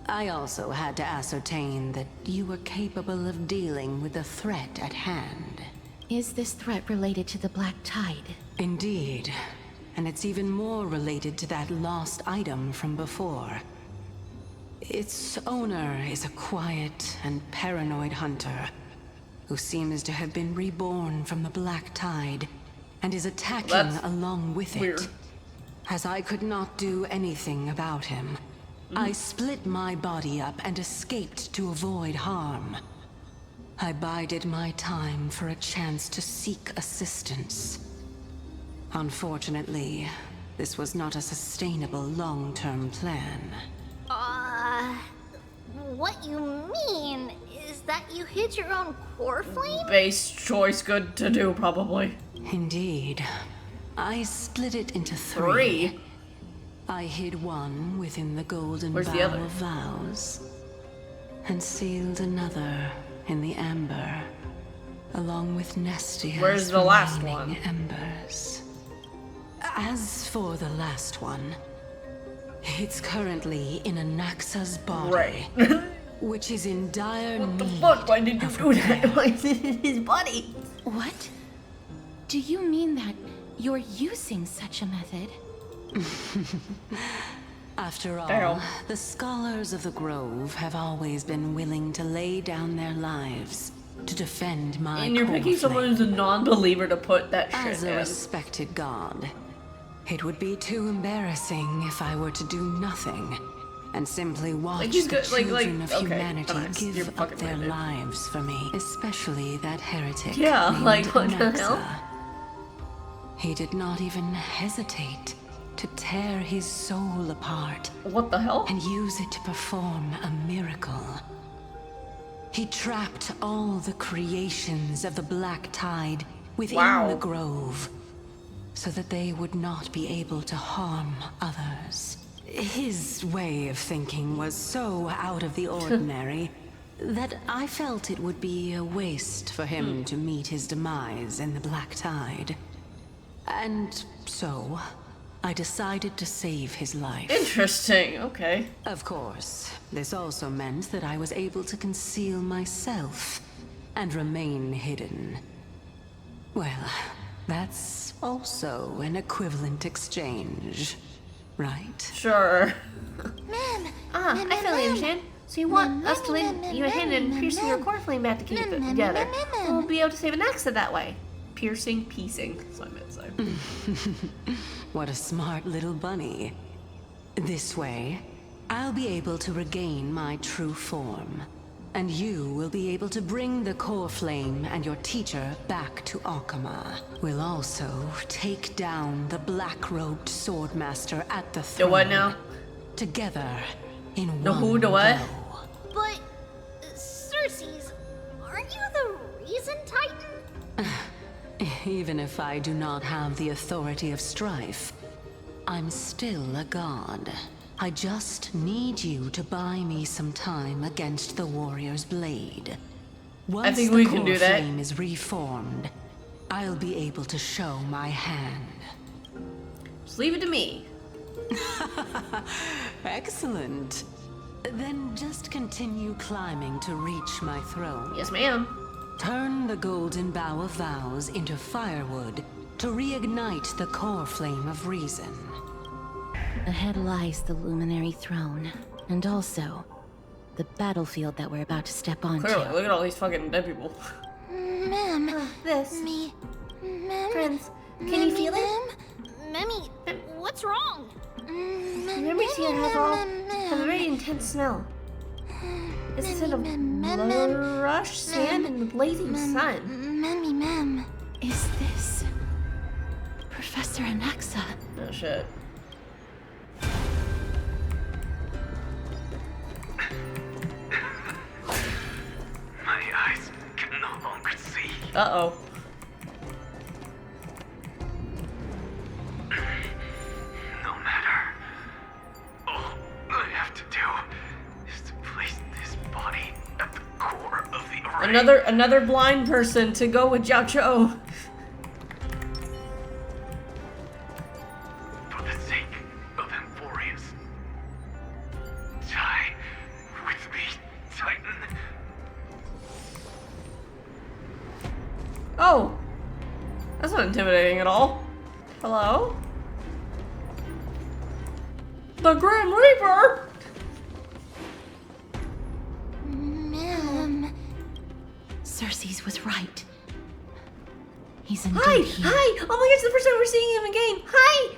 I also had to ascertain that you were capable of dealing with the threat at hand. Is this threat related to the Black Tide? Indeed. And it's even more related to that lost item from before. Its owner is a quiet and paranoid hunter who seems to have been reborn from the Black Tide and is attacking along with it. As I could not do anything about him, I split my body up and escaped to avoid harm. I bided my time for a chance to seek assistance. Unfortunately, this was not a sustainable long-term plan. What you mean is that you hid your own core flame? Base choice, good to do, probably. Indeed. I split it into three. I hid one within the golden bow of vows, and sealed another in the amber, along with Nestia's Where's the last one? Embers. As for the last one, it's currently in Anaxa's body, which is in dire need. What the fuck? Why did you do that? Why is it in his body? What? Do you mean that you're using such a method? After all, the scholars of the Grove have always been willing to lay down their lives to defend my And you're picking someone who's a non-believer to put that shit As a in. respected god, it would be too embarrassing if I were to do nothing and simply watch the children of humanity give up their lives for me, especially that heretic named what the hell? Anaxa. He did not even hesitate to tear his soul apart. What the hell? And use it to perform a miracle. He trapped all the creations of the Black Tide within the Grove, so that they would not be able to harm others. His way of thinking was so out of the ordinary that I felt it would be a waste for him to meet his demise in the Black Tide. And so, I decided to save his life. Interesting, okay. Of course, this also meant that I was able to conceal myself and remain hidden. Well, that's also an equivalent exchange, right? Sure. I fully understand. So you want us to leave you hidden and piercing your core flame back to keep it together. We'll be able to save Anaxa that way. Piercing, piecing, so I meant to say. What a smart little bunny. This way, I'll be able to regain my true form. And you will be able to bring the core flame and your teacher back to Akama. We'll also take down the black-robed swordmaster at the throne. The what now? Together, in one The who, the what? go. But, Circes, aren't you the reason Titan? Even if I do not have the authority of strife, I'm still a god. I just need you to buy me some time against the warrior's blade. Once I think we can do that. the flame is reformed, I'll be able to show my hand. Just leave it to me. Excellent. Then just continue climbing to reach my throne. Yes, ma'am. Turn the golden bow of vows into firewood to reignite the core flame of reason. Ahead lies the luminary throne, and also the battlefield that we're about to step onto. Clearly, look at all these fucking dead people. Ma'am. This. Me. Ma'am. Prince, can you feel it? Memmy, what's wrong? Memory sealing alcohol have a very intense smell. It's a scent of blood rush, sand, and the blazing sun. Ma'am. Is this Professor Anaxa? Oh shit. My eyes can no longer see. Uh-oh. No matter. All I have to do is to place this body at the core of the array. Another blind person to go with Jiao Cho. Oh. That's not intimidating at all. Hello? The Grim Reaper! Ma'am. Cersei's was right. He's indeed Hi! here. Hi! Oh my gosh, it's the first time we're seeing him in game! Hi!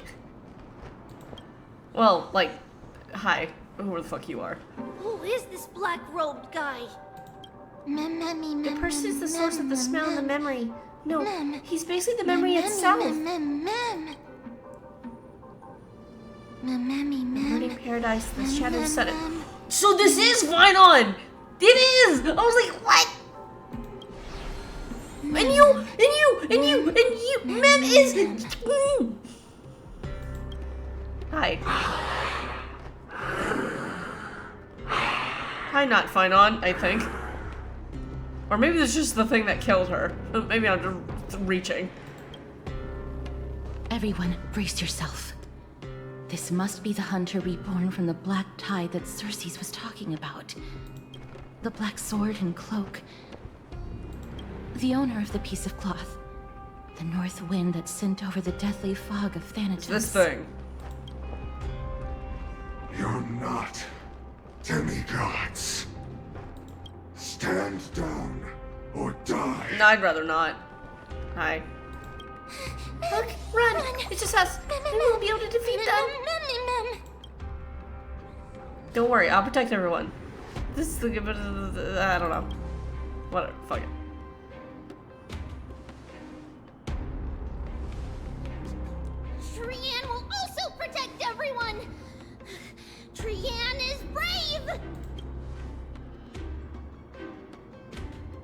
Well, like, hi. Whoever the fuck you are. Who is this black-robed guy? The person is the source of the smell and the memory. No, he's basically the memory itself. Burning paradise, the shadow set it. So this is Vinon! It is! I was like, what? And you! Mem is... Hi. Hi, not Vinon, I think. Or maybe it's just the thing that killed her. Maybe I'm just reaching. Everyone, brace yourself. This must be the hunter reborn from the black tide that Cersei's was talking about. The black sword and cloak. The owner of the piece of cloth. The north wind that sent over the deathly fog of Thanatos. This thing. You're not demigods. Stand down or die. No, I'd rather not. Hi. Look, run! It's just us. We won't be able to defeat them. Don't worry, I'll protect everyone. This is the... I don't know. Whatever, fuck it. Trian will also protect everyone! Trian is brave!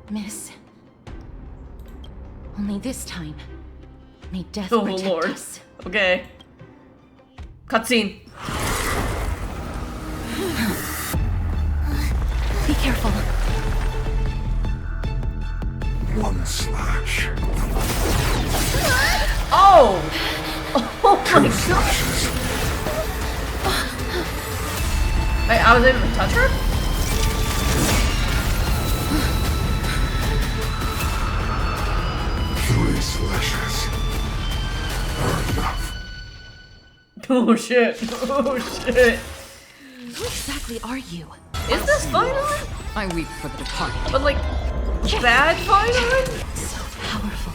Miss. Only this time, may death Oh protect lord. us. Okay. Cutscene. Be careful. One slash. Oh! Oh my god! Wait, I was able to touch her? Three slashes are enough. Oh shit. Oh shit. Who exactly are you? Is this Vinon? I weep for the departed. But like, bad Vinon? So powerful.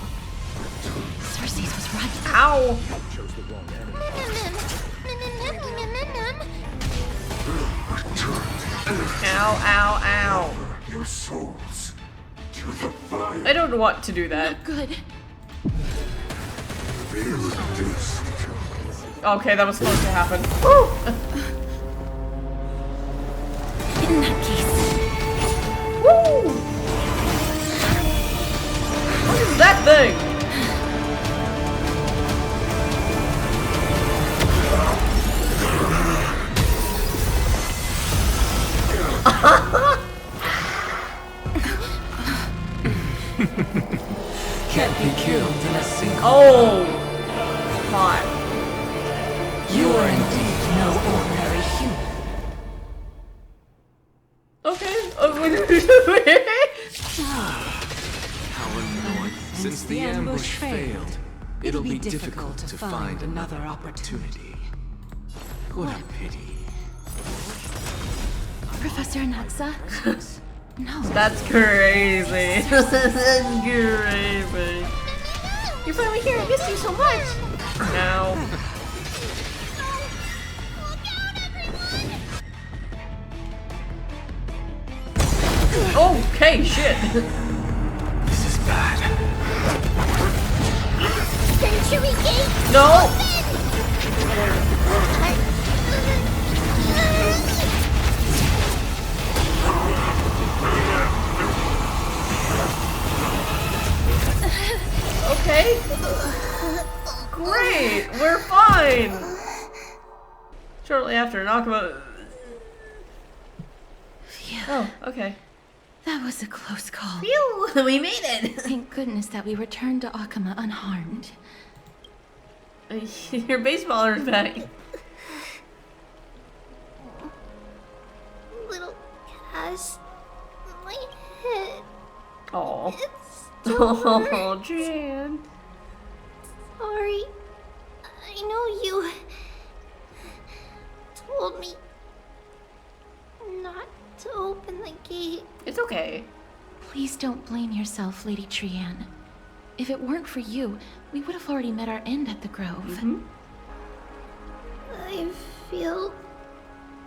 Cersei's was right. Ow. Chose the wrong enemy. Ow, ow, ow. Your souls to the fire. I don't want to do that. Not good. Be reduced. Okay, that was supposed to happen. Woo! In that case. Woo! What is that thing? Can't be killed in a single. Oh! Hot. You are indeed no ordinary human. Okay. How annoying. Since the ambush failed, it'll be difficult to find another opportunity. What a pity. Professor Natsa? No. That's crazy. That's crazy. You're finally here. I missed you so much. No. Okay, shit. This is bad. Century Gate! No! Okay. Great, we're fine. Shortly after, Nakama. Oh, okay. That was a close call. Phew, we made it. Thank goodness that we returned to Akama unharmed. Your baseballer's back. Little Cass, my head. Oh. It's Oh, Jan. Sorry. I know you told me not to open the gate. It's okay. Please don't blame yourself, Lady Trianne. If it weren't for you, we would have already met our end at the Grove. I feel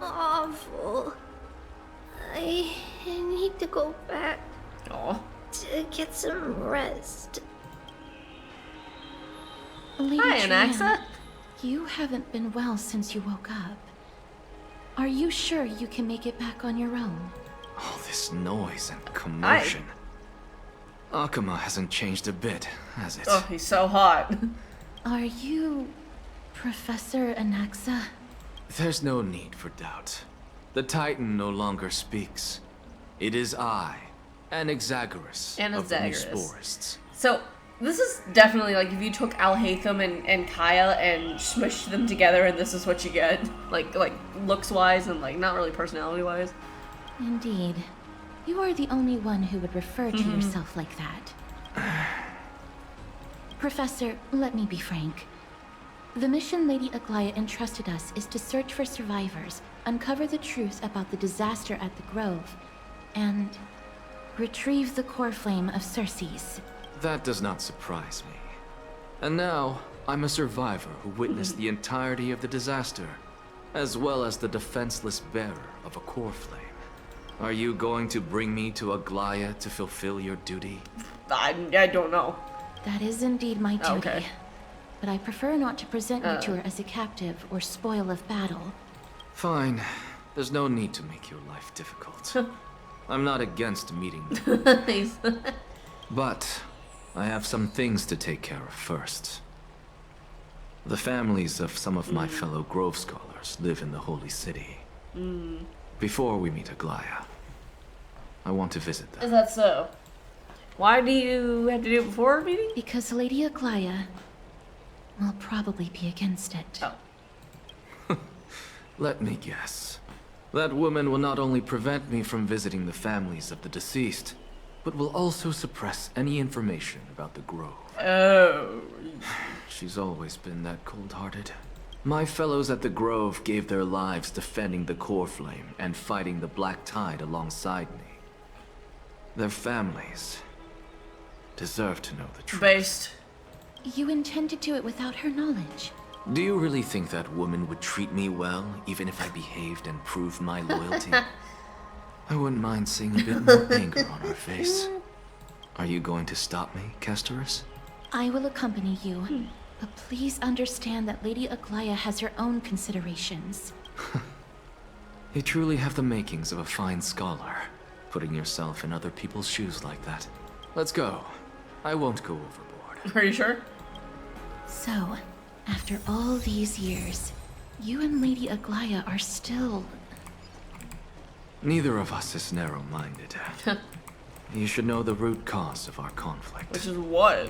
awful. I need to go back to get some rest. Lady Hi, Trianne, Anaxa. you haven't been well since you woke up. Are you sure you can make it back on your own? All this noise and commotion. Akuma hasn't changed a bit, has it? Oh, he's so hot. Are you Professor Anaxa? There's no need for doubt. The Titan no longer speaks. It is I, Anaxagoras of the Newsporists. So, this is definitely like if you took Alhaitham and Kaya and smushed them together and this is what you get. Like looks-wise and like not really personality-wise. Indeed. You are the only one who would refer to yourself like that. Professor, let me be frank. The mission Lady Aglaya entrusted us is to search for survivors, uncover the truth about the disaster at the Grove, and retrieve the core flame of Circes. That does not surprise me. And now, I'm a survivor who witnessed the entirety of the disaster, as well as the defenseless bearer of a core flame. Are you going to bring me to Aglaya to fulfill your duty? I don't know. That is indeed my duty. Okay. But I prefer not to present you to her as a captive or spoil of battle. Fine. There's no need to make your life difficult. I'm not against meeting them. But I have some things to take care of first. The families of some of my fellow Grove scholars live in the Holy City. Before we meet Aglaya, I want to visit them. Is that so? Why do you have to do it before a meeting? Because Lady Aglaya will probably be against it. Let me guess. That woman will not only prevent me from visiting the families of the deceased, but will also suppress any information about the Grove. Oh. She's always been that cold-hearted. My fellows at the Grove gave their lives defending the core flame and fighting the Black Tide alongside me. Their families deserve to know the truth. Based. You intend to do it without her knowledge. Do you really think that woman would treat me well, even if I behaved and proved my loyalty? I wouldn't mind seeing a bit more anger on her face. Are you going to stop me, Castorus? I will accompany you, but please understand that Lady Aglaya has her own considerations. You truly have the makings of a fine scholar, putting yourself in other people's shoes like that. Let's go. I won't go overboard. Are you sure? So, after all these years, you and Lady Aglaya are still... Neither of us is narrow-minded. You should know the root cause of our conflict. Which is what?